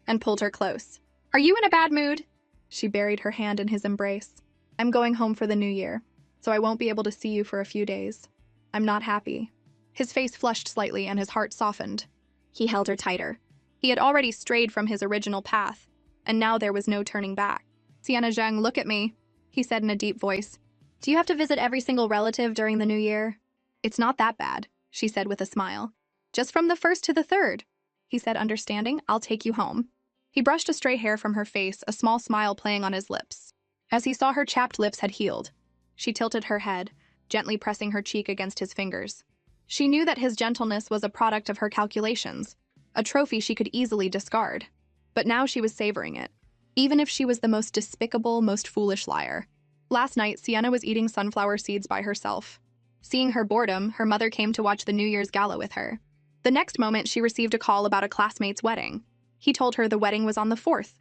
and pulled her close. Are you in a bad mood? She buried her hand in his embrace. I'm going home for the new year, so I won't be able to see you for a few days. I'm not happy. His face flushed slightly and his heart softened. He held her tighter. He had already strayed from his original path, and now there was no turning back. Sienna Zhang, look at me, he said in a deep voice. Do you have to visit every single relative during the new year? It's not that bad, she said with a smile. Just from the 1st to the 3rd. He said, understanding, I'll take you home. He brushed a stray hair from her face, a small smile playing on his lips. As he saw her chapped lips had healed, she tilted her head, gently pressing her cheek against his fingers. She knew that his gentleness was a product of her calculations, a trophy she could easily discard. But now she was savoring it, even if she was the most despicable, most foolish liar. Last night, Sienna was eating sunflower seeds by herself. Seeing her boredom, her mother came to watch the New Year's gala with her. The next moment, she received a call about a classmate's wedding. He told her the wedding was on the 4th,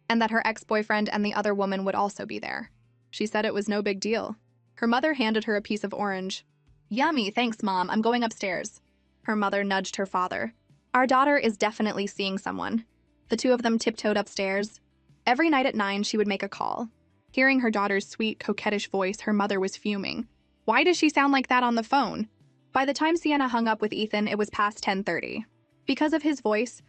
and that her ex-boyfriend and the other woman would also be there. She said it was no big deal. Her mother handed her a piece of orange. Yummy, thanks, Mom. I'm going upstairs. Her mother nudged her father. Our daughter is definitely seeing someone. The two of them tiptoed upstairs. Every night at 9, she would make a call. Hearing her daughter's sweet, coquettish voice, her mother was fuming. Why does she sound like that on the phone? By the time Sienna hung up with Ethan, it was past 10:30. Because of his voice,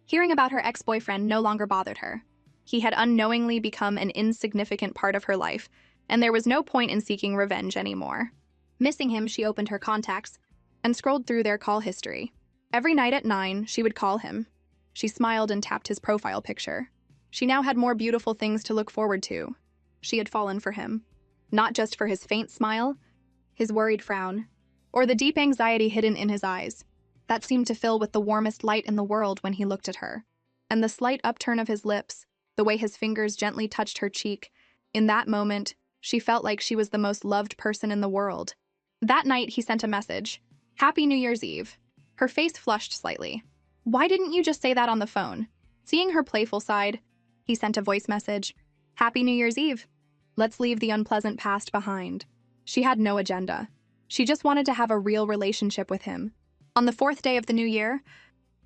hearing about her ex-boyfriend no longer bothered her. He had unknowingly become an insignificant part of her life, and there was no point in seeking revenge anymore. Missing him, she opened her contacts and scrolled through their call history. Every night at 9, she would call him. She smiled and tapped his profile picture. She now had more beautiful things to look forward to. She had fallen for him. Not just for his faint smile, his worried frown, or the deep anxiety hidden in his eyes, that seemed to fill with the warmest light in the world when he looked at her. And the slight upturn of his lips, the way his fingers gently touched her cheek, in that moment, she felt like she was the most loved person in the world. That night, he sent a message. Happy New Year's Eve. Her face flushed slightly. Why didn't you just say that on the phone? Seeing her playful side, he sent a voice message. Happy New Year's Eve. Let's leave the unpleasant past behind. She had no agenda. She just wanted to have a real relationship with him. On the 4th day of the new year,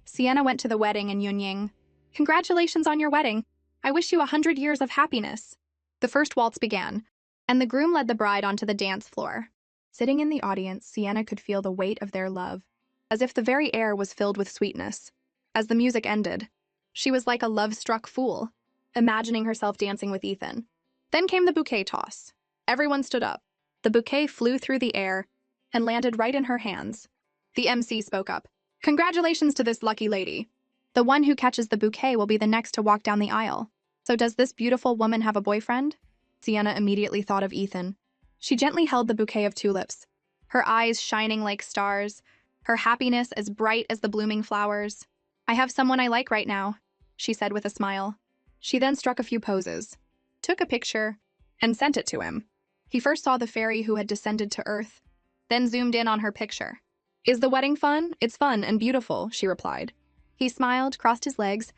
Sienna went to the wedding in Yunying. Congratulations on your wedding. I wish you 100 years of happiness. The first waltz began, and the groom led the bride onto the dance floor. Sitting in the audience, Sienna could feel the weight of their love, as if the very air was filled with sweetness. As the music ended, she was like a love-struck fool, imagining herself dancing with Ethan. Then came the bouquet toss. Everyone stood up. The bouquet flew through the air and landed right in her hands. The MC spoke up. Congratulations to this lucky lady. The one who catches the bouquet will be the next to walk down the aisle. So does this beautiful woman have a boyfriend? Sienna immediately thought of Ethan. She gently held the bouquet of tulips, her eyes shining like stars, her happiness as bright as the blooming flowers. I have someone I like right now, she said with a smile. She then struck a few poses, took a picture, and sent it to him. He first saw the fairy who had descended to Earth, then zoomed in on her picture. Is the wedding fun? It's fun and beautiful, she replied. He smiled, crossed his legs,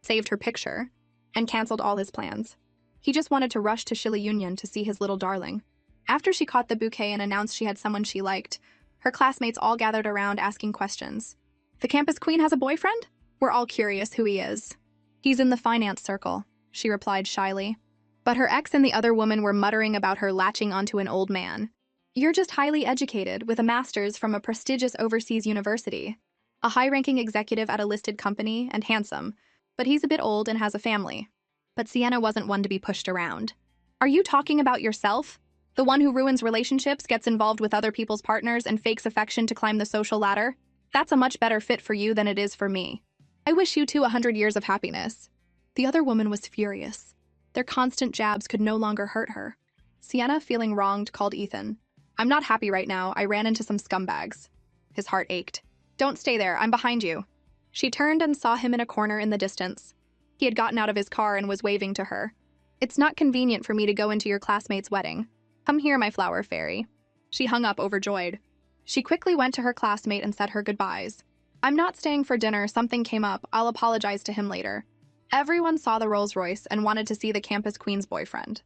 saved her picture, and canceled all his plans. He just wanted to rush to Shili Union to see his little darling. After she caught the bouquet and announced she had someone she liked, her classmates all gathered around asking questions. The campus queen has a boyfriend? We're all curious who he is. He's in the finance circle, she replied shyly. But her ex and the other woman were muttering about her latching onto an old man. You're just highly educated, with a master's from a prestigious overseas university. A high-ranking executive at a listed company, and handsome. But he's a bit old and has a family. But Sienna wasn't one to be pushed around. Are you talking about yourself? The one who ruins relationships, gets involved with other people's partners, and fakes affection to climb the social ladder? That's a much better fit for you than it is for me. I wish you two 100 years of happiness. The other woman was furious. Their constant jabs could no longer hurt her. Sienna, feeling wronged, called Ethan. I'm not happy right now. I ran into some scumbags. His heart ached. Don't stay there. I'm behind you. She turned and saw him in a corner in the distance. He had gotten out of his car and was waving to her. It's not convenient for me to go into your classmate's wedding. Come here, my flower fairy. She hung up overjoyed. She quickly went to her classmate and said her goodbyes. I'm not staying for dinner. Something came up. I'll apologize to him later. Everyone saw the Rolls Royce and wanted to see the campus queen's boyfriend.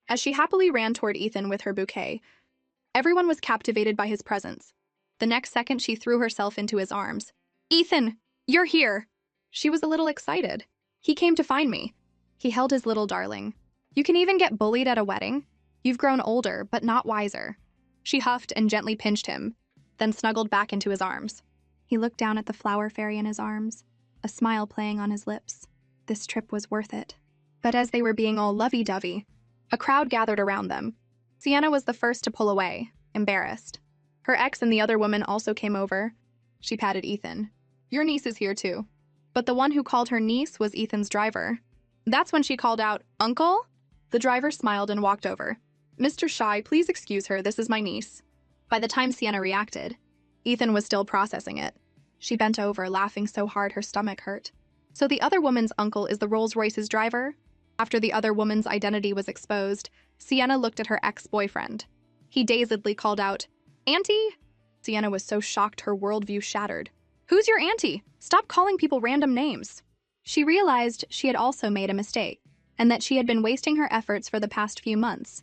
As she happily ran toward Ethan with her bouquet, everyone was captivated by his presence. The next second, she threw herself into his arms. Ethan, you're here! She was a little excited. He came to find me. He held his little darling. You can even get bullied at a wedding? You've grown older, but not wiser. She huffed and gently pinched him, then snuggled back into his arms. He looked down at the flower fairy in his arms, a smile playing on his lips. This trip was worth it. But as they were being all lovey-dovey, a crowd gathered around them. Sienna was the first to pull away, embarrassed. Her ex and the other woman also came over. She patted Ethan. Your niece is here too. But the one who called her niece was Ethan's driver. That's when she called out, Uncle? The driver smiled and walked over. Mr. Shy, please excuse her, this is my niece. By the time Sienna reacted, Ethan was still processing it. She bent over, laughing so hard her stomach hurt. So the other woman's uncle is the Rolls-Royce's driver? After the other woman's identity was exposed, Sienna looked at her ex-boyfriend. He dazedly called out, Auntie? Sienna was so shocked her worldview shattered. Who's your auntie? Stop calling people random names. She realized she had also made a mistake, and that she had been wasting her efforts for the past few months.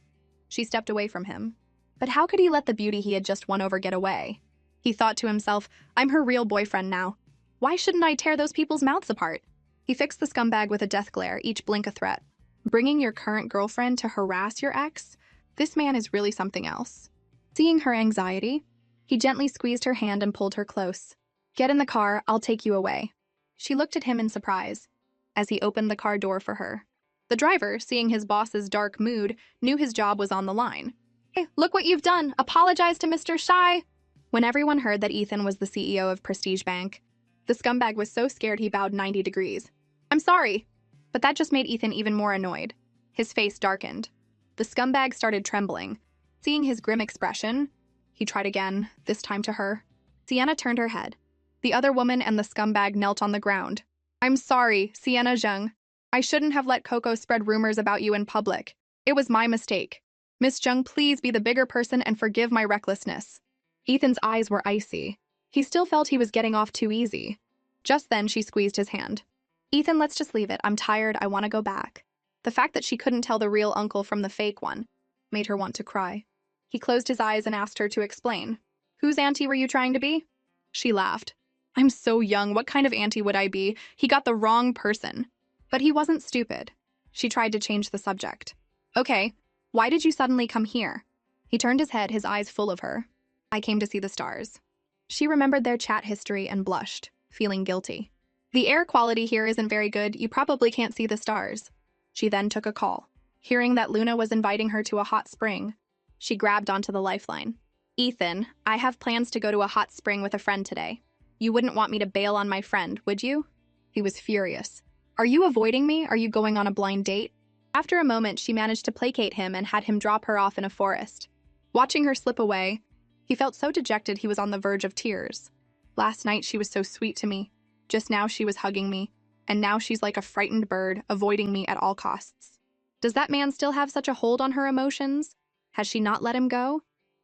She stepped away from him. But how could he let the beauty he had just won over get away? He thought to himself, I'm her real boyfriend now. Why shouldn't I tear those people's mouths apart? He fixed the scumbag with a death glare, each blink a threat. Bringing your current girlfriend to harass your ex? This man is really something else. Seeing her anxiety, he gently squeezed her hand and pulled her close. Get in the car, I'll take you away. She looked at him in surprise as he opened the car door for her. The driver, seeing his boss's dark mood, knew his job was on the line. Hey, look what you've done! Apologize to Mr. Shy! When everyone heard that Ethan was the CEO of Prestige Bank, the scumbag was so scared he bowed 90 degrees. I'm sorry! But that just made Ethan even more annoyed. His face darkened. The scumbag started trembling. Seeing his grim expression, he tried again, this time to her. Sienna turned her head. The other woman and the scumbag knelt on the ground. I'm sorry, Sienna Zheng. I shouldn't have let Coco spread rumors about you in public. It was my mistake. Miss Zheng, please be the bigger person and forgive my recklessness. Ethan's eyes were icy. He still felt he was getting off too easy. Just then, she squeezed his hand. Ethan, let's just leave it. I'm tired. I want to go back. The fact that she couldn't tell the real uncle from the fake one made her want to cry. He closed his eyes and asked her to explain. Whose auntie were you trying to be? She laughed. I'm so young. What kind of auntie would I be? He got the wrong person. But he wasn't stupid. She tried to change the subject. Okay, why did you suddenly come here? He turned his head, his eyes full of her. I came to see the stars. She remembered their chat history and blushed, feeling guilty. The air quality here isn't very good. You probably can't see the stars. She then took a call. Hearing that Luna was inviting her to a hot spring, she grabbed onto the lifeline. Ethan, I have plans to go to a hot spring with a friend today. You wouldn't want me to bail on my friend, would you? He was furious. Are you avoiding me? Are you going on a blind date? After a moment, she managed to placate him and had him drop her off in a forest. Watching her slip away, he felt so dejected he was on the verge of tears. Last night she was so sweet to me. Just now she was hugging me, and now she's like a frightened bird, avoiding me at all costs. Does that man still have such a hold on her emotions? Has she not let him go?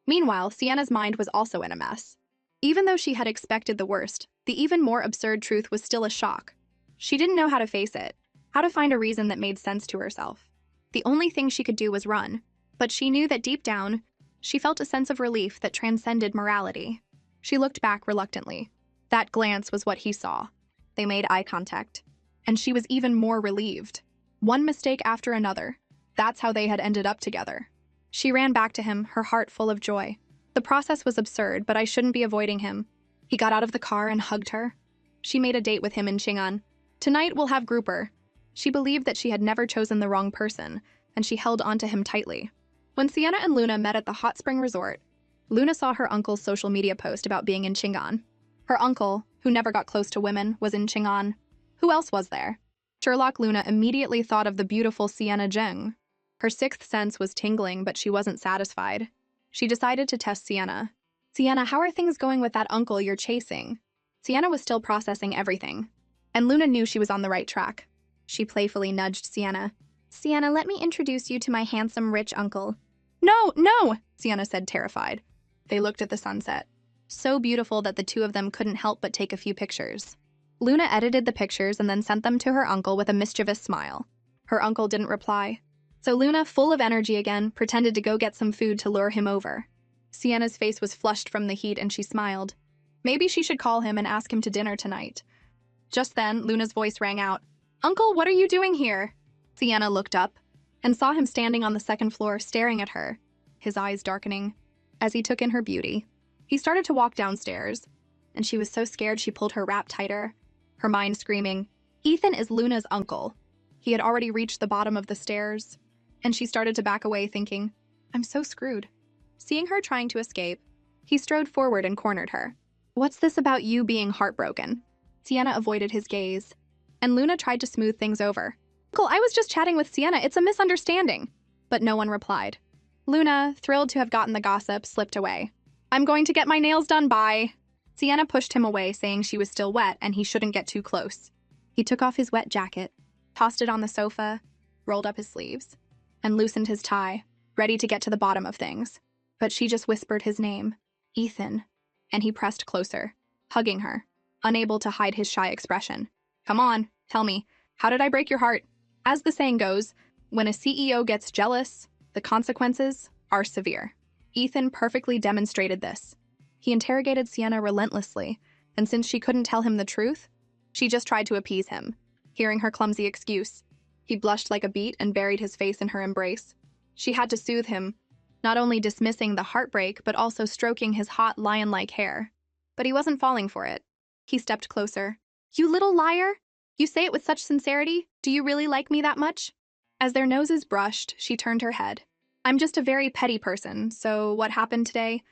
Meanwhile, Sienna's mind was also in a mess. Even though she had expected the worst, the even more absurd truth was still a shock. She didn't know how to face it, how to find a reason that made sense to herself. The only thing she could do was run, but she knew that deep down, she felt a sense of relief that transcended morality. She looked back reluctantly. That glance was what he saw. They made eye contact, and she was even more relieved. One mistake after another. That's how they had ended up together. She ran back to him, her heart full of joy. The process was absurd, but I shouldn't be avoiding him. He got out of the car and hugged her. She made a date with him in Chang'an. Tonight we'll have grouper. She believed that she had never chosen the wrong person, and she held onto him tightly. When Sienna and Luna met at the hot spring resort, Luna saw her uncle's social media post about being in Chang'an. Her uncle, who never got close to women, was in Chang'an. Who else was there? Sherlock Luna immediately thought of the beautiful Sienna Zheng. Her sixth sense was tingling, but she wasn't satisfied. She decided to test Sienna. Sienna, how are things going with that uncle you're chasing? Sienna was still processing everything, and Luna knew she was on the right track. She playfully nudged Sienna. Sienna, let me introduce you to my handsome, rich uncle. No, no, Sienna said, terrified. They looked at the sunset. So beautiful that the two of them couldn't help but take a few pictures. Luna edited the pictures and then sent them to her uncle with a mischievous smile. Her uncle didn't reply. So Luna, full of energy again, pretended to go get some food to lure him over. Sienna's face was flushed from the heat and she smiled. Maybe she should call him and ask him to dinner tonight. Just then, Luna's voice rang out. Uncle, what are you doing here? Sienna looked up and saw him standing on the second floor staring at her, his eyes darkening as he took in her beauty. He started to walk downstairs, and she was so scared she pulled her wrap tighter, her mind screaming, Ethan is Luna's uncle. He had already reached the bottom of the stairs, and she started to back away thinking, I'm so screwed. Seeing her trying to escape, he strode forward and cornered her. What's this about you being heartbroken? Sienna avoided his gaze, and Luna tried to smooth things over. Uncle, I was just chatting with Sienna. It's a misunderstanding. But no one replied. Luna, thrilled to have gotten the gossip, slipped away. I'm going to get my nails done, bye. Sienna pushed him away, saying she was still wet and he shouldn't get too close. He took off his wet jacket, tossed it on the sofa, rolled up his sleeves, and loosened his tie, ready to get to the bottom of things. But she just whispered his name, Ethan, and he pressed closer, hugging her, unable to hide his shy expression. Come on, tell me, how did I break your heart? As the saying goes, when a CEO gets jealous, the consequences are severe. Ethan perfectly demonstrated this. He interrogated Sienna relentlessly, and since she couldn't tell him the truth, she just tried to appease him. Hearing her clumsy excuse, he blushed like a beet and buried his face in her embrace. She had to soothe him, not only dismissing the heartbreak but also stroking his hot lion-like hair. But he wasn't falling for it. He stepped closer. "You little liar! You say it with such sincerity. Do you really like me that much?" As their noses brushed, she turned her head. "I'm just a very petty person, so what happened today?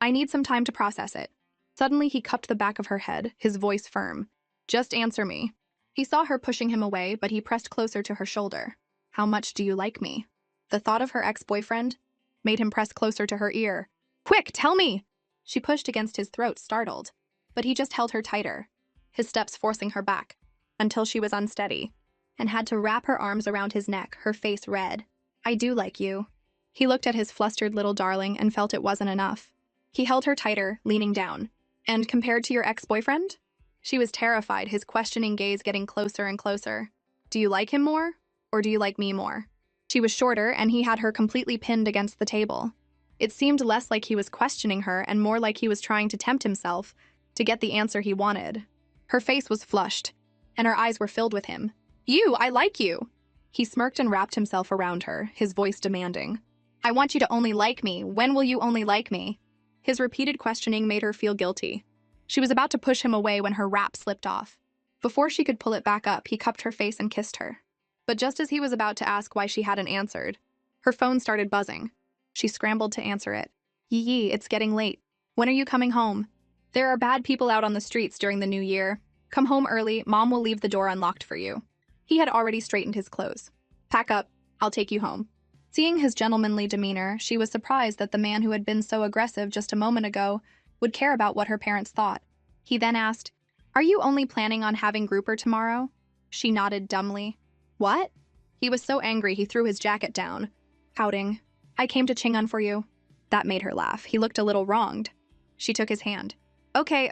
I need some time to process it." Suddenly, he cupped the back of her head, his voice firm. "Just answer me." He saw her pushing him away, but he pressed closer to her shoulder. "How much do you like me?" The thought of her ex-boyfriend made him press closer to her ear. "Quick, tell me!" She pushed against his throat, startled, but he just held her tighter, his steps forcing her back, until she was unsteady, and had to wrap her arms around his neck, her face red. "I do like you." He looked at his flustered little darling and felt it wasn't enough. He held her tighter, leaning down. "And compared to your ex-boyfriend?" She was terrified, his questioning gaze getting closer and closer. "Do you like him more, or do you like me more?" She was shorter, and he had her completely pinned against the table. It seemed less like he was questioning her and more like he was trying to tempt himself to get the answer he wanted. Her face was flushed, and her eyes were filled with him. I like you." He smirked and wrapped himself around her, his voice demanding. "I want you to only like me. When will you only like me?" His repeated questioning made her feel guilty. She was about to push him away when her wrap slipped off. Before she could pull it back up, he cupped her face and kissed her. But just as he was about to ask why she hadn't answered, her phone started buzzing. She scrambled to answer it. Yee, it's getting late. When are you coming home?" "There are bad people out on the streets during the new year. Come home early, Mom will leave the door unlocked for you." He had already straightened his clothes. "Pack up, I'll take you home." Seeing his gentlemanly demeanor, she was surprised that the man who had been so aggressive just a moment ago would care about what her parents thought. He then asked, "Are you only planning on having grouper tomorrow?" She nodded dumbly. "What?" He was so angry he threw his jacket down, pouting. "I came to Chingun for you." That made her laugh. He looked a little wronged. She took his hand. Okay.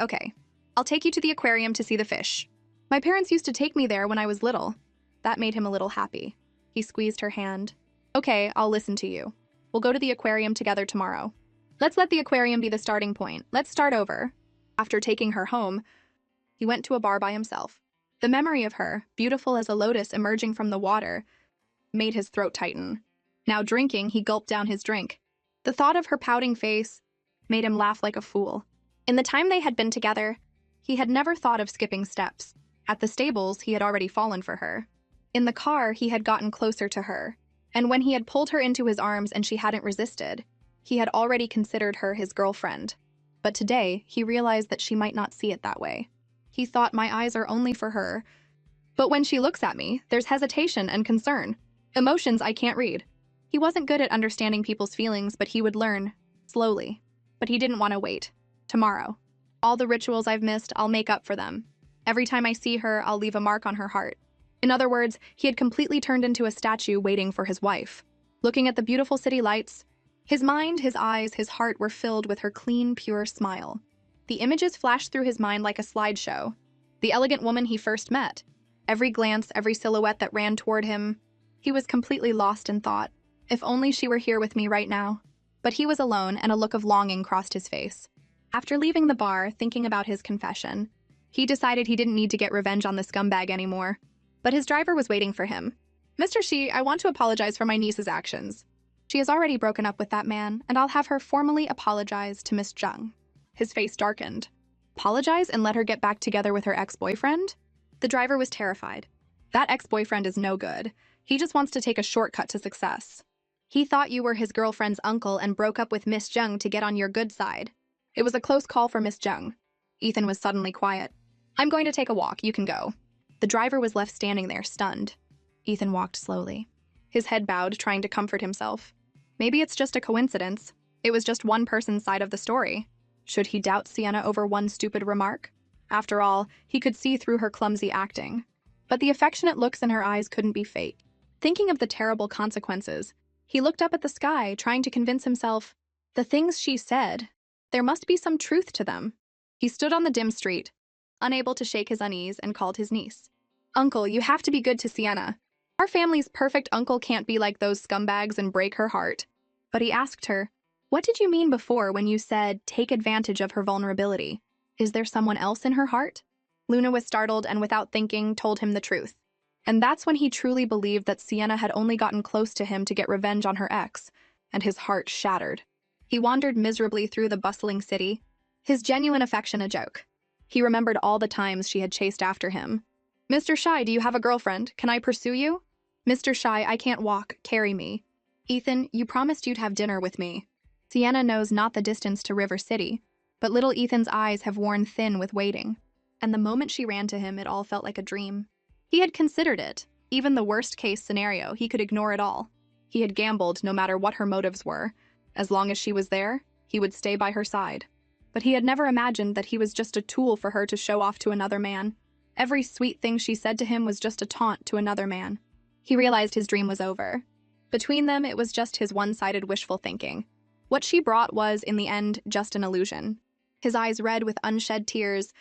I'll take you to the aquarium to see the fish. My parents used to take me there when I was little." That made him a little happy. He squeezed her hand. "Okay, I'll listen to you. We'll go to the aquarium together tomorrow. Let's let the aquarium be the starting point. Let's start over." After taking her home, he went to a bar by himself. The memory of her, beautiful as a lotus emerging from the water, made his throat tighten. Now drinking, he gulped down his drink. The thought of her pouting face made him laugh like a fool. In the time they had been together, he had never thought of skipping steps. At the stables, he had already fallen for her. In the car, he had gotten closer to her. And when he had pulled her into his arms and she hadn't resisted, he had already considered her his girlfriend. But today, he realized that she might not see it that way. He thought, "My eyes are only for her. But when she looks at me, there's hesitation and concern. Emotions I can't read." He wasn't good at understanding people's feelings, but he would learn, slowly. But he didn't want to wait. Tomorrow. All the rituals I've missed, I'll make up for them. Every time I see her, I'll leave a mark on her heart. In other words, he had completely turned into a statue waiting for his wife. Looking at the beautiful city lights, his mind, his eyes, his heart were filled with her clean, pure smile. The images flashed through his mind like a slideshow. The elegant woman he first met. Every glance, every silhouette that ran toward him. He was completely lost in thought. If only she were here with me right now. But he was alone, and a look of longing crossed his face. After leaving the bar, thinking about his confession, he decided he didn't need to get revenge on the scumbag anymore. But his driver was waiting for him. "Mr. Shi, I want to apologize for my niece's actions. She has already broken up with that man, and I'll have her formally apologize to Miss Jung." His face darkened. Apologize and let her get back together with her ex-boyfriend? The driver was terrified. That ex-boyfriend is no good. He just wants to take a shortcut to success. He thought you were his girlfriend's uncle and broke up with Miss Jung to get on your good side. It was a close call for Miss Jung. Ethan was suddenly quiet. "I'm going to take a walk. You can go." The driver was left standing there, stunned. Ethan walked slowly. His head bowed, trying to comfort himself. Maybe it's just a coincidence. It was just one person's side of the story. Should he doubt Sienna over one stupid remark? After all, he could see through her clumsy acting. But the affectionate looks in her eyes couldn't be fake. Thinking of the terrible consequences, he looked up at the sky, trying to convince himself, the things she said, there must be some truth to them. He stood on the dim street, unable to shake his unease, and called his niece. "Uncle, you have to be good to Sienna. Our family's perfect uncle can't be like those scumbags and break her heart." But he asked her, "What did you mean before when you said take advantage of her vulnerability? Is there someone else in her heart?" Luna was startled and without thinking told him the truth. And that's when he truly believed that Sienna had only gotten close to him to get revenge on her ex, and his heart shattered. He wandered miserably through the bustling city, his genuine affection a joke. He remembered all the times she had chased after him. "Mr. Shy, do you have a girlfriend? Can I pursue you?" "Mr. Shy, I can't walk. Carry me." "Ethan, you promised you'd have dinner with me." Sienna knows not the distance to River City, but little Ethan's eyes have worn thin with waiting. And the moment she ran to him, it all felt like a dream. He had considered it. Even the worst-case scenario, he could ignore it all. He had gambled no matter what her motives were. As long as she was there, he would stay by her side. But he had never imagined that he was just a tool for her to show off to another man. Every sweet thing she said to him was just a taunt to another man. He realized his dream was over. Between them, it was just his one-sided wishful thinking. What she brought was, in the end, just an illusion. His eyes red with unshed tears,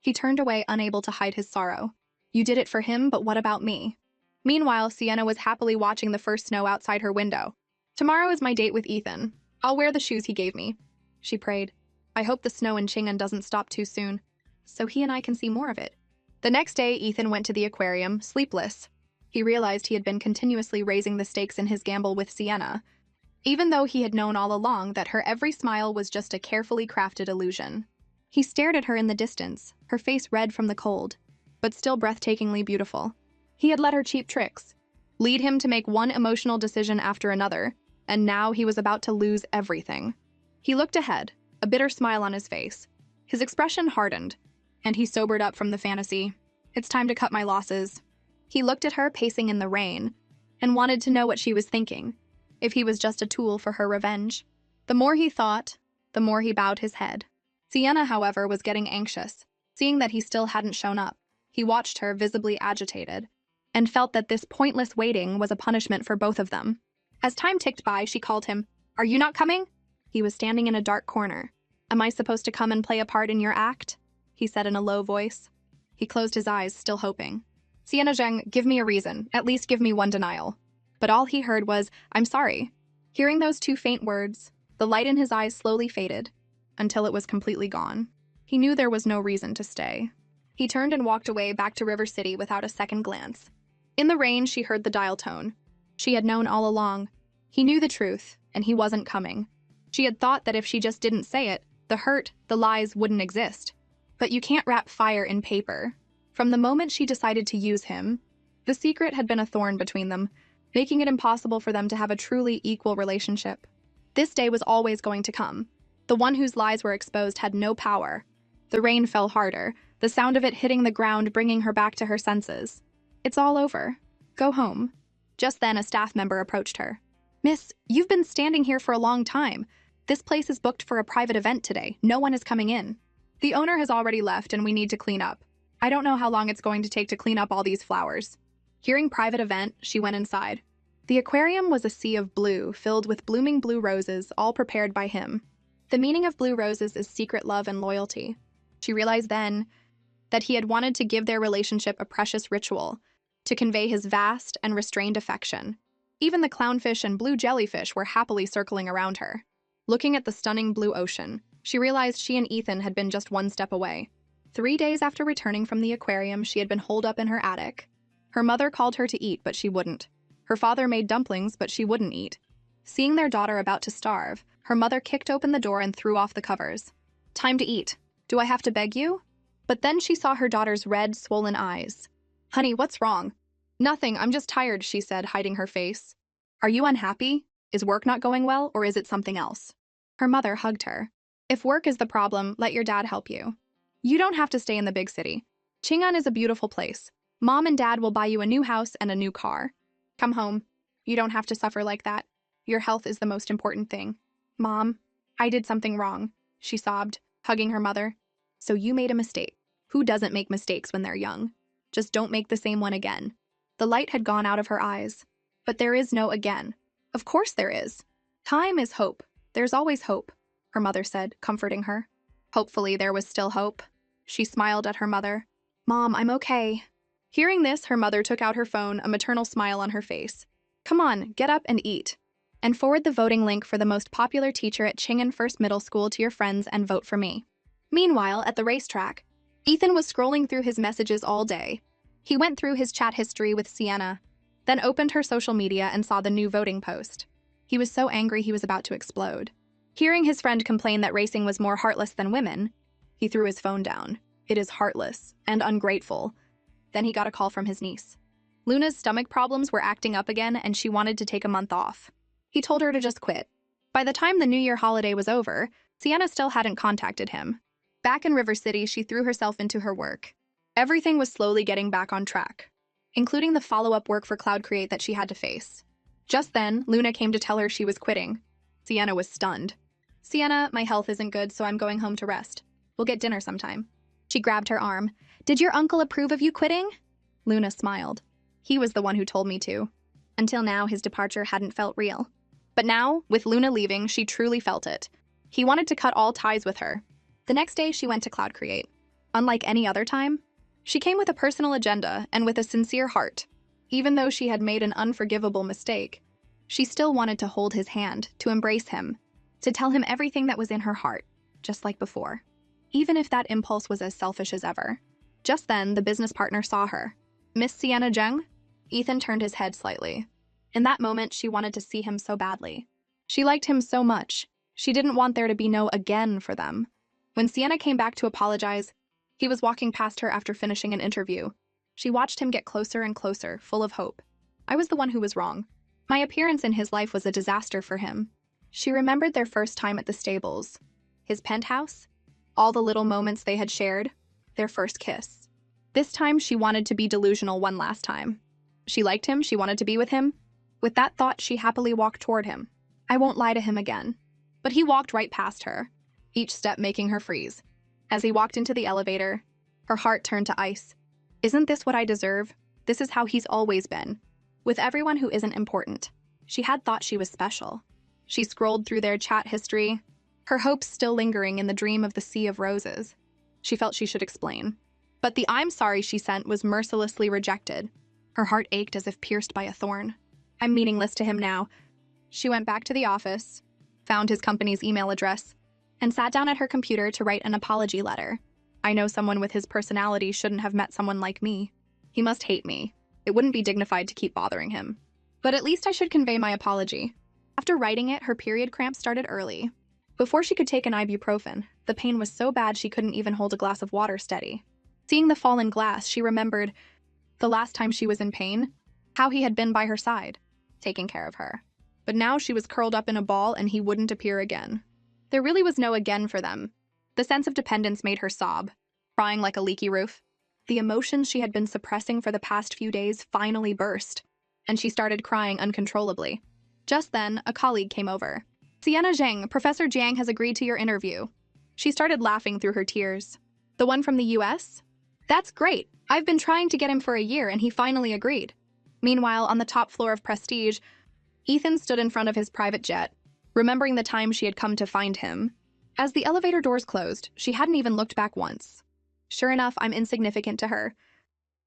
he turned away, unable to hide his sorrow. "You did it for him, but what about me?" Meanwhile, Sienna was happily watching the first snow outside her window. "Tomorrow is my date with Ethan. I'll wear the shoes he gave me," she prayed. "I hope the snow in Chang'an doesn't stop too soon, so he and I can see more of it." The next day, Ethan went to the aquarium, sleepless. He realized he had been continuously raising the stakes in his gamble with Sienna, even though he had known all along that her every smile was just a carefully crafted illusion. He stared at her in the distance, her face red from the cold, but still breathtakingly beautiful. He had let her cheap tricks, lead him to make one emotional decision after another, and now he was about to lose everything. He looked ahead, a bitter smile on his face. His expression hardened, and he sobered up from the fantasy. "It's time to cut my losses." He looked at her pacing in the rain, and wanted to know what she was thinking, if he was just a tool for her revenge. The more he thought, the more he bowed his head. Sienna, however, was getting anxious, seeing that he still hadn't shown up. He watched her, visibly agitated, and felt that this pointless waiting was a punishment for both of them. As time ticked by, she called him. "Are you not coming?" He was standing in a dark corner. "Am I supposed to come and play a part in your act?" he said in a low voice. He closed his eyes, still hoping. "Sienna Zheng, give me a reason. At least give me one denial." But all he heard was, "I'm sorry." Hearing those two faint words, the light in his eyes slowly faded, until it was completely gone. He knew there was no reason to stay. He turned and walked away back to River City without a second glance. In the rain, she heard the dial tone. She had known all along. He knew the truth, and he wasn't coming. She had thought that if she just didn't say it, the hurt, the lies wouldn't exist. But you can't wrap fire in paper. From the moment she decided to use him, the secret had been a thorn between them, making it impossible for them to have a truly equal relationship. This day was always going to come. The one whose lies were exposed had no power. The rain fell harder, the sound of it hitting the ground bringing her back to her senses. "It's all over. Go home." Just then, a staff member approached her. "Miss, you've been standing here for a long time. This place is booked for a private event today. No one is coming in. The owner has already left and we need to clean up. I don't know how long it's going to take to clean up all these flowers." Hearing private event, she went inside. The aquarium was a sea of blue, filled with blooming blue roses, all prepared by him. The meaning of blue roses is secret love and loyalty. She realized then that he had wanted to give their relationship a precious ritual, to convey his vast and restrained affection. Even the clownfish and blue jellyfish were happily circling around her. Looking at the stunning blue ocean, she realized she and Ethan had been just one step away. 3 days after returning from the aquarium, she had been holed up in her attic. Her mother called her to eat, but she wouldn't. Her father made dumplings, but she wouldn't eat. Seeing their daughter about to starve, her mother kicked open the door and threw off the covers. "Time to eat. Do I have to beg you?" But then she saw her daughter's red, swollen eyes. "Honey, what's wrong?" "Nothing, I'm just tired," she said, hiding her face. "Are you unhappy? Is work not going well, or is it something else?" Her mother hugged her. "If work is the problem, let your dad help you. You don't have to stay in the big city. Chang'an is a beautiful place. Mom and Dad will buy you a new house and a new car. Come home. You don't have to suffer like that. Your health is the most important thing." "Mom, I did something wrong," she sobbed, hugging her mother. "So you made a mistake. Who doesn't make mistakes when they're young? Just don't make the same one again." The light had gone out of her eyes. "But there is no again." "Of course there is. Time is hope. There's always hope," her mother said, comforting her. Hopefully there was still hope. She smiled at her mother. "Mom, I'm okay." Hearing this, her mother took out her phone, a maternal smile on her face. "Come on, get up and eat." and forward the voting link for the most popular teacher at Chingen First Middle School to your friends and vote for me. Meanwhile, at the racetrack, Ethan was scrolling through his messages all day. He went through his chat history with Sienna, then opened her social media and saw the new voting post. He was so angry he was about to explode. Hearing his friend complain that racing was more heartless than women, he threw his phone down. It is heartless and ungrateful. Then he got a call from his niece. Luna's stomach problems were acting up again and she wanted to take a month off. He told her to just quit. By the time the New Year holiday was over, Sienna still hadn't contacted him. Back in River City, she threw herself into her work. Everything was slowly getting back on track, including the follow-up work for Cloud Create that she had to face. Just then, Luna came to tell her she was quitting. Sienna was stunned. "Sienna, my health isn't good, so I'm going home to rest. We'll get dinner sometime." She grabbed her arm. "Did your uncle approve of you quitting?" Luna smiled. "He was the one who told me to." Until now, his departure hadn't felt real. But now, with Luna leaving, she truly felt it. He wanted to cut all ties with her. The next day, she went to Cloud Create. Unlike any other time, she came with a personal agenda and with a sincere heart. Even though she had made an unforgivable mistake, she still wanted to hold his hand, to embrace him, to tell him everything that was in her heart, just like before. Even if that impulse was as selfish as ever. Just then, the business partner saw her. "Miss Sienna Zheng?" Ethan turned his head slightly. In that moment, she wanted to see him so badly. She liked him so much. She didn't want there to be no again for them. When Sienna came back to apologize, he was walking past her after finishing an interview. She watched him get closer and closer, full of hope. "I was the one who was wrong. My appearance in his life was a disaster for him." She remembered their first time at the stables, his penthouse, all the little moments they had shared, their first kiss. This time, she wanted to be delusional one last time. She liked him, she wanted to be with him. With that thought, she happily walked toward him. "I won't lie to him again." But he walked right past her, each step making her freeze. As he walked into the elevator, her heart turned to ice. Isn't this what I deserve? This is how he's always been. With everyone who isn't important. She had thought she was special. She scrolled through their chat history, her hopes still lingering in the dream of the sea of roses. She felt she should explain. But the "I'm sorry" she sent was mercilessly rejected. Her heart ached as if pierced by a thorn. "I'm meaningless to him now." She went back to the office, found his company's email address, and sat down at her computer to write an apology letter. "I know someone with his personality shouldn't have met someone like me. He must hate me. It wouldn't be dignified to keep bothering him. But at least I should convey my apology." After writing it, her period cramps started early. Before she could take an ibuprofen, the pain was so bad she couldn't even hold a glass of water steady. Seeing the fallen glass, she remembered the last time she was in pain, how he had been by her side, taking care of her. But now she was curled up in a ball and he wouldn't appear again. There really was no again for them. The sense of dependence made her sob, crying like a leaky roof. The emotions she had been suppressing for the past few days finally burst, and she started crying uncontrollably. Just then, a colleague came over. "Sienna Zheng, Professor Jiang has agreed to your interview." She started laughing through her tears. "The one from the US? That's great. I've been trying to get him for a year and he finally agreed." Meanwhile, on the top floor of Prestige, Ethan stood in front of his private jet, remembering the time she had come to find him. As the elevator doors closed, she hadn't even looked back once. Sure enough, I'm insignificant to her.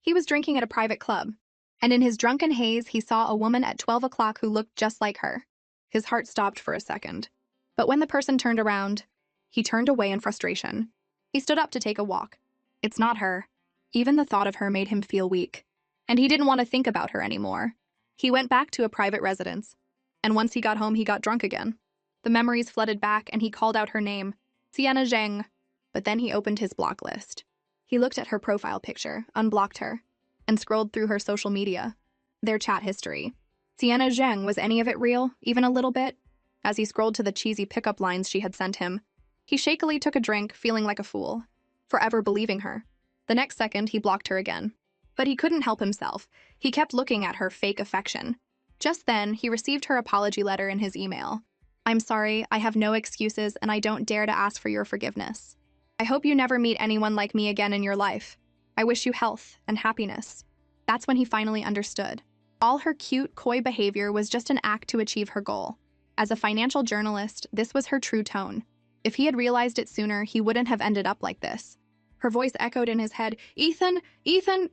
He was drinking at a private club, and in his drunken haze, he saw a woman at 12 o'clock who looked just like her. His heart stopped for a second. But when the person turned around, he turned away in frustration. He stood up to take a walk. It's not her. Even the thought of her made him feel weak, and he didn't want to think about her anymore. He went back to a private residence, and once he got home, he got drunk again. The memories flooded back, and he called out her name, Sienna Zheng. But then he opened his block list. He looked at her profile picture, unblocked her, and scrolled through her social media, their chat history. Sienna Zheng, was any of it real, even a little bit? As he scrolled to the cheesy pickup lines she had sent him, he shakily took a drink, feeling like a fool, forever believing her. The next second, he blocked her again. But he couldn't help himself. He kept looking at her fake affection. Just then, he received her apology letter in his email. "I'm sorry, I have no excuses, and I don't dare to ask for your forgiveness. I hope you never meet anyone like me again in your life. I wish you health and happiness." That's when he finally understood. All her cute, coy behavior was just an act to achieve her goal. As a financial journalist, this was her true tone. If he had realized it sooner, he wouldn't have ended up like this. Her voice echoed in his head, "Ethan, Ethan,"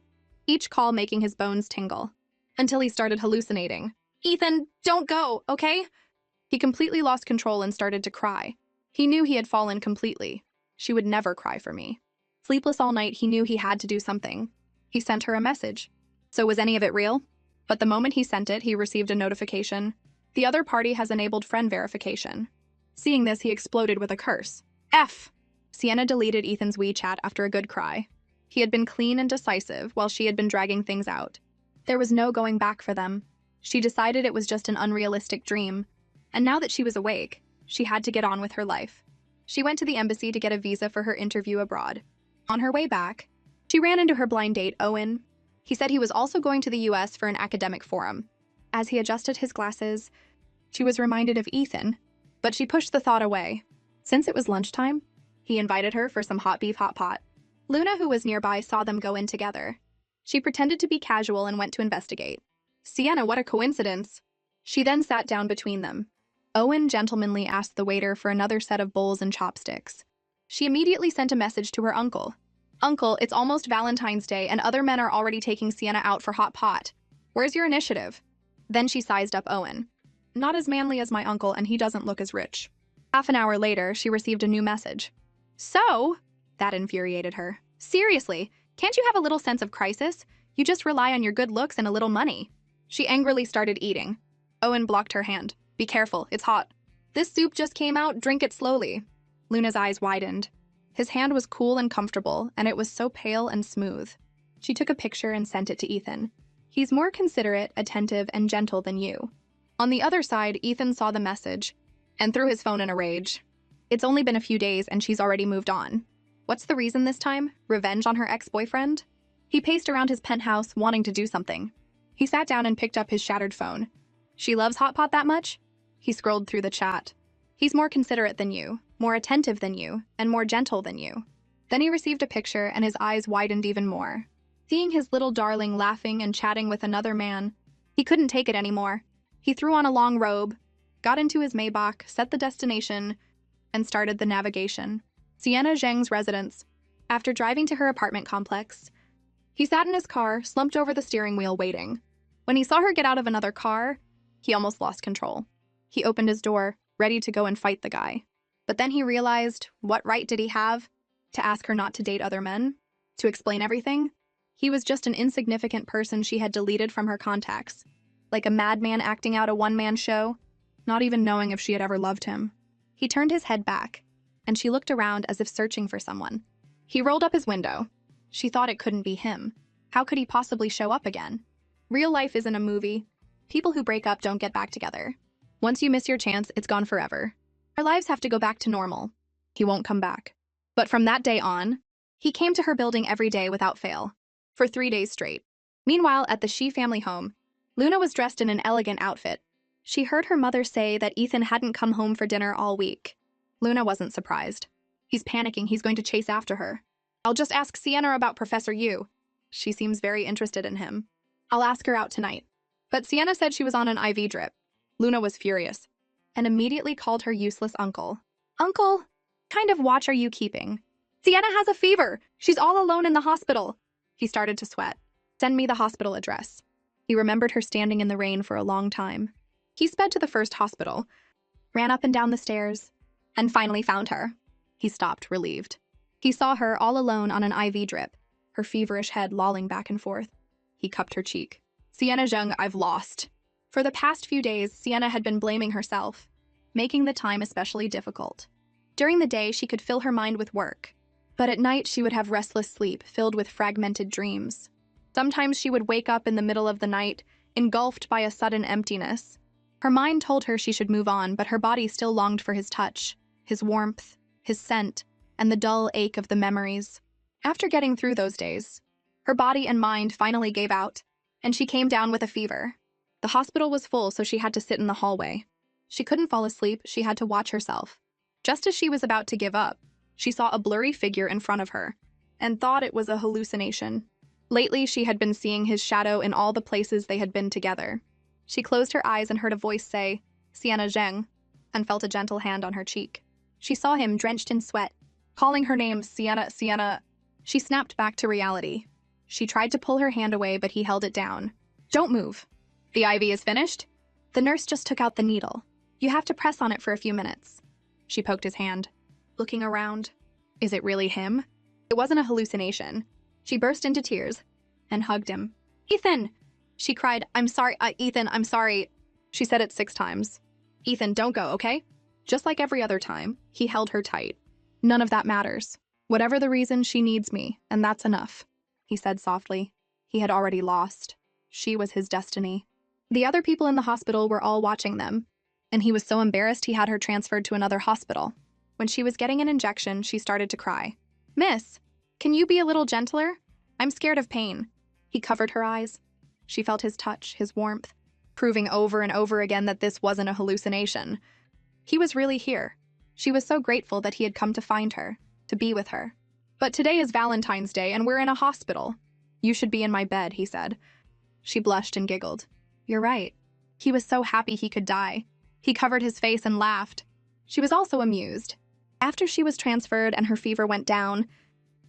each call making his bones tingle, until he started hallucinating. "Ethan, don't go, okay? He completely lost control and started to cry. He knew he had fallen completely. She would never cry for me. Sleepless all night, he knew he had to do something. He sent her a message. So was any of it real? But the moment he sent it, he received a notification. The other party has enabled friend verification. Seeing this, he exploded with a curse. F! Sienna deleted Ethan's WeChat after a good cry. He had been clean and decisive, while she had been dragging things out. There was no going back for them. She decided it was just an unrealistic dream. And now that she was awake, she had to get on with her life. She went to the embassy to get a visa for her interview abroad. On her way back, she ran into her blind date, Owen. He said he was also going to the US for an academic forum. As he adjusted his glasses, she was reminded of Ethan, but she pushed the thought away. Since it was lunchtime, he invited her for some hot beef hot pot. Luna, who was nearby, saw them go in together. She pretended to be casual and went to investigate. Sienna, what a coincidence! She then sat down between them. Owen gentlemanly asked the waiter for another set of bowls and chopsticks. She immediately sent a message to her uncle. Uncle, it's almost Valentine's Day and other men are already taking Sienna out for hot pot. Where's your initiative? Then she sized up Owen. Not as manly as my uncle, and he doesn't look as rich. Half an hour later, she received a new message. So? That infuriated her. Seriously, can't you have a little sense of crisis? You just rely on your good looks and a little money. She angrily started eating. Owen blocked her hand. Be careful, it's hot. This soup just came out, drink it slowly. Luna's eyes widened. His hand was cool and comfortable, and it was so pale and smooth. She took a picture and sent it to Ethan. He's more considerate, attentive, and gentle than you. On the other side, Ethan saw the message and threw his phone in a rage. It's only been a few days and she's already moved on. What's the reason this time? Revenge on her ex-boyfriend? He paced around his penthouse, wanting to do something. He sat down and picked up his shattered phone. She loves hot pot that much? He scrolled through the chat. He's more considerate than you, more attentive than you, and more gentle than you. Then he received a picture and his eyes widened even more. Seeing his little darling laughing and chatting with another man, he couldn't take it anymore. He threw on a long robe, got into his Maybach, set the destination, and started the navigation. Sienna Zheng's residence. After driving to her apartment complex, he sat in his car, slumped over the steering wheel, waiting. When he saw her get out of another car, he almost lost control. He opened his door, ready to go and fight the guy. But then he realized, what right did he have to ask her not to date other men? To explain everything? He was just an insignificant person she had deleted from her contacts. Like a madman acting out a one-man show, not even knowing if she had ever loved him. He turned his head back, and she looked around as if searching for someone. He rolled up his window. She thought it couldn't be him. How could he possibly show up again? Real life isn't a movie. People who break up don't get back together. Once you miss your chance, it's gone forever. Our lives have to go back to normal. He won't come back. But from that day on, he came to her building every day without fail, for 3 days straight. Meanwhile, at the Shi family home, Luna was dressed in an elegant outfit. She heard her mother say that Ethan hadn't come home for dinner all week. Luna wasn't surprised. He's panicking, he's going to chase after her. I'll just ask Sienna about Professor Yu. She seems very interested in him. I'll ask her out tonight. But Sienna said she was on an IV drip. Luna was furious, and immediately called her useless uncle. Uncle, what kind of watch are you keeping? Sienna has a fever. She's all alone in the hospital. He started to sweat. Send me the hospital address. He remembered her standing in the rain for a long time. He sped to the first hospital, ran up and down the stairs, and finally found her. He stopped, relieved. He saw her all alone on an IV drip, her feverish head lolling back and forth. He cupped her cheek. Sienna Zheng, I've lost. For the past few days, Sienna had been blaming herself, making the time especially difficult. During the day, she could fill her mind with work, but at night she would have restless sleep filled with fragmented dreams. Sometimes she would wake up in the middle of the night, engulfed by a sudden emptiness. Her mind told her she should move on, but her body still longed for his touch, his warmth, his scent, and the dull ache of the memories. After getting through those days, her body and mind finally gave out, and she came down with a fever. The hospital was full, so she had to sit in the hallway. She couldn't fall asleep, she had to watch herself. Just as she was about to give up, she saw a blurry figure in front of her, and thought it was a hallucination. Lately, she had been seeing his shadow in all the places they had been together. She closed her eyes and heard a voice say, Sienna Zheng, and felt a gentle hand on her cheek. She saw him drenched in sweat, calling her name, Sienna, Sienna. She snapped back to reality. She tried to pull her hand away, but he held it down. Don't move. The IV is finished? The nurse just took out the needle. You have to press on it for a few minutes. She poked his hand, looking around. Is it really him? It wasn't a hallucination. She burst into tears and hugged him. Ethan! She cried, I'm sorry, Ethan, I'm sorry. She said it 6 times. Ethan, don't go, okay? Just like every other time, he held her tight. None of that matters. Whatever the reason, she needs me, and that's enough, he said softly. He had already lost. She was his destiny. The other people in the hospital were all watching them, and he was so embarrassed he had her transferred to another hospital. When she was getting an injection, she started to cry. Miss, can you be a little gentler? I'm scared of pain. He covered her eyes. She felt his touch, his warmth, proving over and over again that this wasn't a hallucination. He was really here. She was so grateful that he had come to find her, to be with her. But today is Valentine's Day and we're in a hospital. You should be in my bed, he said. She blushed and giggled. You're right. He was so happy he could die. He covered his face and laughed. She was also amused. After she was transferred and her fever went down,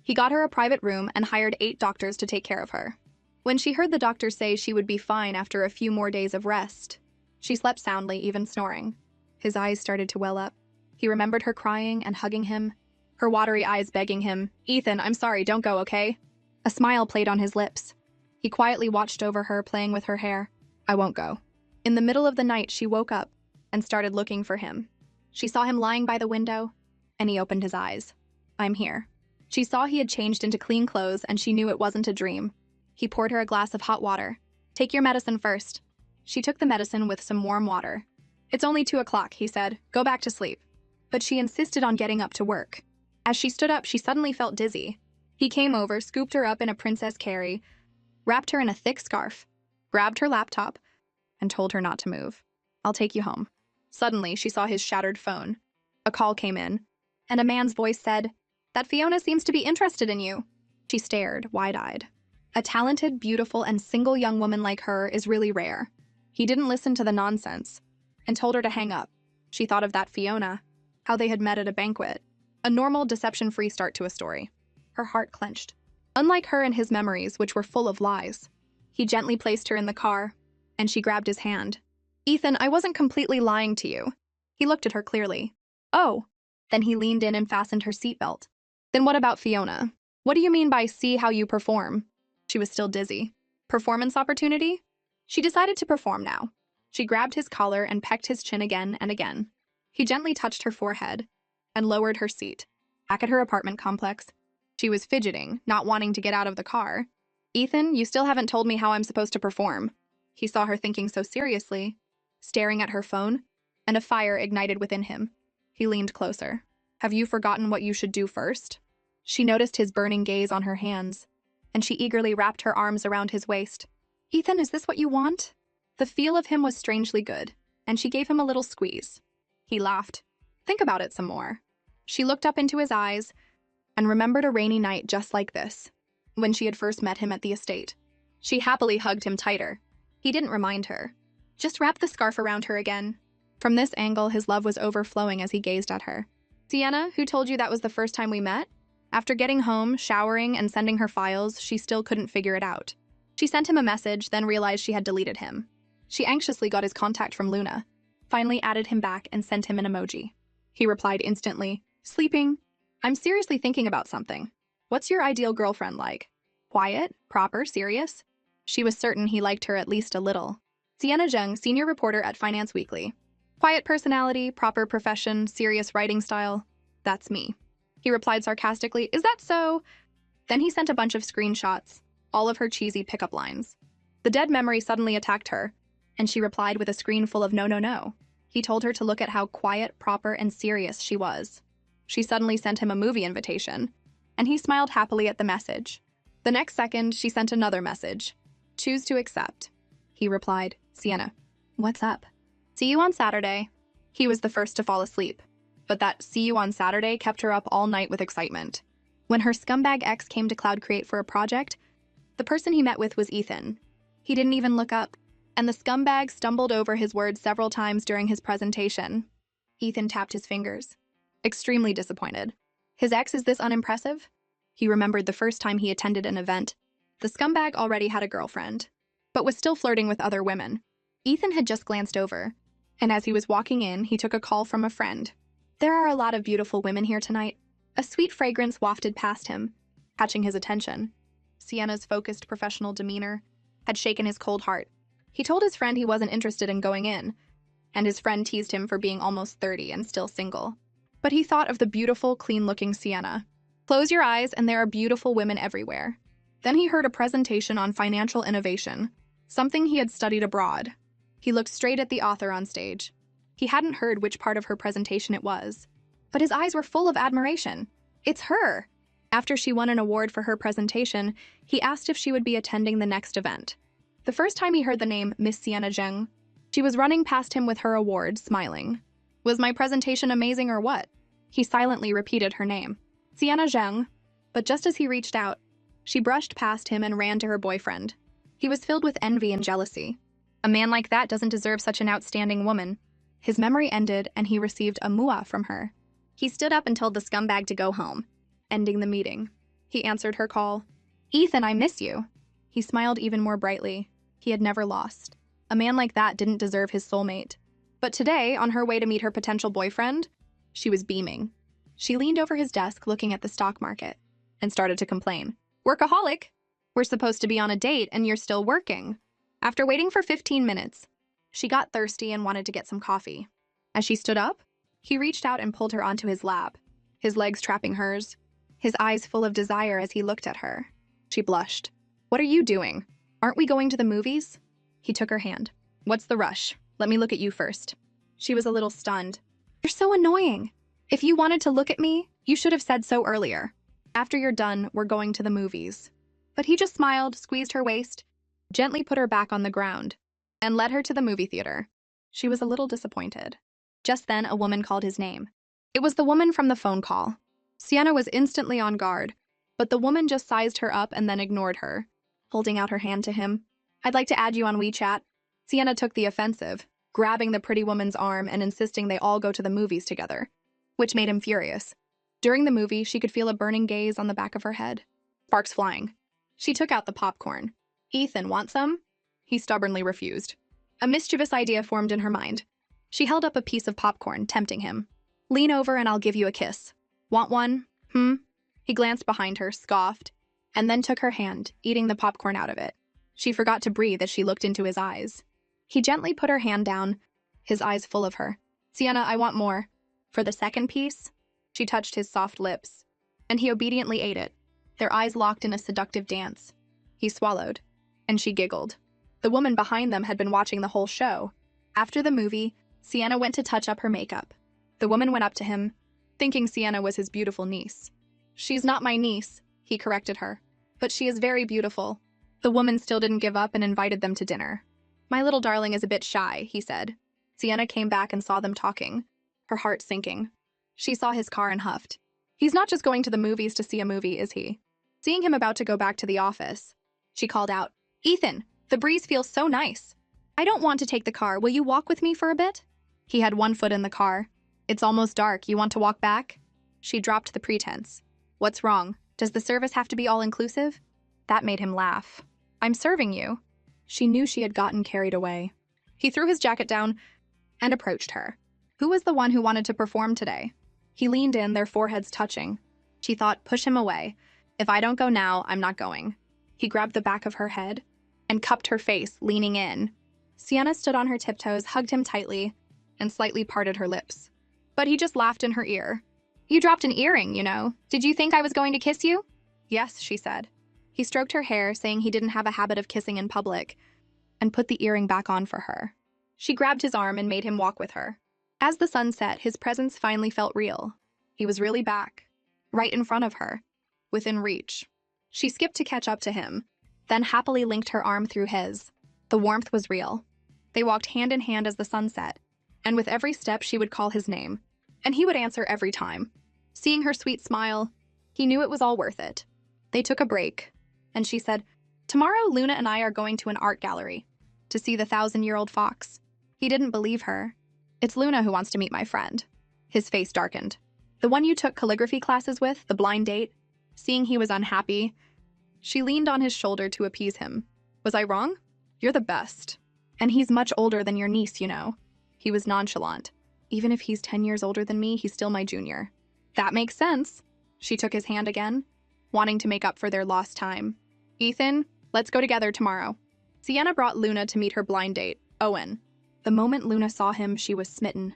he got her a private room and hired 8 doctors to take care of her. When she heard the doctor say she would be fine after a few more days of rest, she slept soundly, even snoring. His eyes started to well up. He remembered her crying and hugging him, her watery eyes begging him, Ethan, I'm sorry, don't go, okay? A smile played on his lips. He quietly watched over her, playing with her hair. I won't go. In the middle of the night, she woke up and started looking for him. She saw him lying by the window, and he opened his eyes. I'm here. She saw he had changed into clean clothes, and she knew it wasn't a dream. He poured her a glass of hot water. Take your medicine first. She took the medicine with some warm water. It's only 2 o'clock, he said. Go back to sleep. But she insisted on getting up to work. As she stood up, she suddenly felt dizzy. He came over, scooped her up in a princess carry, wrapped her in a thick scarf, grabbed her laptop, and told her not to move. I'll take you home. Suddenly, she saw his shattered phone. A call came in, and a man's voice said, That Fiona seems to be interested in you. She stared, wide-eyed. A talented, beautiful, and single young woman like her is really rare. He didn't listen to the nonsense and told her to hang up. She thought of that Fiona, how they had met at a banquet. A normal, deception-free start to a story. Her heart clenched. Unlike her and his memories, which were full of lies. He gently placed her in the car, and she grabbed his hand. Ethan, I wasn't completely lying to you. He looked at her clearly. Oh. Then he leaned in and fastened her seatbelt. Then what about Fiona? What do you mean by see how you perform? She was still dizzy. Performance opportunity? She decided to perform now. She grabbed his collar and pecked his chin again and again. He gently touched her forehead and lowered her seat. Back at her apartment complex, she was fidgeting, not wanting to get out of the car. Ethan, you still haven't told me how I'm supposed to perform. He saw her thinking so seriously, staring at her phone, and a fire ignited within him. He leaned closer. Have you forgotten what you should do first? She noticed his burning gaze on her hands, and she eagerly wrapped her arms around his waist. Ethan, is this what you want? The feel of him was strangely good, and she gave him a little squeeze. He laughed. Think about it some more. She looked up into his eyes and remembered a rainy night just like this, when she had first met him at the estate. She happily hugged him tighter. He didn't remind her. Just wrap the scarf around her again. From this angle, his love was overflowing as he gazed at her. Sienna, who told you that was the first time we met? After getting home, showering, and sending her files, she still couldn't figure it out. She sent him a message, then realized she had deleted him. She anxiously got his contact from Luna, finally added him back and sent him an emoji. He replied instantly, Sleeping. I'm seriously thinking about something. What's your ideal girlfriend like? Quiet, proper, serious? She was certain he liked her at least a little. Sienna Zheng, senior reporter at Finance Weekly. Quiet personality, proper profession, serious writing style. That's me. He replied sarcastically, Is that so? Then he sent a bunch of screenshots, all of her cheesy pickup lines. The dead memory suddenly attacked her, and she replied with a screen full of no, no, no. He told her to look at how quiet, proper, and serious she was. She suddenly sent him a movie invitation, and he smiled happily at the message. The next second, she sent another message. Choose to accept. He replied, Sienna, what's up? See you on Saturday. He was the first to fall asleep, but that see you on Saturday kept her up all night with excitement. When her scumbag ex came to Cloud Create for a project, the person he met with was Ethan. He didn't even look up, and the scumbag stumbled over his words several times during his presentation. Ethan tapped his fingers, extremely disappointed. His ex is this unimpressive? He remembered the first time he attended an event. The scumbag already had a girlfriend, but was still flirting with other women. Ethan had just glanced over, And as he was walking in, he took a call from a friend. There are a lot of beautiful women here tonight. A sweet fragrance wafted past him, catching his attention. Sienna's focused professional demeanor had shaken his cold heart. He told his friend he wasn't interested in going in, and his friend teased him for being almost 30 and still single. But he thought of the beautiful, clean-looking Sienna. Close your eyes and there are beautiful women everywhere. Then he heard a presentation on financial innovation, something he had studied abroad. He looked straight at the author on stage. He hadn't heard which part of her presentation it was, but his eyes were full of admiration. It's her! After she won an award for her presentation, he asked if she would be attending the next event. The first time he heard the name Miss Sienna Zheng, she was running past him with her award, smiling. Was my presentation amazing or what? He silently repeated her name. Sienna Zheng. But just as he reached out, she brushed past him and ran to her boyfriend. He was filled with envy and jealousy. A man like that doesn't deserve such an outstanding woman. His memory ended and he received a mua from her. He stood up and told the scumbag to go home, ending the meeting. He answered her call. Ethan, I miss you. He smiled even more brightly. He had never lost. A man like that didn't deserve his soulmate. But today, on her way to meet her potential boyfriend, she was beaming. She leaned over his desk looking at the stock market and started to complain. Workaholic! We're supposed to be on a date and you're still working. After waiting for 15 minutes, she got thirsty and wanted to get some coffee. As she stood up, he reached out and pulled her onto his lap, his legs trapping hers, his eyes full of desire as he looked at her. She blushed. What are you doing? Aren't we going to the movies? He took her hand. What's the rush? Let me look at you first. She was a little stunned. You're so annoying. If you wanted to look at me, you should have said so earlier. After you're done, we're going to the movies. But he just smiled, squeezed her waist, gently put her back on the ground, and led her to the movie theater. She was a little disappointed. Just then, a woman called his name. It was the woman from the phone call. Sienna was instantly on guard, but the woman just sized her up and then ignored her, holding out her hand to him. I'd like to add you on WeChat. Sienna took the offensive, grabbing the pretty woman's arm and insisting they all go to the movies together, which made him furious. During the movie, she could feel a burning gaze on the back of her head. Sparks flying. She took out the popcorn. Ethan, want some? He stubbornly refused. A mischievous idea formed in her mind. She held up a piece of popcorn, tempting him. Lean over and I'll give you a kiss. Want one? He glanced behind her, scoffed, and then took her hand, eating the popcorn out of it. She forgot to breathe as she looked into his eyes. He gently put her hand down, his eyes full of her. Sienna, I want more. For the second piece? She touched his soft lips, and he obediently ate it, their eyes locked in a seductive dance. He swallowed, and she giggled. The woman behind them had been watching the whole show. After the movie, Sienna went to touch up her makeup. The woman went up to him, thinking Sienna was his beautiful niece. She's not my niece, he corrected her, but she is very beautiful. The woman still didn't give up and invited them to dinner. My little darling is a bit shy, he said. Sienna came back and saw them talking, her heart sinking. She saw his car and huffed. He's not just going to the movies to see a movie, is he? Seeing him about to go back to the office, she called out, Ethan, the breeze feels so nice. I don't want to take the car. Will you walk with me for a bit? He had one foot in the car. It's almost dark. You want to walk back? She dropped the pretense. What's wrong? Does the service have to be all-inclusive? That made him laugh. I'm serving you. She knew she had gotten carried away. He threw his jacket down and approached her. Who was the one who wanted to perform today? He leaned in, their foreheads touching. She thought, push him away. If I don't go now, I'm not going. He grabbed the back of her head and cupped her face, leaning in. Sienna stood on her tiptoes, hugged him tightly, and slightly parted her lips. But he just laughed in her ear. You dropped an earring, you know. Did you think I was going to kiss you? Yes, she said. He stroked her hair, saying he didn't have a habit of kissing in public, and put the earring back on for her. She grabbed his arm and made him walk with her. As the sun set, his presence finally felt real. He was really back, right in front of her, within reach. She skipped to catch up to him, then happily linked her arm through his. The warmth was real. They walked hand in hand as the sun set, and with every step she would call his name, and he would answer every time. Seeing her sweet smile, he knew it was all worth it. They took a break, and she said, Tomorrow Luna and I are going to an art gallery to see the 1,000-year-old fox. He didn't believe her. It's Luna who wants to meet my friend. His face darkened. The one you took calligraphy classes with, the blind date? Seeing he was unhappy, she leaned on his shoulder to appease him. Was I wrong? You're the best. And he's much older than your niece, you know. He was nonchalant. Even if he's 10 years older than me, he's still my junior. That makes sense. She took his hand again, wanting to make up for their lost time. Ethan, let's go together tomorrow. Sienna brought Luna to meet her blind date, Owen. The moment Luna saw him, she was smitten,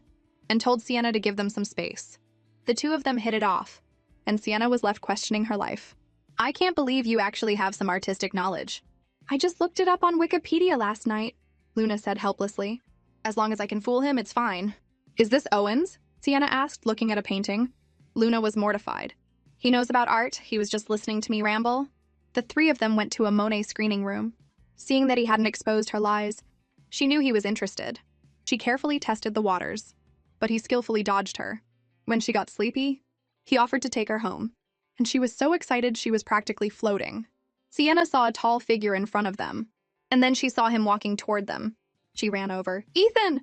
and told Sienna to give them some space. The two of them hit it off, and Sienna was left questioning her life. I can't believe you actually have some artistic knowledge. I just looked it up on Wikipedia last night, Luna said helplessly. As long as I can fool him, it's fine. Is this Owen's? Sienna asked, looking at a painting. Luna was mortified. He knows about art, he was just listening to me ramble. The three of them went to a Monet screening room. Seeing that he hadn't exposed her lies, she knew he was interested. She carefully tested the waters, but he skillfully dodged her. When she got sleepy, he offered to take her home, and she was so excited she was practically floating. Sienna saw a tall figure in front of them, and then she saw him walking toward them. She ran over. Ethan!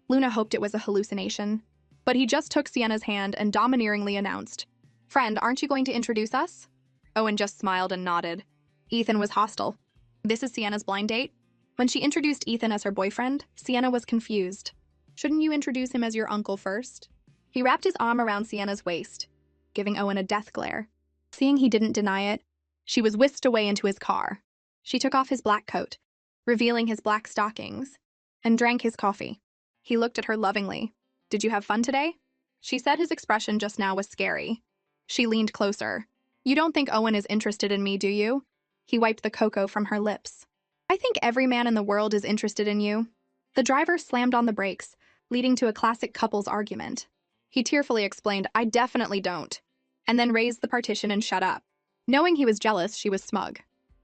Luna hoped it was a hallucination, but he just took Sienna's hand and domineeringly announced, Friend, aren't you going to introduce us? Owen just smiled and nodded. Ethan was hostile. This is Sienna's blind date? When she introduced Ethan as her boyfriend, Sienna was confused. Shouldn't you introduce him as your uncle first? He wrapped his arm around Sienna's waist, giving Owen a death glare. Seeing he didn't deny it, she was whisked away into his car. She took off his black coat, revealing his black stockings, and drank his coffee. He looked at her lovingly. Did you have fun today? She said his expression just now was scary. She leaned closer. You don't think Owen is interested in me, do you? He wiped the cocoa from her lips. I think every man in the world is interested in you. The driver slammed on the brakes, leading to a classic couples argument. He tearfully explained, I definitely don't, and then raised the partition and shut up. Knowing he was jealous, she was smug.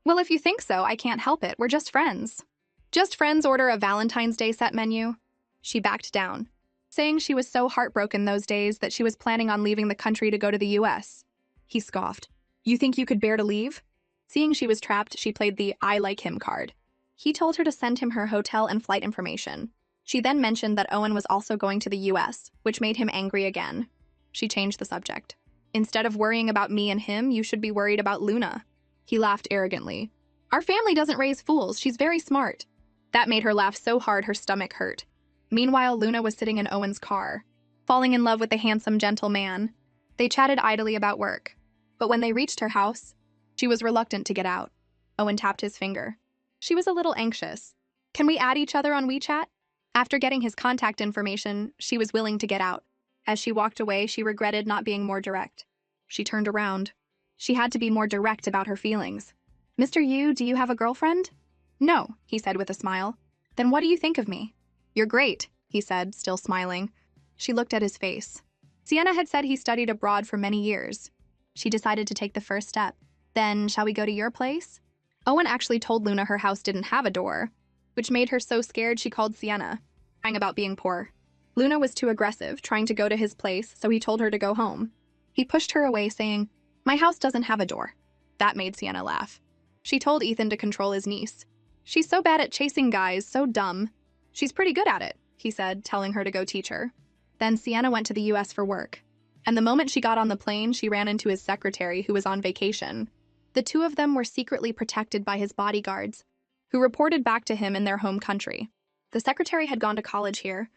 Well, if you think so, I can't help it. We're just friends. Just friends order a Valentine's Day set menu. She backed down, saying she was so heartbroken those days that she was planning on leaving the country to go to the US. He scoffed. You think you could bear to leave? Seeing she was trapped, she played the I like him card. He told her to send him her hotel and flight information. She then mentioned that Owen was also going to the US, which made him angry again. She changed the subject. Instead of worrying about me and him, you should be worried about Luna. He laughed arrogantly. Our family doesn't raise fools. She's very smart. That made her laugh so hard her stomach hurt. Meanwhile, Luna was sitting in Owen's car, falling in love with the handsome, gentle man. They chatted idly about work. But when they reached her house, she was reluctant to get out. Owen tapped his finger. She was a little anxious. Can we add each other on WeChat? After getting his contact information, she was willing to get out. As she walked away, she regretted not being more direct. She turned around. She had to be more direct about her feelings. Mr. Yu, do you have a girlfriend? No, he said with a smile. Then what do you think of me? You're great, he said, still smiling. She looked at his face. Sienna had said he studied abroad for many years. She decided to take the first step. Then, shall we go to your place? Owen actually told Luna her house didn't have a door, which made her so scared she called Sienna, crying about being poor. Luna was too aggressive, trying to go to his place, so he told her to go home. He pushed her away, saying, My house doesn't have a door. That made Sienna laugh. She told Ethan to control his niece. She's so bad at chasing guys, so dumb. She's pretty good at it, he said, telling her to go teach her. Then Sienna went to the US for work, and the moment she got on the plane, she ran into his secretary, who was on vacation. The two of them were secretly protected by his bodyguards, who reported back to him in their home country. The secretary had gone to college here,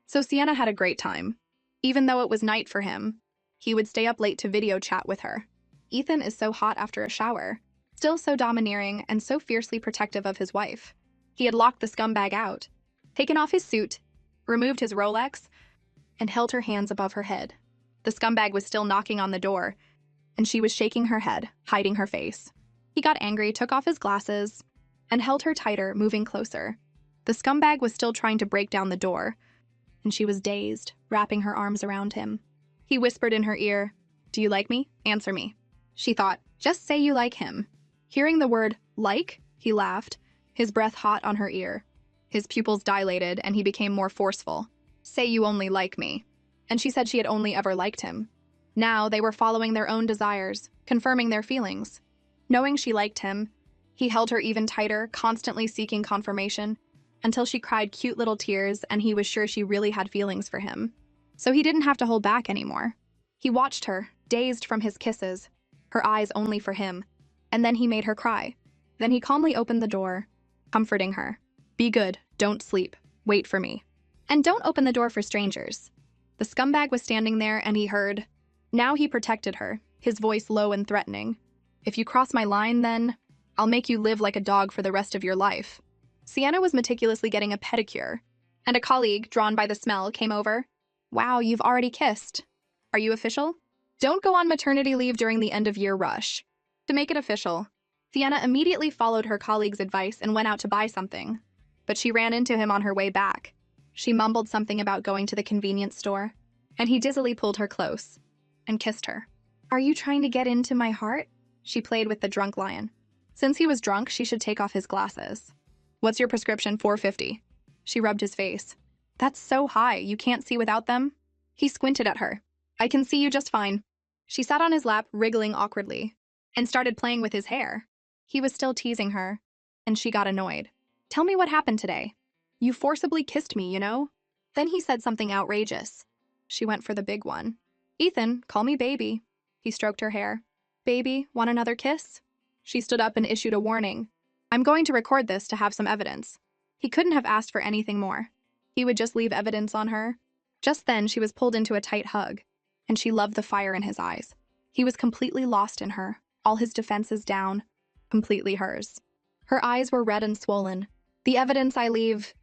so Sienna had a great time. Even though it was night for him, he would stay up late to video chat with her. Ethan is so hot after a shower, still so domineering and so fiercely protective of his wife. He had locked the scumbag out, taken off his suit, removed his Rolex, and held her hands above her head. The scumbag was still knocking on the door, and she was shaking her head, hiding her face. He got angry, took off his glasses, and held her tighter, moving closer. The scumbag was still trying to break down the door, and she was dazed, wrapping her arms around him. He whispered in her ear, Do you like me? Answer me. She thought, Just say you like him. Hearing the word, like, he laughed, his breath hot on her ear. His pupils dilated, and he became more forceful. Say you only like me. And she said she had only ever liked him. Now they were following their own desires, confirming their feelings. Knowing she liked him, he held her even tighter, constantly seeking confirmation, until she cried cute little tears and he was sure she really had feelings for him. So he didn't have to hold back anymore. He watched her, dazed from his kisses, her eyes only for him, and then he made her cry. Then he calmly opened the door, comforting her. Be good, don't sleep, wait for me. And don't open the door for strangers. The scumbag was standing there and he heard. Now he protected her, his voice low and threatening. If you cross my line, then I'll make you live like a dog for the rest of your life. Sienna was meticulously getting a pedicure, and a colleague, drawn by the smell, came over. Wow, you've already kissed. Are you official? Don't go on maternity leave during the end-of-year rush. To make it official, Sienna immediately followed her colleague's advice and went out to buy something. But she ran into him on her way back. She mumbled something about going to the convenience store, and he dizzily pulled her close and kissed her. Are you trying to get into my heart? She played with the drunk lion. Since he was drunk, she should take off his glasses. What's your prescription? $4.50. She rubbed his face. That's so high, you can't see without them? He squinted at her. I can see you just fine. She sat on his lap, wriggling awkwardly, and started playing with his hair. He was still teasing her, and she got annoyed. Tell me what happened today. You forcibly kissed me, you know? Then he said something outrageous. She went for the big one. Ethan, call me baby. He stroked her hair. Baby, want another kiss? She stood up and issued a warning. I'm going to record this to have some evidence. He couldn't have asked for anything more. He would just leave evidence on her. Just then, she was pulled into a tight hug, and she loved the fire in his eyes. He was completely lost in her, all his defenses down, completely hers. Her eyes were red and swollen. The evidence I leave,